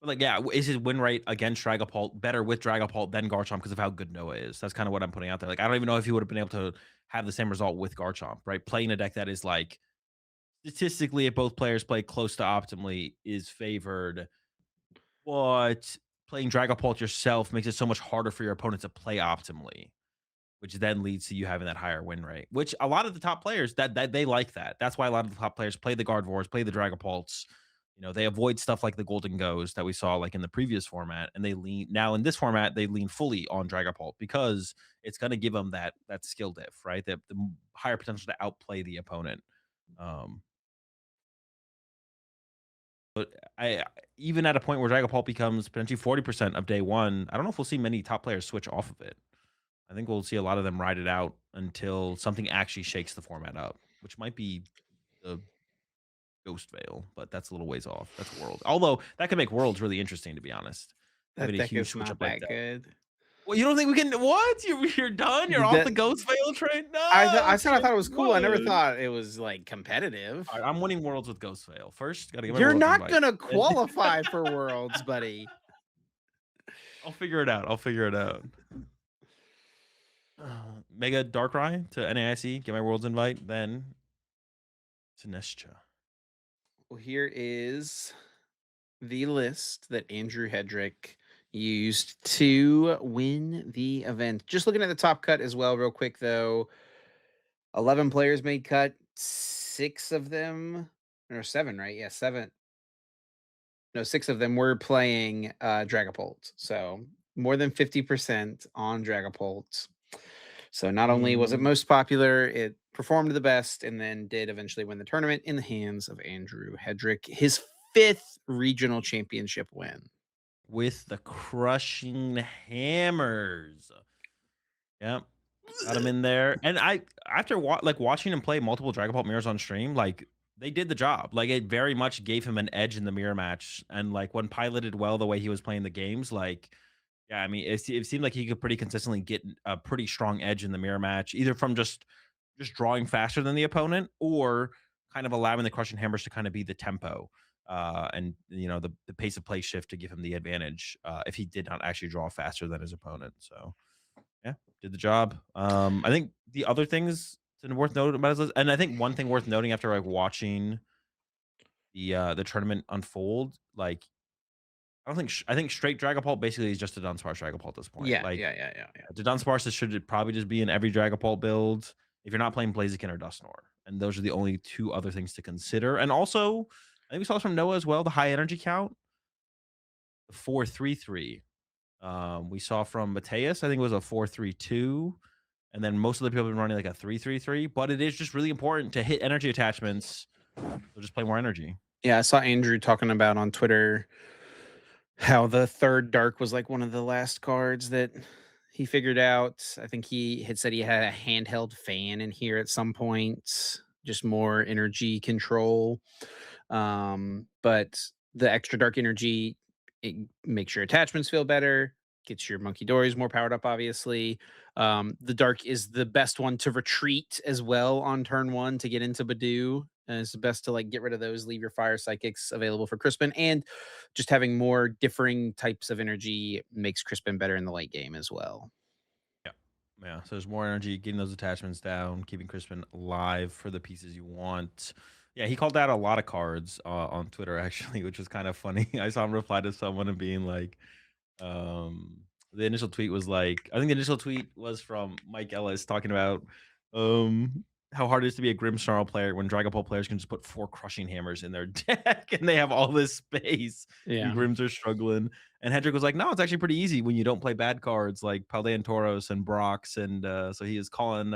But, like, yeah, is his win rate against Dragapult better with Dragapult than Garchomp because of how good Noah is? That's kinda what I'm putting out there. Like, I don't even know if he would've been able to have the same result with Garchomp, right? Playing a deck that is, like, statistically, if both players play close to optimally, is favored, but playing Dragapult yourself makes it so much harder for your opponent to play optimally, which then leads to you having that higher win rate, which a lot of the top players that they like that. That's why a lot of the top players play the Gardevoirs, play the Dragapults. They avoid stuff like the Golden Ghost that we saw like in the previous format, and they lean now in this format, they lean fully on Dragapult because it's going to give them that skill diff, right? The higher potential to outplay the opponent. Um, but I even at a point where Dragapult becomes potentially 40% of day one, I don't know if we'll see many top players switch off of it. I think we'll see a lot of them ride it out until something actually shakes the format up, which might be the Ghost Veil, but that's a little ways off. That's World. Although that could make Worlds really interesting, to be honest. That Having a deck huge is switch up not like that that. good. Well, you don't think we can? What? You're done? You're off That the Ghost Veil train? I No, said I Chip. thought it was cool. I never What? thought it was like competitive. All right, I'm winning Worlds with Ghost Veil. First, got to get my You're Worlds not invite. gonna And qualify for Worlds, buddy. I'll figure it out. I'll figure it out. Mega Darkrai to NAIC, get my Worlds invite, then to Nestia. Well, here is the list that Andrew Hedrick used to win the event. Just looking at the top cut as well, real quick though. 11 players made cut, 6 of them or 7, right? Yeah, 7. No, 6 of them were playing Dragapult. So more than 50% on Dragapult. So not only was it Mm, most popular, it performed the best and then did eventually win the tournament in the hands of Andrew Hedrick, his 5th regional championship win. with the crushing hammers. Yep. Got him in there, and after watching him play multiple Dragon Ball mirrors on stream, like, they did the job. Like, it very much gave him an edge in the mirror match, and, like, when piloted well the way he was playing the games, like, yeah, I mean, it seemed like he could pretty consistently get a pretty strong edge in the mirror match, either from just drawing faster than the opponent or kind of allowing the crushing hammers to kind of be the tempo, and, the pace of play shift to give him the advantage, if he did not actually draw faster than his opponent, so yeah, did the job. I think the other things that are worth noting about his list, and I think one thing worth noting after like watching the tournament unfold, like I think straight Dragapult basically is just a Dunsparce Dragapult at this point. Yeah, Like, yeah, yeah, yeah, yeah. the Dunsparce should probably just be in every Dragapult build if you're not playing Blaziken or Dusknoir, and those are the only two other things to consider. And also, I think we saw this from Noah as well. The high energy count, the 4-3-3. We saw from Mateus, I think it was a 4-3-2. And then most of the people have been running like a 3-3-3, but it is just really important to hit energy attachments. So just play more energy. Yeah, I saw Andrew talking about on Twitter how the third dark was like one of the last cards that he figured out. I think he had said he had a handheld fan in here at some point, just more energy control. But the extra dark energy, it makes your attachments feel better, gets your monkey dories more powered up, obviously. The dark is the best one to retreat as well on turn one to get into Badoo. And it's best to like get rid of those, leave your fire psychics available for Crispin, and just having more differing types of energy makes Crispin better in the late game as well. Yeah. Yeah. So there's more energy, getting those attachments down, keeping Crispin alive for the pieces you want. Yeah, he called out a lot of cards on Twitter actually, which was kind of funny. I saw him reply to someone and being like, Um, the initial tweet was like, I think the initial tweet was from Mike Ellis talking about how hard it is to be a Grimmsnarl player when Dragon Ball players can just put 4 crushing hammers in their deck and they have all this space and Yeah. Grims are struggling. And Hendrick was like, no, it's actually pretty easy when you don't play bad cards like Paldean Tauros and Brox. And so he is calling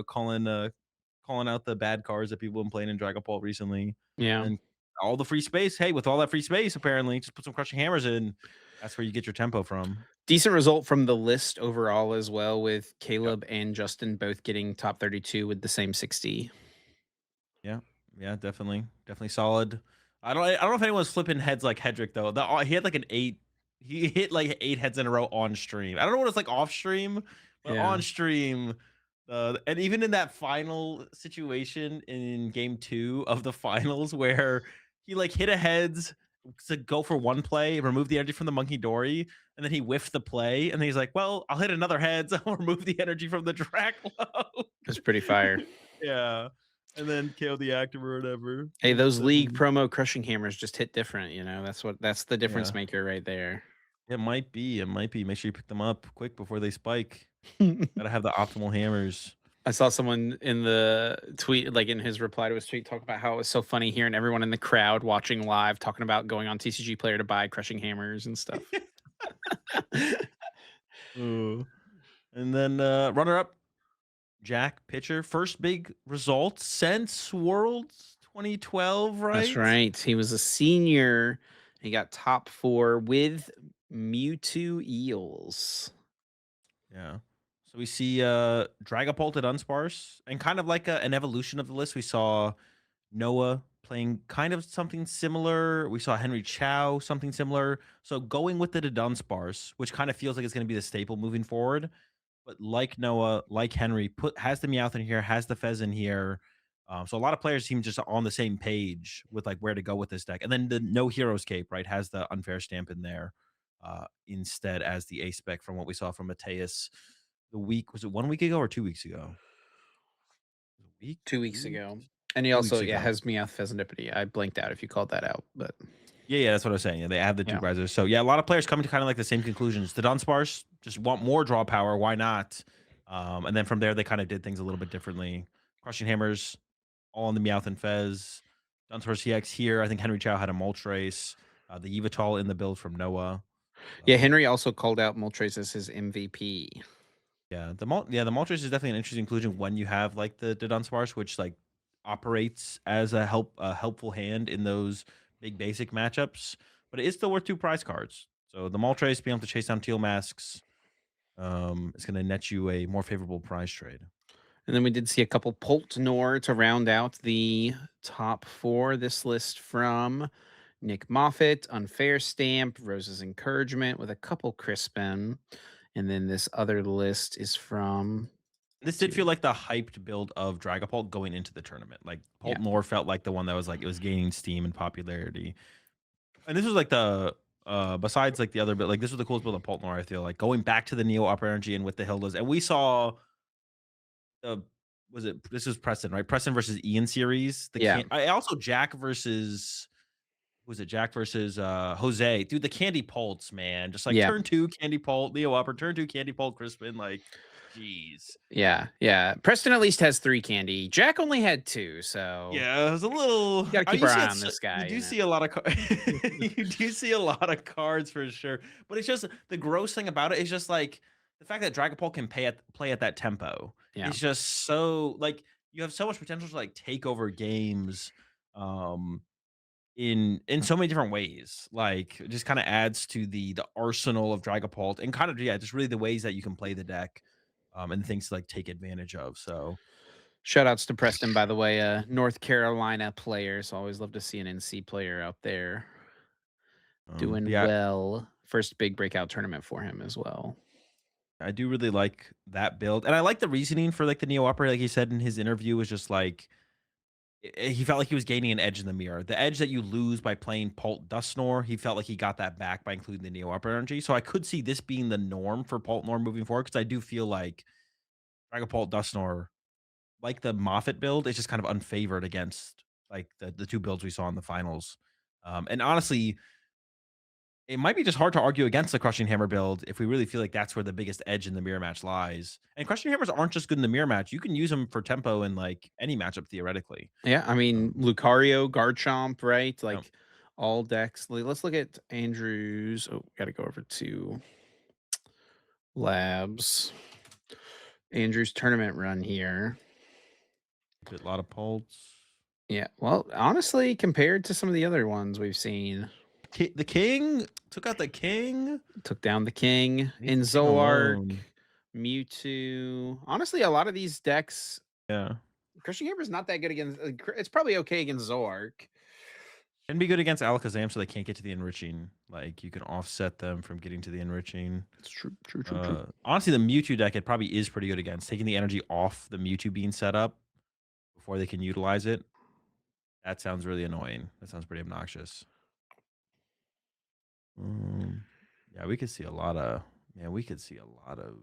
calling out the bad cards that people have been playing in Dragon Ball recently, Yeah. and all the free space. Hey, with all that free space, apparently, just put some crushing hammers in. That's where you get your tempo from. Decent result from the list overall as well, with Yep. Caleb and Justin both getting top 32 with the same 60. Yeah. Yeah, definitely solid. I don't know if anyone's flipping heads like Hedrick though. He had like an 8 he hit like 8 heads in a row on stream. I don't know what it's like off stream, but Yeah. on stream, and even in that final situation in game 2 of the finals where he like hit a heads to go for one play, remove the energy from the monkey dory, and then he whiffed the play, and then he's like, "Well, I'll hit another heads, I'll remove the energy from the Draklo." It's pretty fire. Yeah. And then KO the active or whatever. Hey, That's those league definitely promo crushing hammers just hit different, that's the difference yeah. maker right there. It might be, it might be. Make sure you pick them up quick before they spike. Gotta have the optimal hammers. I saw someone in the tweet, like in his reply to his tweet, talk about how it was so funny hearing everyone in the crowd watching live talking about going on TCG Player to buy crushing hammers and stuff. Ooh. And then, runner up, Jack pitcher. First big result since Worlds 2012, That's right? right. He was a senior. He got top 4 with Mewtwo Eels. Yeah. So we see, Dragapult at Unsparse, and kind of like an evolution of the list. We saw Noah playing kind of something similar. We saw Henry Chow, something similar. So going with the Dunsparce, which kind of feels like it's going to be the staple moving forward. But like Noah, like Henry, has the Meowth in here, has the Fez in here. So a lot of players seem just on the same page with like where to go with this deck. And then the No Heroes Cape, right, has the unfair stamp in there instead as the A spec from what we saw from Mateus the week. Was it 1 week ago or 2 weeks ago? Was it a week? 2 2 weeks weeks? ago. And he 2 weeks also, yeah, ago. has Meowth Pheasantipity. I blanked out if you called that out, but Yeah, yeah, that's what I was saying. Yeah, they add the 2 yeah. risers. So, yeah, a lot of players coming to kinda like the same conclusions. The Dunsparce just want more draw power, why not? And then from there, they kinda did things a little bit differently. Crushing Hammers, all in the Meowth and Fez. Dunsparce EX here. I think Henry Chow had a Moltres. The Yveltal in the build from Noah. Yeah, So Henry also called out Moltres as his MVP. yeah, the Moltres is definitely an interesting inclusion when you have like the Dunsparce, which like operates as a helpful hand in those big basic matchups, but it is still worth 2 prize cards. So the Moltres being able to chase down Teal Masks is going to net you a more favorable prize trade. And then we did see a couple Poltnor to round out the top 4. This list from Nick Moffat, Unfair Stamp, Rose's Encouragement with a couple Crispin. And then this other list is from, This let's did see, feel like the hyped build of Dragapult going into the tournament. Like yeah. Poltnor felt like the one that was like it was gaining steam and popularity. And this was like the besides like the other bit, like this was the coolest build of Poltnor, I feel like going back to the Neo Upper Energy and with the Hildas. And we saw uh, was it this was Preston, right? Preston versus Ian series. Yeah. I also Jack versus was it Jack versus Jose? Dude, the Candy Pults, man. Just like Yeah. turn 2 Candy Pult, Leo Upper, turn 2 Candy Pult, Crispin, like jeez. Yeah. Yeah. Preston at least has 3 candy. Jack only had 2. So Yeah, it was a little. you got to keep You our see eye it. on this You guy, do see a lot of. You do see a lot of cards for sure, but it's just the gross thing about it is just like the fact that Dragapult can play at that tempo Yeah. is just so like you have so much potential to like take over games, um, in so many different ways. Like it just kind of adds to the arsenal of Dragapult and kind of yeah, just really the ways that you can play the deck, and things to like take advantage of. So Shout outs to Preston, by the way, North Carolina player. So always love to see an NC player out there doing yeah, well. First big breakout tournament for him as well. I do really like that build, and I like the reasoning for like the Neo Opera. Like he said in his interview, was just like he felt like he was gaining an edge in the mirror. The edge that you lose by playing Pult Dustnor, he felt like he got that back by including the Neo Opera energy. So I could see this being the norm for Pultnor moving forward because I do feel like Dragapult Dustnor, like the Moffat build, is just kind of unfavored against like the 2 builds we saw in the finals. And honestly, it might be just hard to argue against the Crushing Hammer build if we really feel like that's where the biggest edge in the mirror match lies. And Crushing Hammers aren't just good in the mirror match. You can use them for tempo in like any matchup theoretically. Yeah, I mean, Um, Lucario, Garchomp, right? you know, Like all decks. Let's look at Andrew's. Oh, got to go over to Labs. Andrew's tournament run here. Bit lot of Pulse. Yeah, well, honestly, compared to some of the other ones we've seen, The King took out the King. took down the King Leave in the King Zoark, alone. Mewtwo. Honestly, a lot of these decks, Yeah. Crushing Hammer's not that good against. It's probably okay against Zoark. Can be good against Alakazam so they can't get to the enriching. Like you can offset them from getting to the enriching. It's true, true, true, true. Honestly, the Mewtwo deck it probably is pretty good against taking the energy off the Mewtwo being set up before they can utilize it. That sounds really annoying. That sounds pretty obnoxious. Um, yeah, we could see a lot of man. We could see a lot of.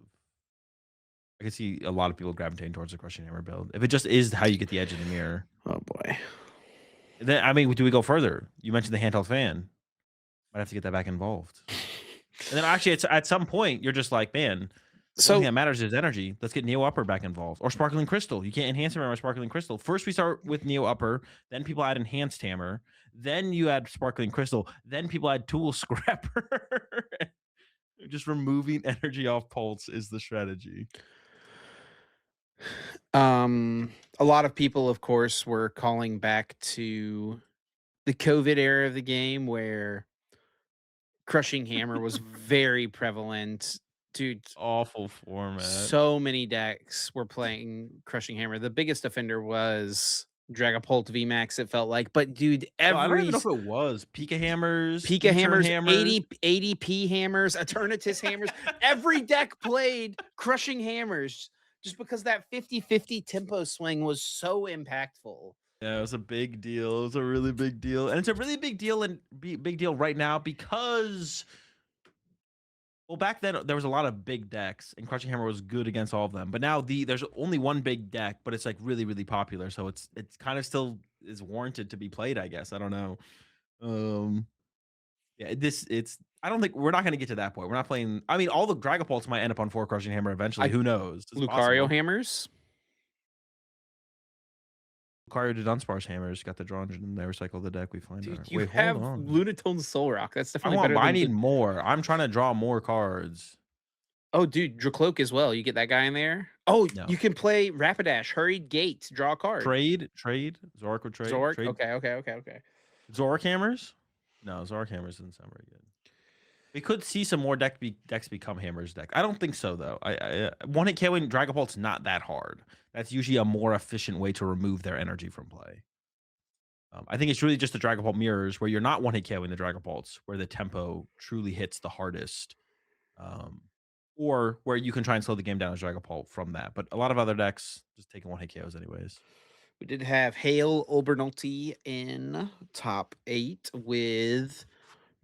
I could see a lot of people gravitating towards the Crushing Hammer build if it just is how you get the edge of the mirror. Oh boy. Then I mean, do we go further? You mentioned the handheld fan. Might have to get that back involved. And then actually, it's at some point you're just like, man, the only thing So that matters is energy. Let's get Neo Upper back involved or Sparkling Crystal. You can't enhance hammer with Sparkling Crystal. First, we start with Neo Upper, then people add Enhanced Hammer, then you add Sparkling Crystal, then people add Tool Scrapper. Just removing energy off Pulse is the strategy. a lot of people, of course, were calling back to the COVID era of the game where Crushing Hammer was very prevalent. Dude, Awful format. so many decks were playing Crushing Hammer. The biggest offender was Dragapult VMAX, it felt like. But dude, Well, I don't even every know if it was Pika Hammers, Pika U-Turn hammers, Hammers. 80p hammers, Eternatus hammers. Every deck played Crushing Hammers just because that 50-50 tempo swing was so impactful. Yeah, it was a big deal. It was a really big deal, and it's a really big deal and big deal right now because well, back then there was a lot of big decks, and Crushing Hammer was good against all of them. But now there's only one big deck, but it's like really popular, so it's kind of still is warranted to be played. I guess I don't know. Um, yeah, this it's. I don't think we're not going to get to that point. We're not playing. I mean, all the Dragapults might end up on four Crushing Hammer eventually. I Who knows? It's Lucario possible. hammers. Lucario to Dunsparce Hammers got the drawn and they recycle the deck. We find our Dude, you wait. Hold have on. Lunatone Solrock. That's I definitely want, better but I than need more. I'm trying to draw more cards. Oh, dude, Dracloak as well. You get that guy in there. Oh, No you can play Rapidash, Hurried Gate, draw a card. trade. Zorak would trade. Zork. Trade Okay, okay, okay, okay. Zorak hammers. No, Zorak hammers doesn't sound very good. We could see some more decks become hammers deck. I don't think so though. One hit KOing Dragapult's not that hard. That's usually a more efficient way to remove their energy from play. I think it's really just the Dragapult mirrors where you're not one hit KOing the Dragapults, where the tempo truly hits the hardest. Um, or where you can try and slow the game down as Dragapult from that. But a lot of other decks just taking one hit KOs anyways. We did have Hail Obernolte in top 8 with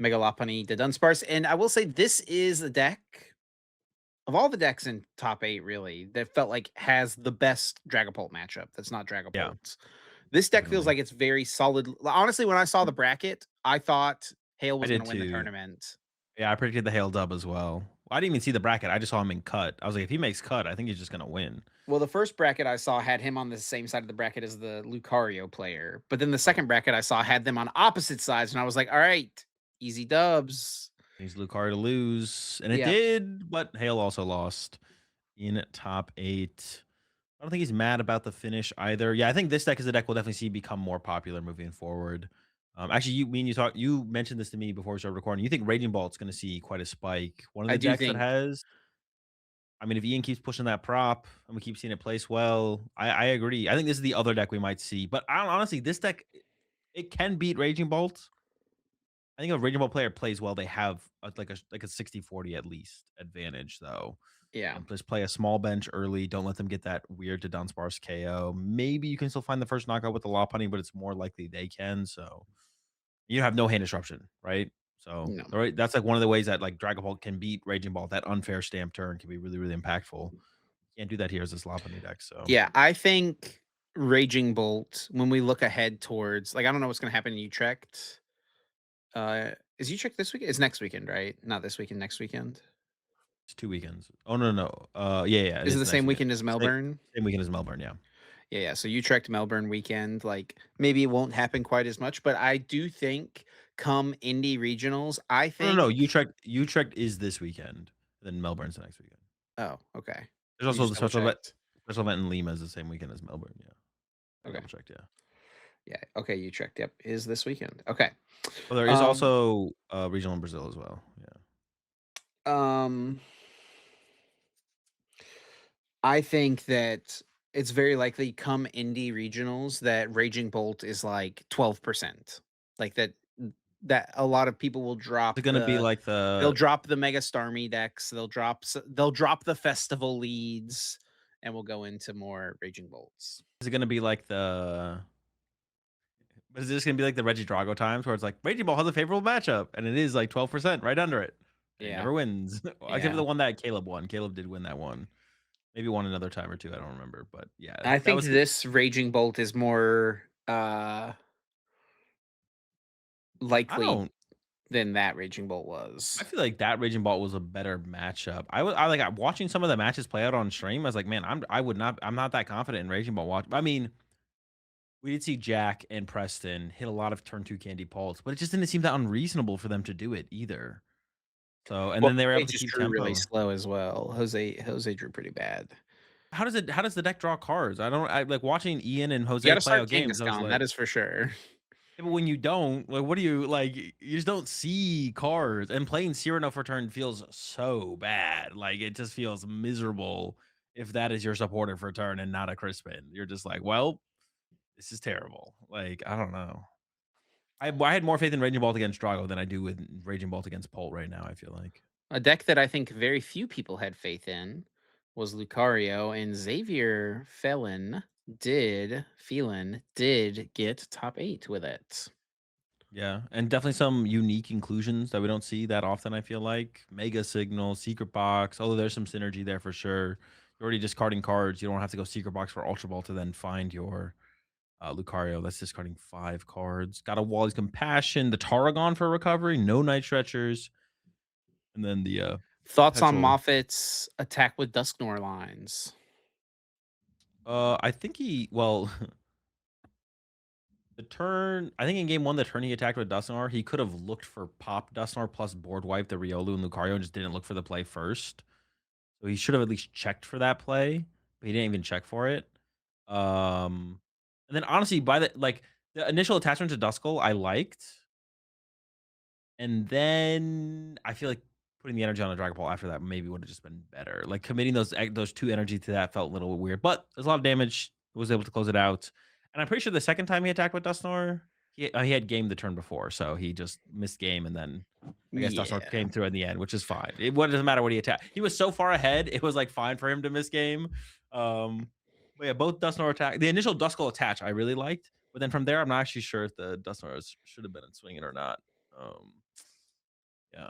Megalopony the Dunsparce. And I will say this is the deck of all the decks in top 8, really, that felt like has the best Dragapult matchup. That's not Yeah, Dragapult. This deck feels definitely. like it's very solid. Honestly, when I saw the bracket, I thought Hail I was going did to win the too. tournament. Yeah, I predicted the Hail dub as well. I didn't even see the bracket. I just saw him in cut. I was like, if he makes cut, I think he's just gonna win. Well, the first bracket I saw had him on the same side of the bracket as the Lucario player, but then the second bracket I saw had them on opposite sides, and I was like, "All right, easy dubs." He's Lucario to lose, and it Yeah, did. But Hail also lost in top 8. I don't think he's mad about the finish either. Yeah, I think this deck is a deck we'll definitely see become more popular moving forward. Actually, you mentioned this to me before we started recording. You think Raging Bolt's going to see quite a spike? One of I the do decks that think. has. I mean, if Ian keeps pushing that prop and we keep seeing it place well, I agree. I think this is the other deck we might see. But honestly, this deck it can beat Raging Bolt. I think if a Raging Bolt player plays well, they have like a 60-40 at least advantage though. Yeah, Just play a small bench early. Don't let them get that weird to Dunsparce KO. Maybe you can still find the first knockout with the Lopunny, but it's more likely they can. So you have no hand disruption, right? So no, right, that's like one of the ways that like Dragon Ball can beat Raging Ball. That unfair stamp turn can be really impactful. Can't do that here as this Lopunny deck. So yeah, I think Raging Bolt. When we look ahead towards, like, I don't know what's going to happen in Utrecht. Is Utrecht this week? It's next weekend, right? Not this weekend. Next weekend. it's 2 weekends. Oh no. Yeah, it Is it is the the next same weekend. weekend as Same, Melbourne? same weekend as Melbourne. Yeah. Yeah, yeah. So Utrecht Melbourne weekend, like maybe it won't happen quite as much, but I do think come Indie regionals, I No. think. Utrecht is this weekend. Then Melbourne's the next weekend. Oh, okay. There's You also just the double checked? special event in Lima is the same weekend as Melbourne, yeah. I Okay. double checked, yeah. Yeah. Okay, you checked. Yep, is this weekend. Okay. Well, there is Um, also, regional in Brazil as well, yeah. um, I think that it's very likely come indie regionals that Raging Bolt is like 12%. Like that a lot of people will Is it gonna be like they'll the drop the Mega Starmie decks, they'll drop the festival leads, and we'll go into more Raging Bolts. is it gonna be like is this gonna be like the Reggie Drago times where it's like, Raging Ball has a favorable matchup, and it is like 12% right under it, and he Yeah, never wins. Except for yeah. the one that Caleb won. Caleb did win that one. Maybe won another time or 2, I don't remember, but yeah, I that think was this Raging Bolt is more, I likely don't than that Raging Bolt I was. feel like that Raging Ball was a better matchup. I like watching some of the matches play out on stream, I was like, "Man, I'm not that confident in Raging Ball watch." I mean, we did see Jack and Preston hit a lot of turn 2 candy pulse, but it just didn't seem that unreasonable for them to do it either. So and Well, then they were Jose able to just keep drew really tempo. slow as well. Jose drew pretty bad. How does the deck draw cards? I like watching Ian and You Jose gotta play start out games, I was Kangaskhan, that like, is for sure. yeah, but when you don't, like, what do you like? You just don't see cards, and playing Cyrano for turn feels so bad. Like it just feels miserable if that is your supporter for turn and not a Crispin. You're just like, well, this is terrible. Like I don't know. I had more faith in Raging Bolt against Drago than I do with Raging Bolt against Polt right now. I feel like. A deck that I think very few people had faith in was Lucario, and Xavier Phelan did get top 8 with it. Yeah, and definitely some unique inclusions that we don't see that often, I feel like. Mega Signal, Secret Box, although there's some synergy there for sure. You're already discarding cards. You don't have to go Secret Box for Ultra Ball to then find your Lucario. That's discarding 5 cards. Got a Wally's Compassion, the Tarragon for recovery, no Night Stretchers, and then the Thoughts on Petrol. Moffat's attack with Dusknoir lines? I think well, I think in game 1, the turn he attacked with Dusknoir, he could have looked for Pop Dusknoir plus board wipe the Riolu and Lucario and just didn't look for the play first. So he should have at least checked for that play, but he didn't even check for it. And then honestly, by the initial attachment to Duskull, I liked, and then I feel like putting the energy on a Dragon Ball after that maybe would have just been better. Like committing those 2 energy to that felt a little weird, but there's a lot of damage. Was able to close it out, and I'm pretty sure the second time he attacked with Dusknoir, he had game the turn before, so he just missed game, and then I guess Dusknoir Yeah. came through in the end, which is fine. Doesn't matter what he attacked. He was so far ahead, it was like fine for him to miss game. Um, but yeah, both Dusknoir attack. The initial Duskull attach I really liked, but then from there, I'm not actually sure if the Dusknoir should have been in swinging or not. Um, yeah.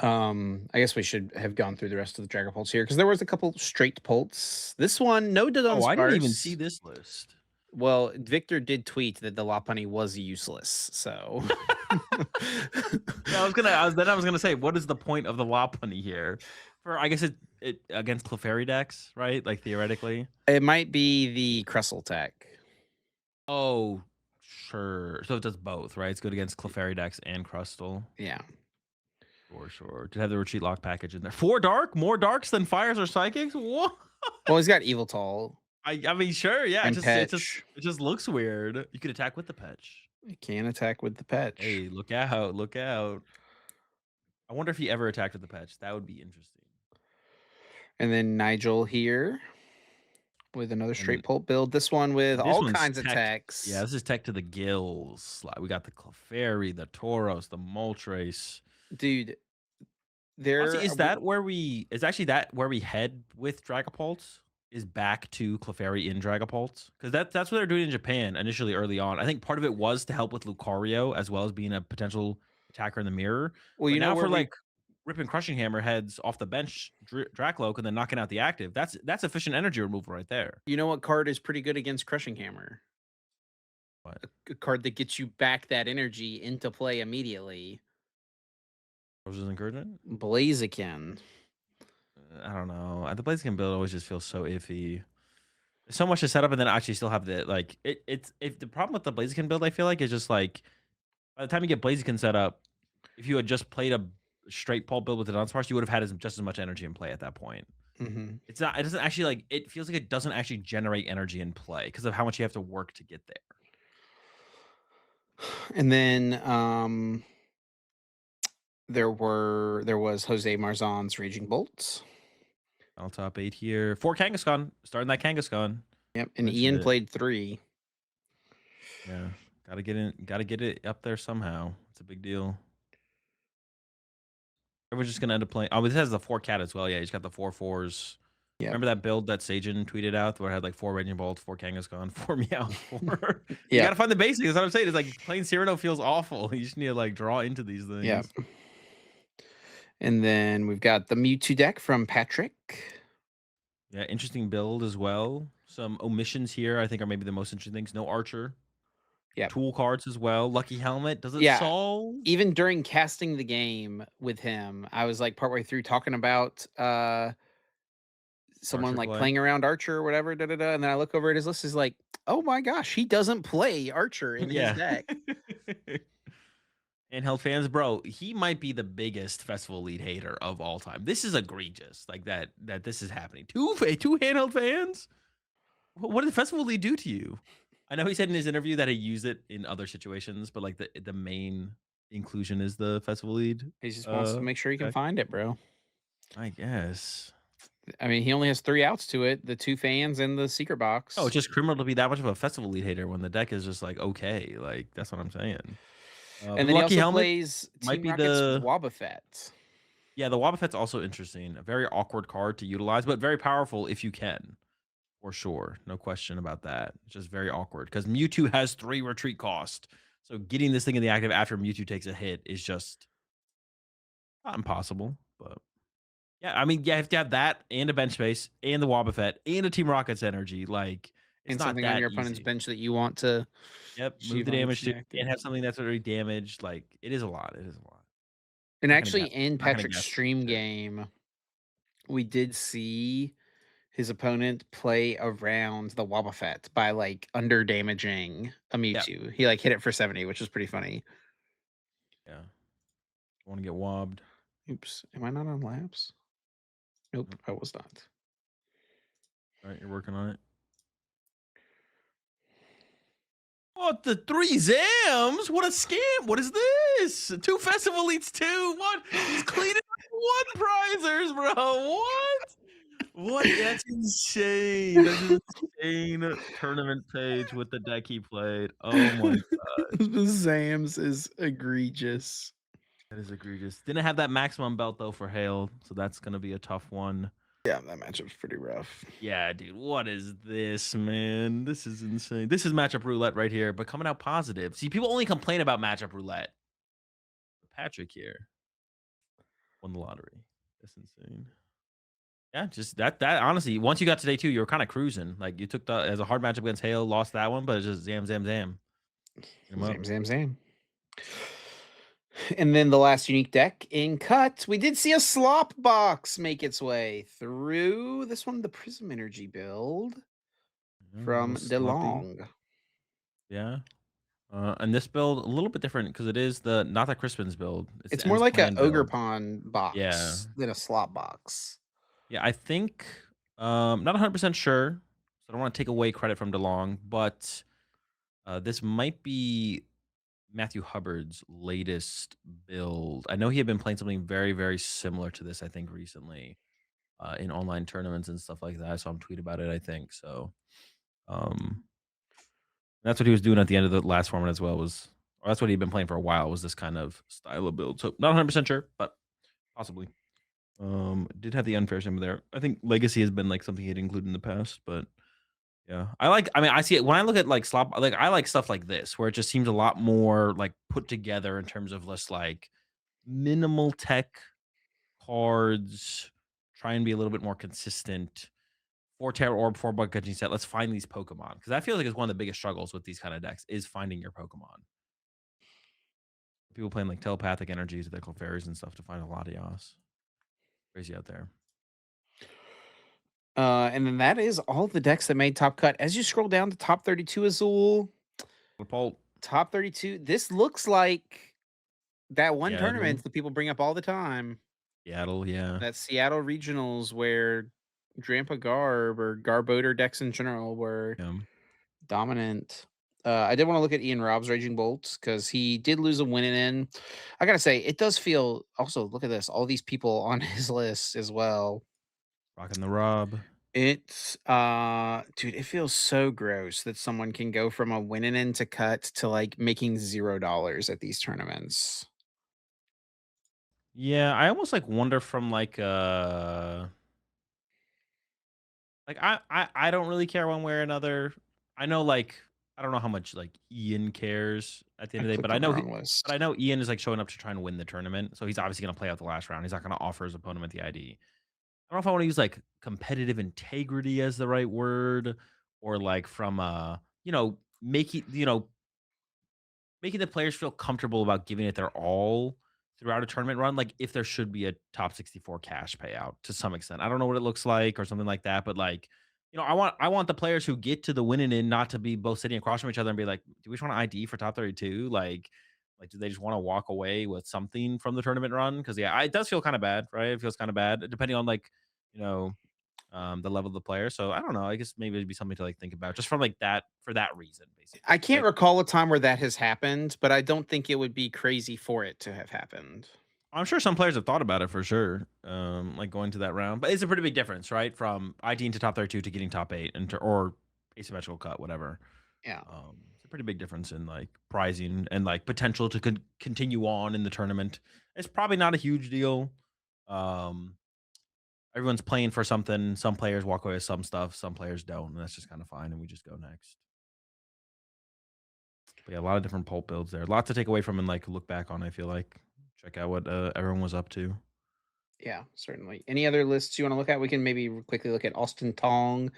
I guess we should have gone through the rest of the Dragapults here because there was a couple straight pults. This one, no Oh, I didn't even see Dunsparce. this list. Well, Victor did tweet that the Lopunny was useless, so Yeah, I was gonna say, what is the point of the Lopunny here? For I guess it against Clefairy decks, right? Like theoretically. it might be the Crustle tech. Oh, sure. So it does both, right? It's good against Clefairy decks and Crustal. Yeah. Sure, sure. To have the retreat lock package in there. 4 dark, more darks than fires or psychics. What? Well, he's got Evil Tall I mean, sure, yeah. and Petch. It just looks weird. You could attack with the patch. He can attack with the Petch. Hey, look out, look out. I wonder if he ever attacked with the patch. That would be interesting. And then Nigel here with another straight And pult build. This one with this all one's kinds of tech. Yeah, techs. this is tech to the gills. Like we got the Clefairy, the Tauros, the Moltres. Dude, Honestly, there is actually that where we head with Dragapult? Is back to Clefairy in Dragapult? Because that's what they're doing in Japan initially early on. I think part of it was to help with Lucario as well as being a potential attacker in the mirror. well, But you know now where for we like ripping crushing hammer heads off the bench, Dracloak, and then knocking out the active. That's efficient energy removal right there. you know what card is pretty good against Crushing Hammer? But A card that gets you back that energy into play immediately. Rose's encouragement. Blaziken. I don't know. The Blaziken build always just feels so iffy. There's so much to set up, and then actually still have the like. It's if the problem with the Blaziken build, I feel like, is just like by the time you get Blaziken set up, if you had just played a straight pulp build with the Dunsparce, you would have had just as much energy in play at that point. Mhm. It's not. It doesn't actually like. It feels like it doesn't actually generate energy in play because of how much you have to work to get there. And then, there was Jose Marzan's Raging Bolts. I'll top 8 here. 4 Kangaskhan. Starting that Kangaskhan. Yep, and Mentioned Ian it. played 3. Yeah. Gotta get it up there somehow. It's a big deal. Everyone's just gonna end up playing. Oh, this has the 4 cat as well. Yeah, he's got the 4/4s. Yep. Remember that build that Sajin tweeted out where it had like 4 Raging Bolts, 4 Kangaskhan, 4 Meowth, 4. You Yep, gotta find the basics. That's what I'm saying. It's like playing Cyrano feels awful. You just need to like draw into these yep. things. And then we've got the Mewtwo deck from Patrick. Yeah, interesting build as well. Some omissions here I think are maybe the most interesting things. No Archer. Yep. Tool cards as well. Lucky Helmet. Does it Yeah, solve? even during casting the game with him, I was, like, partway through talking about, someone, Archer like, play? playing around Archer or whatever, da, da, da, and then I look over at his list, is like, "Oh my gosh, he doesn't play Archer in his Yeah. deck." Handheld fans, bro, he might be the biggest festival lead hater of all time. This is egregious, like that this is happening. Two handheld fans? What did festival lead do to you? I know he said in his interview that he used it in other situations, but like the main inclusion is the festival lead. He just wants to make sure he can Okay. find it, bro. I guess. I mean, he only has 3 outs to it, the 2 fans and the secret Oh, box. it's just criminal to be that much of a festival lead hater when the deck is just like okay. Like that's what I'm saying. But And the then he Lucky also Helmet plays might Team be Rocket's the Wobbuffet. yeah, the Wobbuffet's also interesting. A very awkward card to utilize, but very powerful if you can. For sure. No question about that. It's just very awkward because Mewtwo has 3 retreat cost. So getting this thing in the active after Mewtwo takes a hit is just not impossible. But yeah, I mean, you have to have that and a bench space and the Wobbuffet and a Team Rocket's energy. Like, it's And not something on that your opponent's easy. bench that you want to Yep. Move achieve the on damage each to and active. have something that's already damaged. Like, it is a lot. It is a lot. And Not gonna actually, guess. in Not gonna Patrick's guess. stream game, we did see his opponent play around the Wobbuffet by, like, under damaging a Yeah. Mewtwo. He, like, hit it for 70, which was pretty funny. Yeah. Want to get wobbed. Oops, am I not on laps? Nope, Nope. I was not. All right. You're working on it. What the 3 Zams? What a scam! What is this? 2 festival leads 2. What? He's cleaning up 1 prizers, bro. What? What? That's insane. That is insane tournament page with the deck he played. Oh my The Zams is egregious. that is egregious. Didn't have that maximum belt though for Hale, so that's gonna be a tough one. Yeah, that matchup's pretty rough. Yeah, dude. What is this, man? This is insane. This is matchup roulette right here, but coming out positive. See, people only complain about matchup roulette. Patrick here won the lottery. That's insane. Yeah, just that honestly, once you got to day 2, you were kinda cruising. Like, you took the as a hard matchup against Hale, lost that one, but it's just zam, zam, zam. Get him up. Zam, zam, zam. And then the last unique deck in cut, we did see a slop box make its way through this one, the Prism Energy build Yeah, a little from sloppy. DeLong. Yeah. And this build, a little bit different because it is the not that Crispin's build, it's It's the more Ends like a Plan Ogre build. Pond Yeah. box than a slop box. Yeah, I think, not 100% sure, so I don't wanna take away credit from DeLong, but, this might be Matthew Hubbard's latest build. I know he had been playing something very, very similar to this, I think, recently, in online tournaments and stuff like that. I saw him tweet about it, I think. So, um, that's what he was doing at the end of the last format as well. Was or that's what he'd been playing for a while. Was this kind of style of build? So not 100% sure, but possibly. Did have the unfair symbol there. I think legacy has been like something he'd included in the past, but yeah, I like. I mean, I see it when I look at like slop. Like I like stuff like this where it just seems a lot more like put together in terms of less like minimal tech cards. Try and be a little bit more consistent. 4 Terror Orb, 4 Bug Catching Set. Let's find these Pokemon because I feel like it's one of the biggest struggles with these kind of decks is finding your Pokemon. People playing like telepathic energies with their Clefairies and stuff to find a Latios. Crazy out there. And then that is all the decks that made top cut. As you scroll down to top 32, Azul, Paul, top 32, this looks like that one Seattle. tournament that people bring up all the time, Seattle, yeah. that Seattle regionals where Drampa Garb or Garboder decks in general were Yeah. dominant. I did want to look at Ian Robb's Raging Bolts because he did lose a win in. I gotta say, it does feel also look at this, all these people on his list as well. Rocking the Rob. It's dude, it feels so gross that someone can go from a winning in to cut to like making $0 at these tournaments. Yeah, I almost, like, wonder from, I don't really care one way or another. I know, like, I don't know how much, like, Ian cares at the I end of the day, clicked on the wrong but list. I know Ian is, like, showing up to try and win the tournament, so he's obviously gonna play out the last round. He's not gonna offer his opponent the ID. I don't know if I wanna use, like, competitive integrity as the right word or, like, from, making the players feel comfortable about giving it their all throughout a tournament run, like, if there should be a top 64 cash payout to some extent. I don't know what it looks like or something like that, but, like, I want the players who get to the winning end not to be both sitting across from each other and be like, "Do we just want ID for top 32?" Do they just wanna walk away with something from the tournament run? Because yeah, it does feel kinda bad, right? It feels kinda bad depending on, like, you know, the level of the player. So, I don't know, I guess maybe it'd be something to, like, think about just from, like, that for that reason, basically, I can't right? recall a time where that has happened, but I don't think it would be crazy for it to have happened. I'm sure some players have thought about it for sure, like going to that round, but it's a pretty big difference, right? From IDing to top 32 to getting top 8 and or asymmetrical cut, whatever. Yeah. It's a pretty big difference in like prizing and like potential to continue on in the tournament. It's probably not a huge deal. Um, Everyone's playing for something. Some players walk away with some stuff, some players don't, and that's just kind of fine. And we just go next. But yeah, a lot of different pulp builds there. A lot to take away from and like look back on. I feel like check out what everyone was up to. Yeah, certainly. Any other lists you want to look at? We can maybe quickly look at Austin Tong,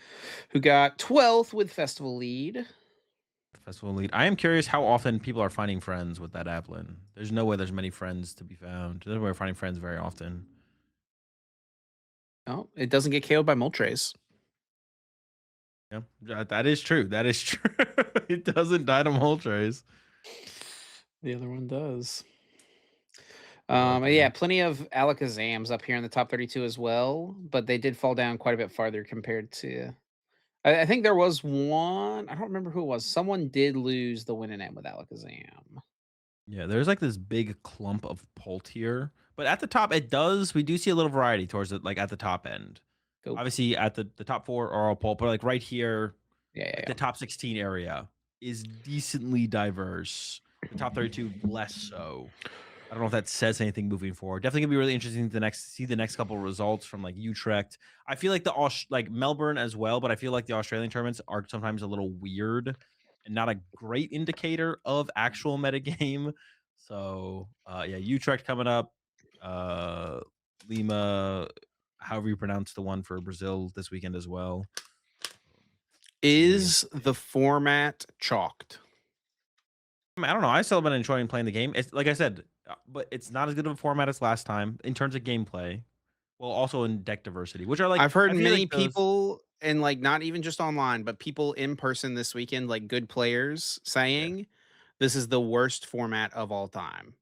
who got 12th with Festival Lead. Festival lead. I am curious how often people are finding friends with that Applin. There's no way there's many friends to be found. There's no way we're finding friends very often. Oh, it doesn't get KO'd by Moltres. Yeah, that is true. That is true. It doesn't die to Moltres. The other one does. But Yeah, yeah, plenty of Alakazams up here in the top 32 as well, but they did fall down quite a bit farther compared to. I think there was one. I don't remember who it was. Someone did lose the win and end with Alakazam. yeah. There's like this big clump of Pult here, but at the top, it does. We do see a little variety towards it, like at the top end. Go. Obviously, at the top four are all Pult, but like right here, Yeah, yeah, like yeah. the top 16 area is decently diverse. The top 32 less so. I don't know if that says anything moving forward. Definitely gonna be really interesting to see the next couple of results from like Utrecht. I feel like like Melbourne as well, but I feel like the Australian tournaments are sometimes a little weird and not a great indicator of actual metagame. So yeah, Utrecht coming up. Uh Lima, however you pronounce the one for Brazil this weekend as well. It's gonna be Is the interesting. format chalked? I mean, I don't know. I still have been enjoying playing the game. It's like I said, but it's not as good of a format as last time in terms of gameplay. Well, also in deck diversity, which are like I've heard I feel like many those. people and like not even just online, but people in person this weekend, like good players, Yeah, saying this is the worst format of all time.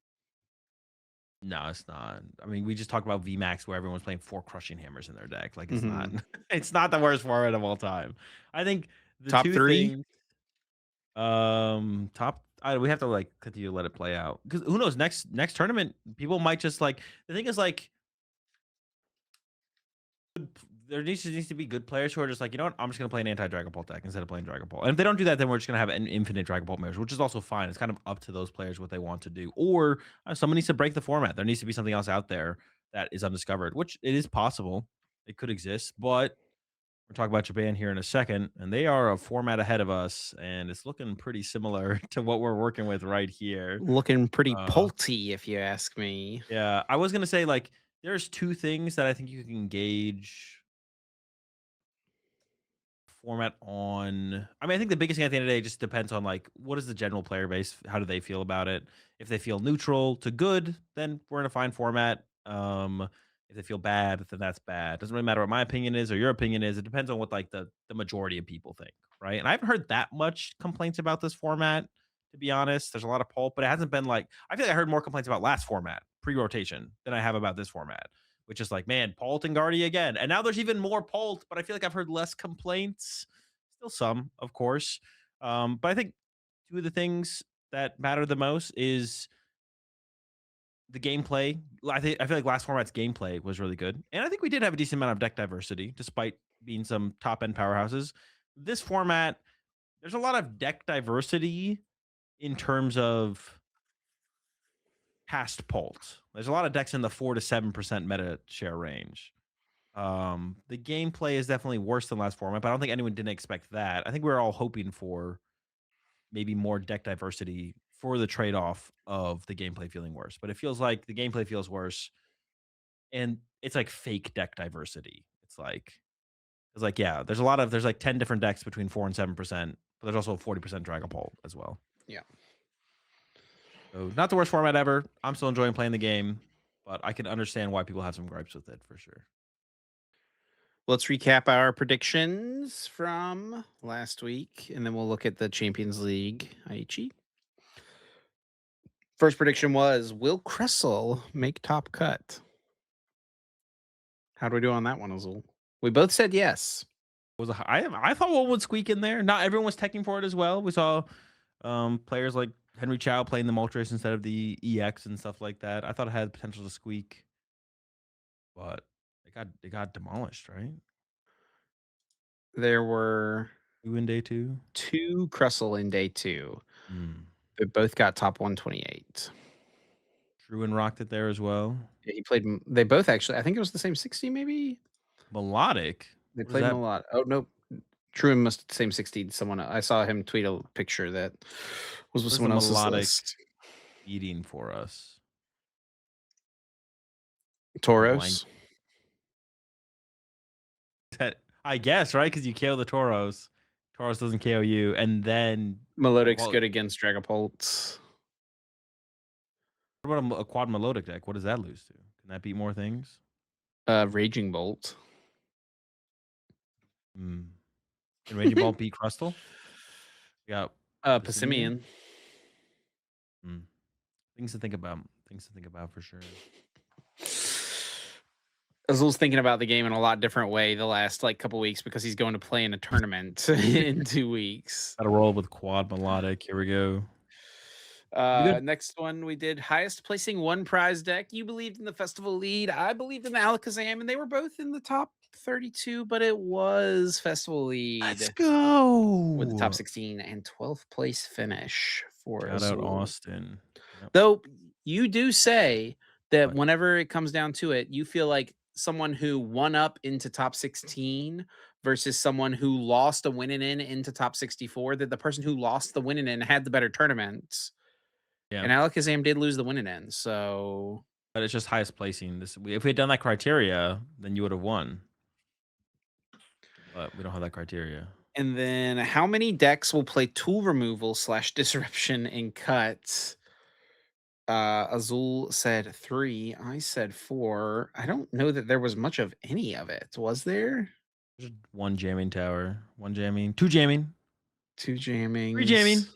no, it's not. I mean, we just talked about VMAX where everyone's playing 4 crushing hammers in their deck. Like it's not. Mhm. It's not the worst format of all time. I think the Top two 3? things. Top. We have to like continue to let it play out because who knows? Next tournament, people might just like the thing is like there needs to be good players who are just like, you know what, I'm just gonna play an anti Dragon Ball deck instead of playing Dragon Ball. And if they don't do that, then we're just gonna have an infinite Dragon Ball mirrors, which is also fine. It's kind of up to those players what they want to do. Or someone needs to break the format. There needs to be something else out there that is undiscovered, which it is possible. It could exist, but we're talking about Japan here in a second, and they are a format ahead of us, and it's looking pretty similar to what we're working with right here. Looking pretty Uh, pulty, if you ask me. yeah, I was gonna say like there's two things that I think you can gauge format on. I mean, I think the biggest thing at the end of the day just depends on like what is the general player base, how do they feel about it. If they feel neutral to good, then we're in a fine format. If they feel bad, then that's bad. Doesn't really matter what my opinion is or your opinion is. It depends on what like the majority of people think, right? And I haven't heard that much complaints about this format. to be honest. There's a lot of pulp, but it hasn't been like I feel like I heard more complaints about last format, pre-rotation, than I have about this format, which is like, man, Pult and Guardy again. And now there's even more Pult, but I feel like I've heard less complaints. Still some, of course. But I think two of the things that matter the most is the gameplay. I feel like last format's gameplay was really good, and I think we did have a decent amount of deck diversity, despite being some top end powerhouses. This format, there's a lot of deck diversity in terms of past pulls. There's a lot of decks in the 4 to 7% meta share range. The gameplay is definitely worse than last format, but I don't think anyone didn't expect that. I think we were all hoping for maybe more deck diversity for the trade off of the gameplay feeling worse. But it feels like the gameplay feels worse, and it's like fake deck diversity. It's like yeah, there's like 10 different decks between 4 and 7%, but there's also a 40% Dragapult as well. Yeah. So not the worst format ever. I'm still enjoying playing the game, but I can understand why people have some gripes with it for sure. Let's recap our predictions from last week, and then we'll look at the Champions League Aichi. First prediction was, will Kressel make top cut? How do we do on that one, Azul? We both said yes. I thought one would squeak in there. Not everyone was teching for it as well. We saw players like Henry Chow playing the Moltres instead of the EX and stuff like that. I thought it had potential to squeak, but it got demolished, right? There were Two in day two. two Kressel in day two. Hmm. They both got top 128. Truin rocked it there as well. Yeah, he played. They both actually. I think it was the same 60. Maybe Melodic. they What is played him that? a lot. Oh no, Truman must same 60 to someone. I saw him tweet a picture that was with What is the someone else's melodic list. beating for us? I'm blank. Toros. I guess right because you KO the Toros. Toros doesn't KO you, and then Melodic's what? good against Dragapult. What about a quad melodic deck? What does that lose to? Can that beat more things? Raging Bolt. Hmm. Can Raging Ball beat Crustle? Yeah, Passimian. Passimian. Hmm. Things to think about. Things to think about for sure. Azul's thinking about the game in a lot different way the last like couple weeks because he's going to play in a tournament in 2 weeks. Got to roll with quad melodic. Here we go. We good? Next one we did highest placing one prize deck. You believed in the festival lead. I believed in the Alakazam, and they were both in the top 32, but it was festival Let's lead with the top go. 16 and 12th place finish for Shout out Azul. Austin. Yep. Though you do say that What? whenever it comes down to it, you feel like someone who won up into top 16 versus someone who lost a winning in into top 64, that the person who lost the winning in had the better tournament. Yeah. And Alakazam did lose the winning end, so But it's just highest placing. If we had done that criteria, then you would have won. But we don't have that criteria. and then how many decks will play tool removal slash disruption in cuts? Azul said 3. I said 4. I don't know that there was much of any of it. Was there? Just one jamming tower, one jamming, two jamming, 2 three jamming. jammings.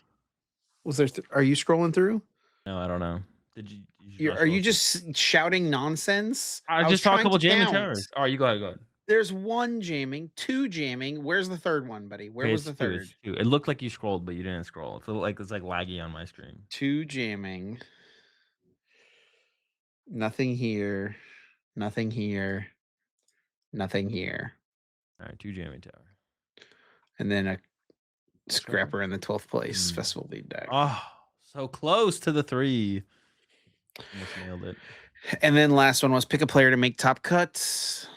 Was there are you scrolling through? No, I don't know. Did you? You should Are scroll you through. just shouting nonsense? I I was just saw a trying couple to jamming count. towers. All right, you go ahead. Go ahead. There's 1 jamming, 2 jamming. Where's the third one, buddy? Where Okay, was it's the two. third? It's two. It looked like you scrolled, but you didn't scroll. It's like laggy on my screen. 2 jamming. Nothing here. Nothing here. Nothing here. All right, two jamming tower. And then a Scrapper. scrapper in the 12th place Hmm. festival lead deck. Oh, so close to the three. Almost nailed it. And then last one was pick a player to make top cuts.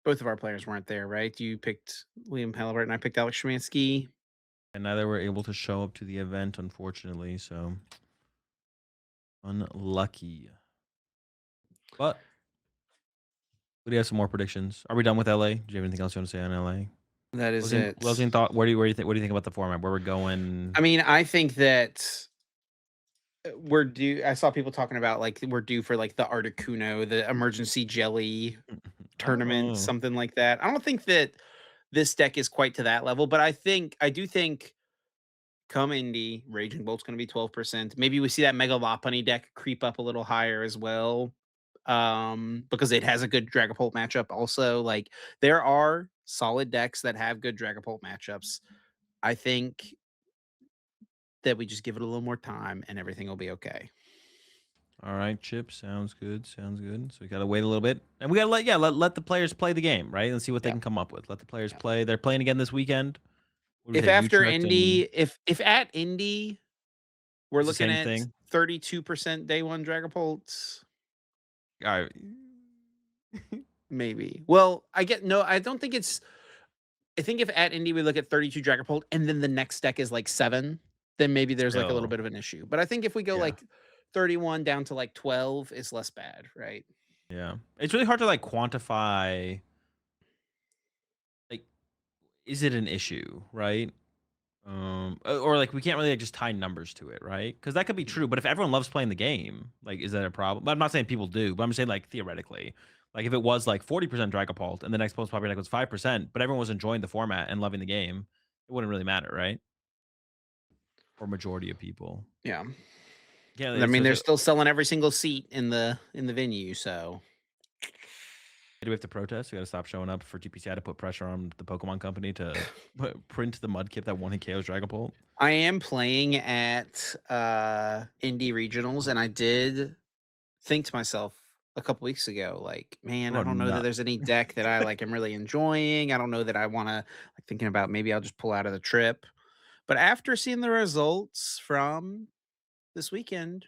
Both of our players weren't there, right? You picked Liam Halliburton and I picked Alex Szymanski. And neither were able to show up to the event, unfortunately. So unlucky. But we do have some more predictions. Are we done with LA? Do you have anything else you want to say on LA? That is Closing, it. closing thought. What do you think about the format? Where we're going? I mean, I think that we're due. I saw people talking about like we're due for like the Articuno, the emergency jelly tournament, Oh, something like that. I don't think that this deck is quite to that level, but I do think come Indy, Raging Bolt's gonna be 12%. Maybe we see that Mega Lopunny deck creep up a little higher as well, because it has a good Dragapult matchup also. Like, there are solid decks that have good Dragapult matchups. I think that we just give it a little more time and everything will be okay. All right, Chip. Sounds good. Sounds good. So we gotta wait a little bit, and we gotta let the players play the game, right? And see what they Yeah, can come up with. Let the players yeah. play. They're playing again this weekend. What do we If say? after Utrecht and Indy if at Indy, we're it's the looking same at thing. 32% day 1 Dragapults, All right. maybe. Well, I get no, I don't think it's I think if at Indy we look at 32 Dragapult and then the next deck is like 7, then maybe there's like a little Still, bit of an issue. But I think if we go yeah, like 31 down to like 12 is less bad, right? yeah. It's really hard to like quantify. Like, is it an issue, right? Or like we can't really like, just tie numbers to it, right? Because that could be Mhm. true. But if everyone loves playing the game, like, is that a problem? But I'm not saying people do, but I'm saying like theoretically, like if it was like 40% Dragapult and the next most popular deck was 5%, but everyone was enjoying the format and loving the game, it wouldn't really matter, right? Or majority of people. Yeah. Yeah, I mean, so they're still selling every single seat in the venue, so do we have to protest? We got to stop showing up for GPCI to put pressure on the Pokemon company to print the Mudkip that won in KO's Dragapult. I am playing at indie regionals and I did think to myself a couple weeks ago, like, man, What I about don't know that not? there's any deck that I like am really enjoying. I don't know that I want to like thinking about maybe I'll just pull out of the trip. But after seeing the results from this weekend,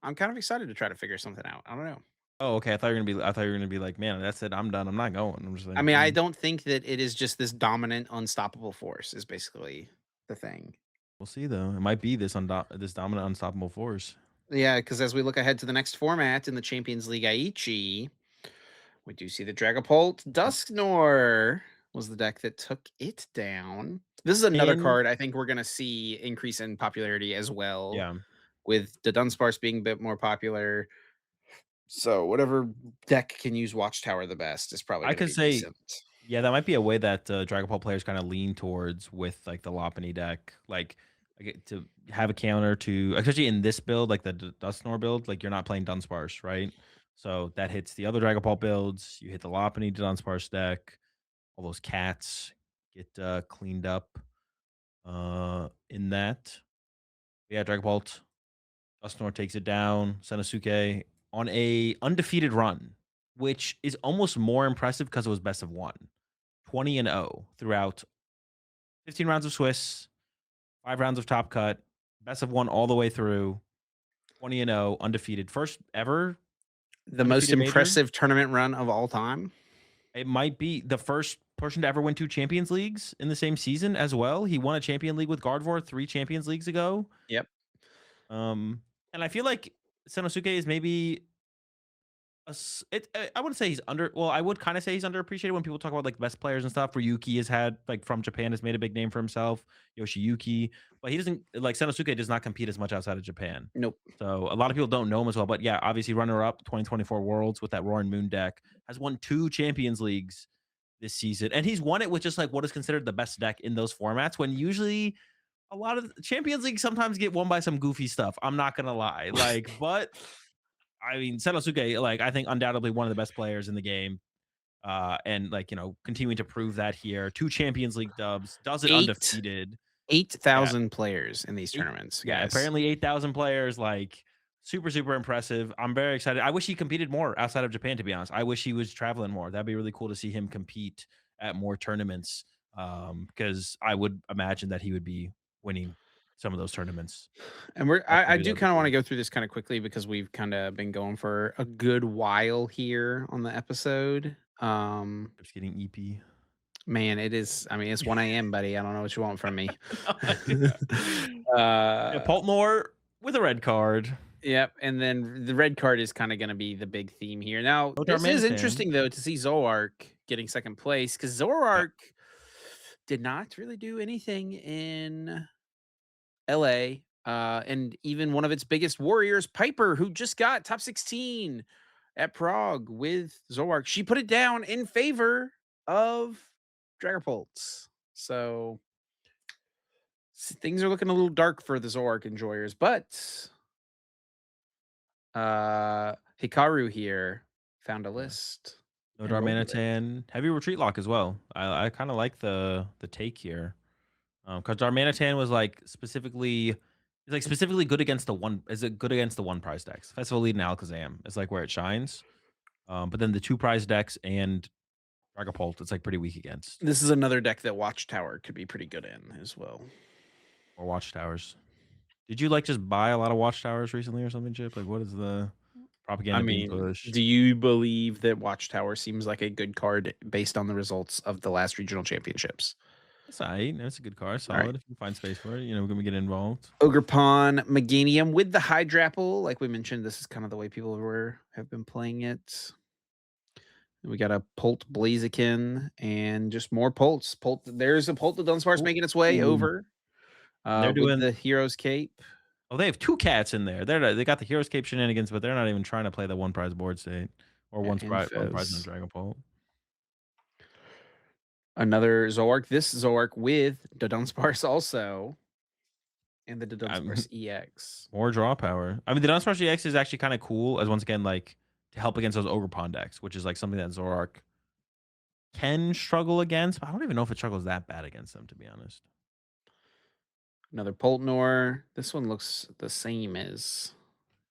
I'm kind of excited to try to figure something out. I don't know. Oh, okay. I thought you were gonna be like, man, that's it. I'm done. I'm not going. I'm just I like, mean, I don't think that it is just this dominant, unstoppable force, is basically the thing. we'll see though. It might be this dominant, unstoppable force. Yeah, because as we look ahead to the next format in the Champions League Aichi, we do see the Dragapult Dusknor was the deck that took it down. This is another And card I think we're going to see increase in popularity as well, yeah, with the Dunsparce being a bit more popular. So whatever deck can use Watchtower the best is probably I going to could be say, decent. yeah, that might be a way that Dragon Ball players kind of lean towards with like the Lopunny deck, like to have a counter to, especially in this build, like the Dusknor build, like you're not playing Dunsparce, right? So that hits the other Dragon Ball builds. You hit the Lopunny Dunsparce deck. All those cats get cleaned up in that. Yeah, Dragon Ball Dusknor takes it down. Sanosuke on a undefeated run, which is almost more impressive because it was best of one. 20 and 0 throughout 15 rounds of Swiss, 5 rounds of Top Cut, best of one all the way through. 20 and 0, undefeated. First ever The most undefeated major. impressive tournament run of all time. It might be the first person to ever win 2 Champions Leagues in the same season as well. He won a Champion League with Gardevoir 3 Champions Leagues ago. Yep. Um, and I feel like Sanosuke is maybe I wouldn't say he's under. Well, I would kind of say he's underappreciated when people talk about like best players and stuff. Ryuki has had like from Japan has made a big name for himself. Yoshiyuki, but he doesn't like Sanosuke does not compete as much outside of Japan. Nope. So a lot of people don't know him as well. But yeah, obviously runner up 2024 Worlds with that Roaring Moon deck has won 2 Champions Leagues this season, and he's won it with just like what is considered the best deck in those formats. When usually a lot of the Champions League sometimes get won by some goofy stuff. I'm not gonna lie, like, but I mean, Sanosuke, like, I think undoubtedly one of the best players in the game. And like, continuing to prove that here. 2 Champions League dubs, does it Eight undefeated. Yeah. 8,000 players in these Eight, tournaments, yeah, guys. apparently 8,000 players, like super, super impressive. I'm very excited. I wish he competed more outside of Japan, to be honest. I wish he was traveling more. That'd be really cool to see him compete at more tournaments. Because I would imagine that he would be winning some of those tournaments. And we're That's I maybe do that'd be kind of want to cool. go through this kind of quickly because we've kind of been going for a good while here on the episode. Just getting EP. Man, it is. I mean, it's 1 a.m., buddy. I don't know what you want from me. No idea. Yeah, uh, Poltmore with a red card. yep. And then the red card is kind of going to be the big theme here. Now, Kotar this is Mantan. interesting though to see Zoark getting second place because Yep. Zoark did not really do anything in LA. And even one of its biggest warriors, Piper, who just got top 16 at Prague with Zoark, she put it down in favor of Dragapults. So Things are looking a little dark for the Zork enjoyers, but Hikaru here found a Yeah. list No and rolled with it. Darmanitan, heavy retreat lock as well. I kind of like the take here. Because Darmanitan was like specifically, it's like specifically good against the one. Is it good against the one prize decks? Festival Lead and Alakazam is like where it shines. But then the two prize decks and Dragapult, it's like pretty weak against. This is another deck that Watchtower could be pretty good in as well. Or Watchtowers. Did you like just buy a lot of Watchtowers recently or something, Chip? Like, what is the I propaganda being mean, pushed? do you believe that Watchtower seems like a good card based on the results of the last regional championships? That's alright. That's a good card. All right. Solid. If you find space for it, we're gonna get involved. Ogrepon Meganium with the Hydrapple. Like we mentioned, this is kind of the way people have been playing it. We got a Polt Blaziken and just more Polts. There's a Polt the Dunsparce making its way Ooh. over And they're with doing the Hero's Cape. oh, they have 2 cats in there. They got the Hero's Cape shenanigans, but they're not even trying to play the one prize board state or Yeah, one prize in the Infos. Dragon Bolt. Another Zoroark. This Zoroark with the Dunsparce also. And the I'm Dunsparce EX. more draw power. I mean, the Dunsparce GX is actually kinda cool as once again, like, to help against those Ogre Pond decks, which is, like, something that Zoroark can struggle against, but I don't even know if it struggles that bad against them, to be honest. Another Poltnor. This one looks the same as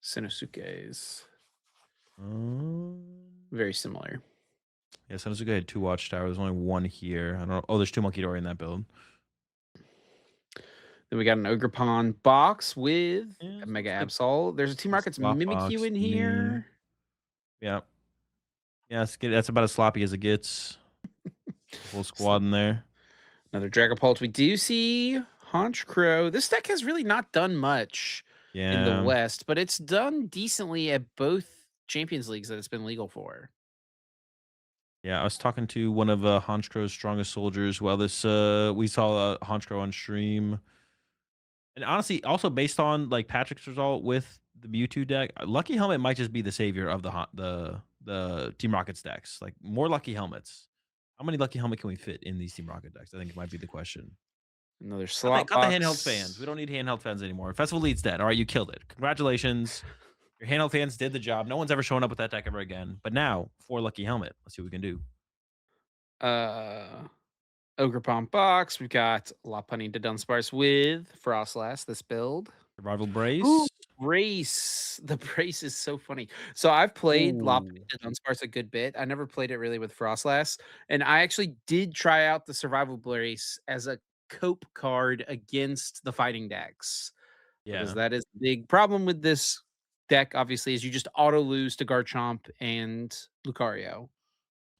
Sinosuke's. Um, Very similar. yeah, Sanosuke had 2 Watchtower. There's only 1 here. I don't know. Oh, there's 2 Monkey Dory in that build. Then we got an Ogrepon box with Yeah, a this Mega looks like Absol. There's a Team a Rocket's slot Mimikyu box in to me. here. Yeah. Yeah, that's about as sloppy as it gets. Full So squad in there. another Dragapult. We do see Honchkrow. This deck has really not done much in the Yeah. West, but it's done decently at both Champions Leagues that it's been legal for. Yeah, I was talking to one of, Honchkro's strongest soldiers while we saw, Honchkrow on stream. And honestly, also based on, like, Patrick's result with the Mewtwo deck, Lucky Helmet might just be the savior of the Team Rocket decks. Like, more Lucky Helmets. How many Lucky Helmet can we fit in these Team Rocket decks? I think it might be the question. Another Cut the slot cut the handheld fans. We box. don't need handheld fans anymore. Festival Lead's dead. Alright, you killed it. Congratulations. Your handheld fans did the job. No one's ever showing up with that deck ever again. But now, for Lucky Helmet, let's see what we can do. Uh Ogrepon box. We've got Lopunny to Dunsparce with Frostlass, this build. Survival Ooh, Brace. brace. The brace is so funny. So I've played Lopunny Ooh. to Dunsparce a good bit. I never played it really with Frostlass, and I actually did try out the survival brace as a cope card against the fighting decks because Yeah. that is the big problem with this deck. Obviously, is you just auto lose to Garchomp and Lucario.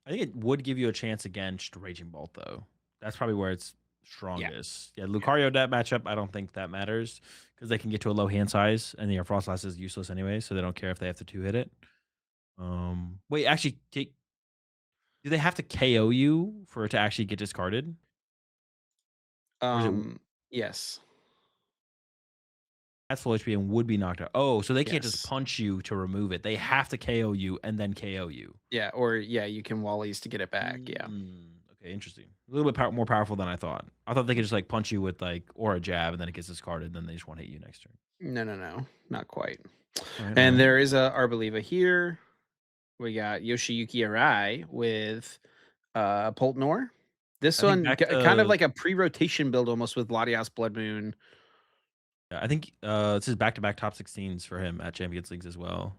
I think it would give you a chance against Raging Bolt, though. That's probably where it's Yeah, strongest. Yeah, yeah. Lucario that matchup, I don't think that matters because they can get to a low hand size, and your Frostlass is useless anyway, so they don't care if they have to two hit it. Wait, actually, do they have to KO you for it to actually get discarded, or is it Um, yes, at full HP and would be knocked out? Oh, so they can't just yes. punch you to remove it. They have to KO you and then KO you. Yeah, or yeah, you can Wallies to get it back. Yeah. Okay, interesting. A little bit more powerful than I thought. I thought they could just like punch you with like or a jab, and then it gets discarded, and then they just want to hit you next turn. No, no, no, not quite. All right, all And right. there is a Arboliva here. We got Yoshiyuki Arai with Poltnor. This I think one back kind of to like a pre-rotation build almost with Latias Blood Moon, yeah, I think this is back to back top 16s for him at Champions Leagues as well.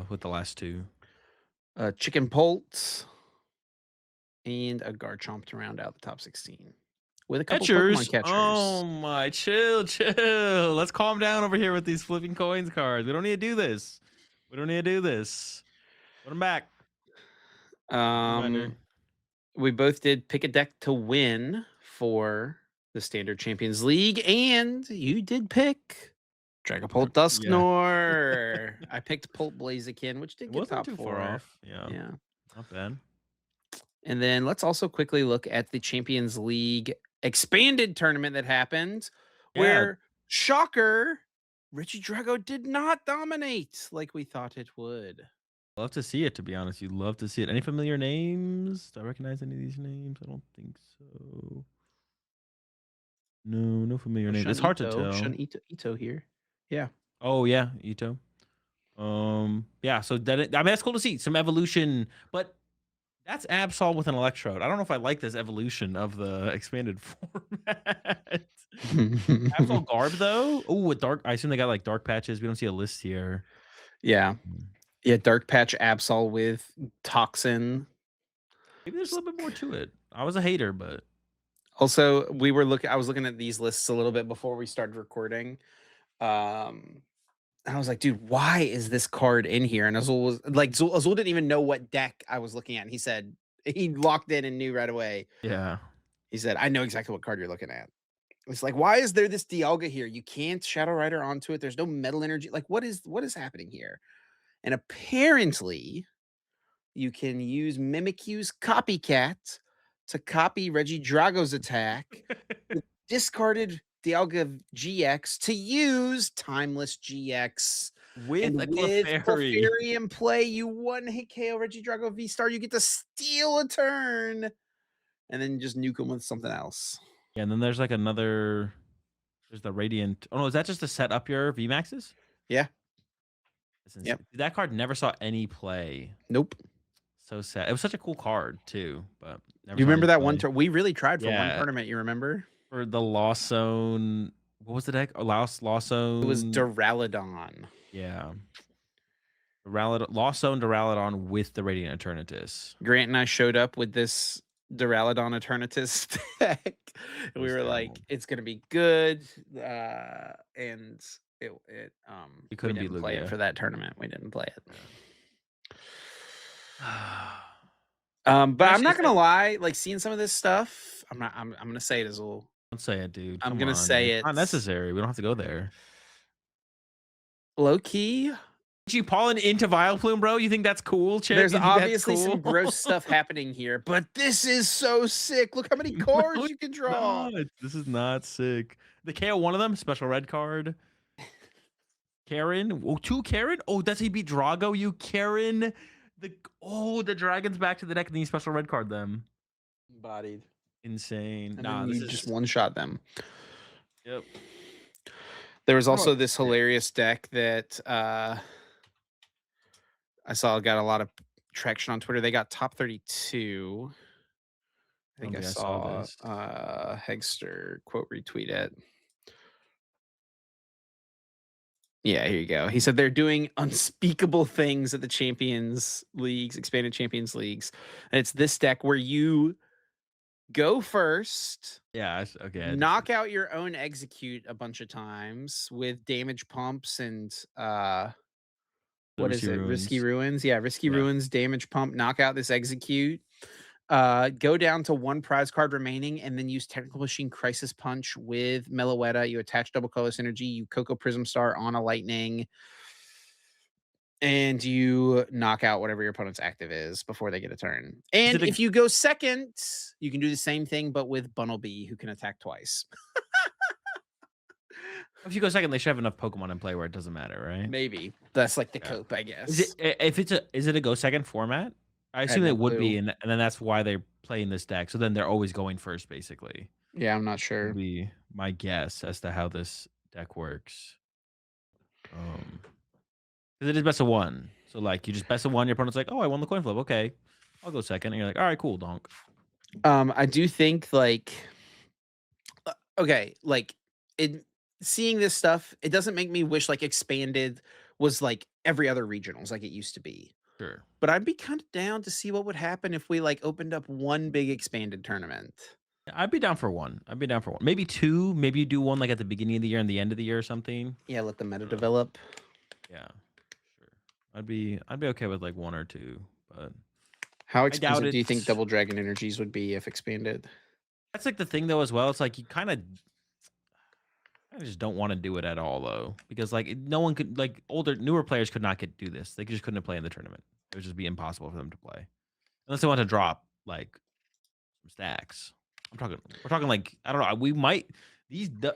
With the last two. Chicken Polt, and a Garchomp to round out the top 16 with a couple Pokemon Catchers. catchers. Oh my, chill, chill. Let's calm down over here with these flipping coins cards. We don't need to do this. We don't need to do this. Put them back. Reminder. Um, we both did pick a deck to win for the Standard Champions League, and you did pick Dragapult Yeah, Dusknoir. I picked Pult Blaziken, which did it get wasn't top too far 4. off. Yeah, Yeah. not bad. And then let's also quickly look at the Champions League expanded tournament that happened, Yeah, where, shocker, Richie Drago did not dominate like we thought it would. love to see it, to be honest. You love to see it. Any familiar names? Do I recognize any of these names? I don't think so. No, no familiar Oh, name. It's hard to tell. Ito here. Yeah. Oh, yeah, Ito. Yeah, so that I mean, that's cool to see some evolution, but that's Absol with an electrode. I don't know if I like this evolution of the expanded format. Absol Garb though? Oh, with dark I assume they got, like, dark patches. We don't see a list here. Yeah. Mm. Yeah, Dark Patch Absol with Toxin. Maybe there's a little bit more to it. I was a hater, but Also, I was looking at these lists a little bit before we started recording. Um, and I was like, dude, why is this card in here? And Azul was like, Azul didn't even know what deck I was looking at. And he said he locked in and knew right away. yeah. He said, I know exactly what card you're looking at. It's like, why is there this Dialga here? You can't Shadow Rider onto it. There's no metal energy. Like, what is happening here? And apparently, you can use Mimikyu's Copycat to copy Reggie Drago's attack with discarded Dialga GX to use Timeless GX. With a And with Clefairy. Clefairy in play, you one hit KO Reggie Drago V Star. You get to steal a turn and then just nuke him with something else. Yeah, and then there's, like, another there's the Radiant oh, no, is that just to set up your VMAXs? Yeah. That's Yep. insane. That card never saw any play. Nope. So sad. It was such a cool card too, but never You saw any remember that one play. turn? We really tried for one Yeah, tournament. You remember? for the Lost Zone what was the deck? Oh, Lost It was Zone Duraludon. yeah. Lost Zone Duraludon with the Radiant Eternatus. Grant and I showed up with this Duraludon Eternatus deck. It We was were terrible. like, it's gonna be good. And We we couldn't beat didn't play it Lugia. for that tournament. We didn't play it. Yeah. But I'm Actually, not gonna lie, like seeing some of this stuff, I'm gonna say it as well. don't say it, dude. I'm Come gonna on. say It's not it's necessary. We don't have to go there. low key. You pollen into Vileplume, bro? You think that's cool, Chip? There's You think that's obviously cool? some gross stuff happening here, but this is so sick. Look how many No, cards it's you can draw. not. This is not sick. The KO one of them, special red card. Karen. Oh, two Karen? Oh, does he beat Drago? You Karen. The dragon's back to the deck and then you special red card them. Bodied. Insane. And Nah, then this you just is one shot them. yep. There was What about also this hilarious deck that I saw got a lot of traction on Twitter. They got top 32. I I don't think I think I saw saw this. Hegster quote retweet it. Yeah, here you go. He said they're doing unspeakable things at the Champions Leagues, expanded Champions Leagues. And it's this deck where you go first, Yeah, okay. I did see knock out your own execute a bunch of times with damage pumps and the what is Risky it? Risky Ruins. Ruins. Yeah, Risky Yeah. Ruins, damage pump, knock out this execute. Go down to one prize card remaining, and then use Technical Machine Crisis Punch with Meloetta. You attach double colorless energy, you Coco Prism Star on a lightning, and you knock out whatever your opponent's active is before they get a turn. Is And it a if you go second, you can do the same thing, but with Bunnelby, who can attack twice. if you go second, they should have enough Pokemon in play where it doesn't matter, right? Maybe that's like the Yeah. cope, I Is it guess. if it's a is it a go second format? I I had assume no it would clue. be, and then that's why they're playing this deck. So then they're always going first, basically. Yeah, I'm not Would sure. be my guess as to how this deck works. 'Cause it is best of one. So like you just best of one, your opponent's like, oh, I won the coin flip. Okay. I'll go second. And you're like, all right, cool, donk. I do think like okay, like it seeing this stuff, it doesn't make me wish like expanded was like every other regionals like it used to be. Sure. But I'd be kind of down to see what would happen if we like opened up one big expanded tournament. I'd be down for one. I'd be down for one. Maybe two. Maybe you do one like at the beginning of the year and the end of the year or something. Yeah, let the meta Uh, develop. yeah, sure. I'd be okay with like one or two, but How I doubt expensive do you think it's Double Dragon Energies would be if expanded? that's like the thing though as well. It's like you kind of I just don't want to do it at all though, because like no one could like newer players could not do this. They just couldn't play in the tournament. It would just be impossible for them to play unless they want to drop like some stacks. We're talking like I don't know. We might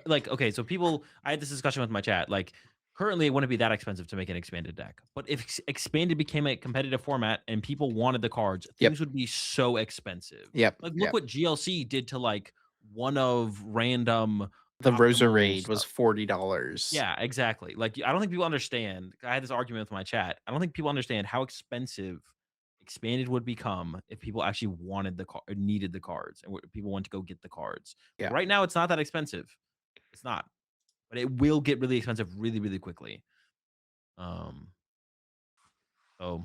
like okay. So people, I had this discussion with my chat. Like currently, it wouldn't be that expensive to make an expanded deck, but if expanded became a competitive format and people wanted the cards, Yep. things would be so expensive. Yep. Like look Yep. what GLC did to like one of random The Rosa optimal Raid was stuff. $40. Yeah, exactly. Like, I don't think people understand. I had this argument with my chat. I don't think people understand how expensive expanded would become if people actually wanted the car, needed the cards, and people want to go get the cards. Like Yeah. right now, it's not that expensive. It's not, but it will get really expensive really, really quickly. Um. So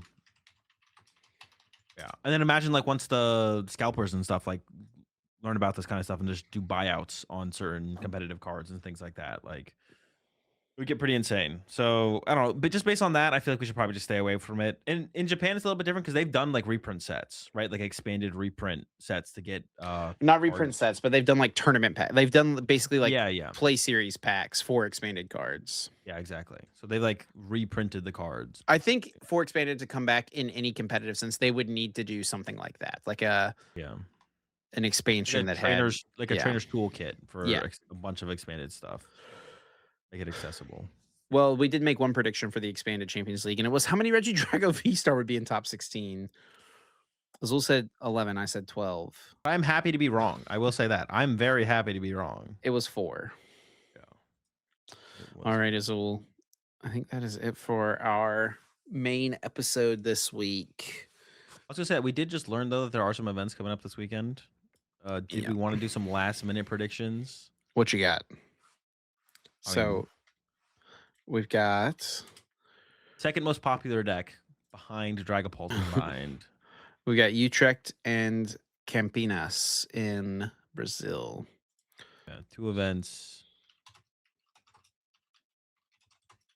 yeah, and then imagine like once the scalpers and stuff like learn about this kind of stuff and just do buyouts on certain competitive cards and things like that. Like it would get pretty insane. So I don't know, but just based on that, I feel like we should probably just stay away from it. And in Japan, it's a little bit different because they've done like reprint sets, right? Like expanded reprint sets to get Not reprint cards. sets, but they've done like tournament pack. They've done basically like Yeah, yeah, play series packs for expanded cards. yeah, exactly. So they like reprinted the cards. I think for expanded to come back in any competitive sense, they would need to do something like that, like Yeah, an expansion that had, like a yeah, trainer's toolkit for yeah. a bunch of expanded stuff. Make it accessible. Well, we did make one prediction for the expanded Champions League, and it was how many Reggie Drago V Star would be in top 16. Azul said 11. I said 12. I'm happy to be wrong. I will say that. I'm very happy to be wrong. It was 4. Yeah, it All was. right, Azul. I think that is it for our main episode this week. I was gonna say we did just learn though that there are some events coming up this weekend. Did Yeah. we want to do some last minute predictions? What you got? I mean, So we've got second most popular deck behind Dragapult combined. we got Utrecht and Campinas in Brazil. Yeah, two events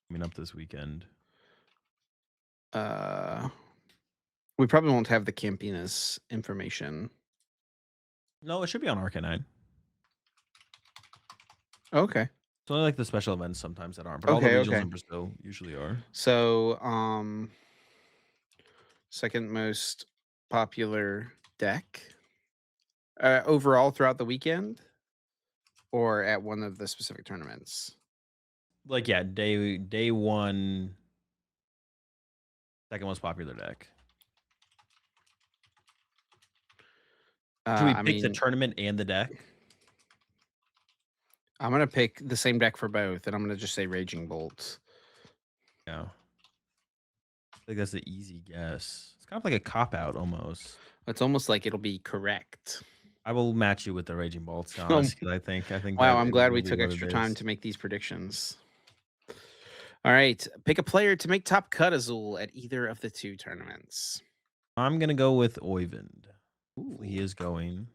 coming up this weekend. Uh we probably won't have the Campinas information. No, it should be on Arcanine. Okay. It's only like the special events sometimes that aren't, but all the Okay, regionals okay. in Brazil usually are. So second most popular deck overall throughout the weekend or at one of the specific tournaments? Like yeah, day one, second most popular deck. Should we I pick the mean, tournament and the deck? I'm gonna pick the same deck for both, and I'm gonna just say Raging Bolt. Yeah. I think that's the easy guess. It's kind of like a cop out almost. It's almost like it'll be correct. I will match you with the Raging Bolts, to be Um, honest, 'cause I think wow, that I'm it glad will we be took what it extra time is. to make these predictions. All right, pick a player to make top cut Azul at either of the two tournaments. I'm gonna go with Oyvind. Hopefully he Ooh, is going.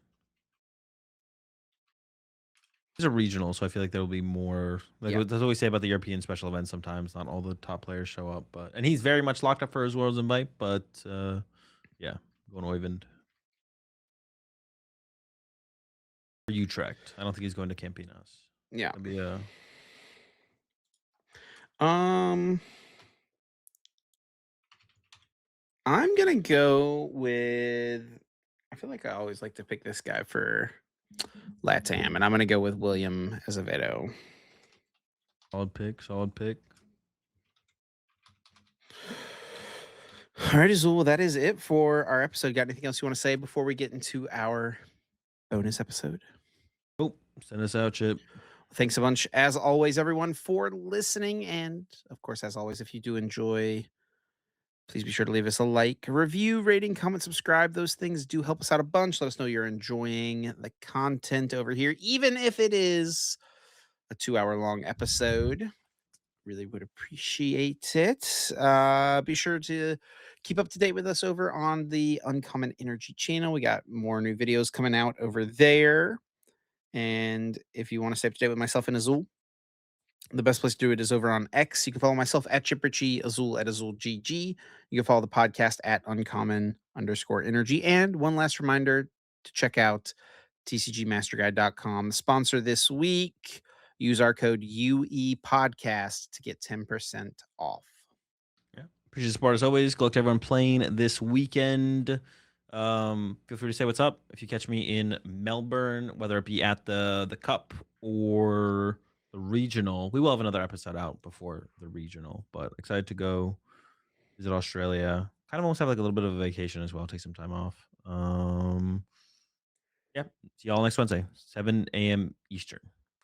He's a regional, so I feel like there will be more. Like yeah, what that's what we say about the European special events. Sometimes not all the top players show up, but and he's very much locked up for his Worlds invite. But yeah, going Oyvind for Utrecht. I don't think he's going to Campinas. yeah. That'd be a Um, I'm gonna go with. I feel like I always like to pick this guy for Latam, and I'm gonna go with William Azevedo. solid pick. Solid pick. All right, Azul, that is it for our episode. Got anything else you want to say before we get into our bonus episode? Oh, send us out, Chip. Thanks a bunch, as always, everyone, for listening. And of course, as always, if you do enjoy, please be sure to leave us a like, a review, rating, comment, subscribe. Those things do help us out a bunch. Let us know you're enjoying the content over here, even if it is a 2 hour long episode. Really would appreciate it. Be sure to keep up to date with us over on the Uncommon Energy channel. We got more new videos coming out over there. And if you want to stay up to date with myself and Azul, the best place to do it is over on X. You can follow myself at Chipperchi, Azul at AzulGG. You can follow the podcast at uncommon_energy. And one last reminder to check out tcgmasterguide.com. The sponsor this week. Use our code UE podcast to get 10% off. Yeah. Appreciate the support as always. Good luck to everyone playing this weekend. Feel free to say what's up if you catch me in Melbourne, whether it be at the Cup or the regional. We will have another episode out before the regional, but excited to go visit Australia. Kind of almost have like a little bit of a vacation as well. Take some time off. Yeah. See y'all next Wednesday, 7 a.m. Eastern.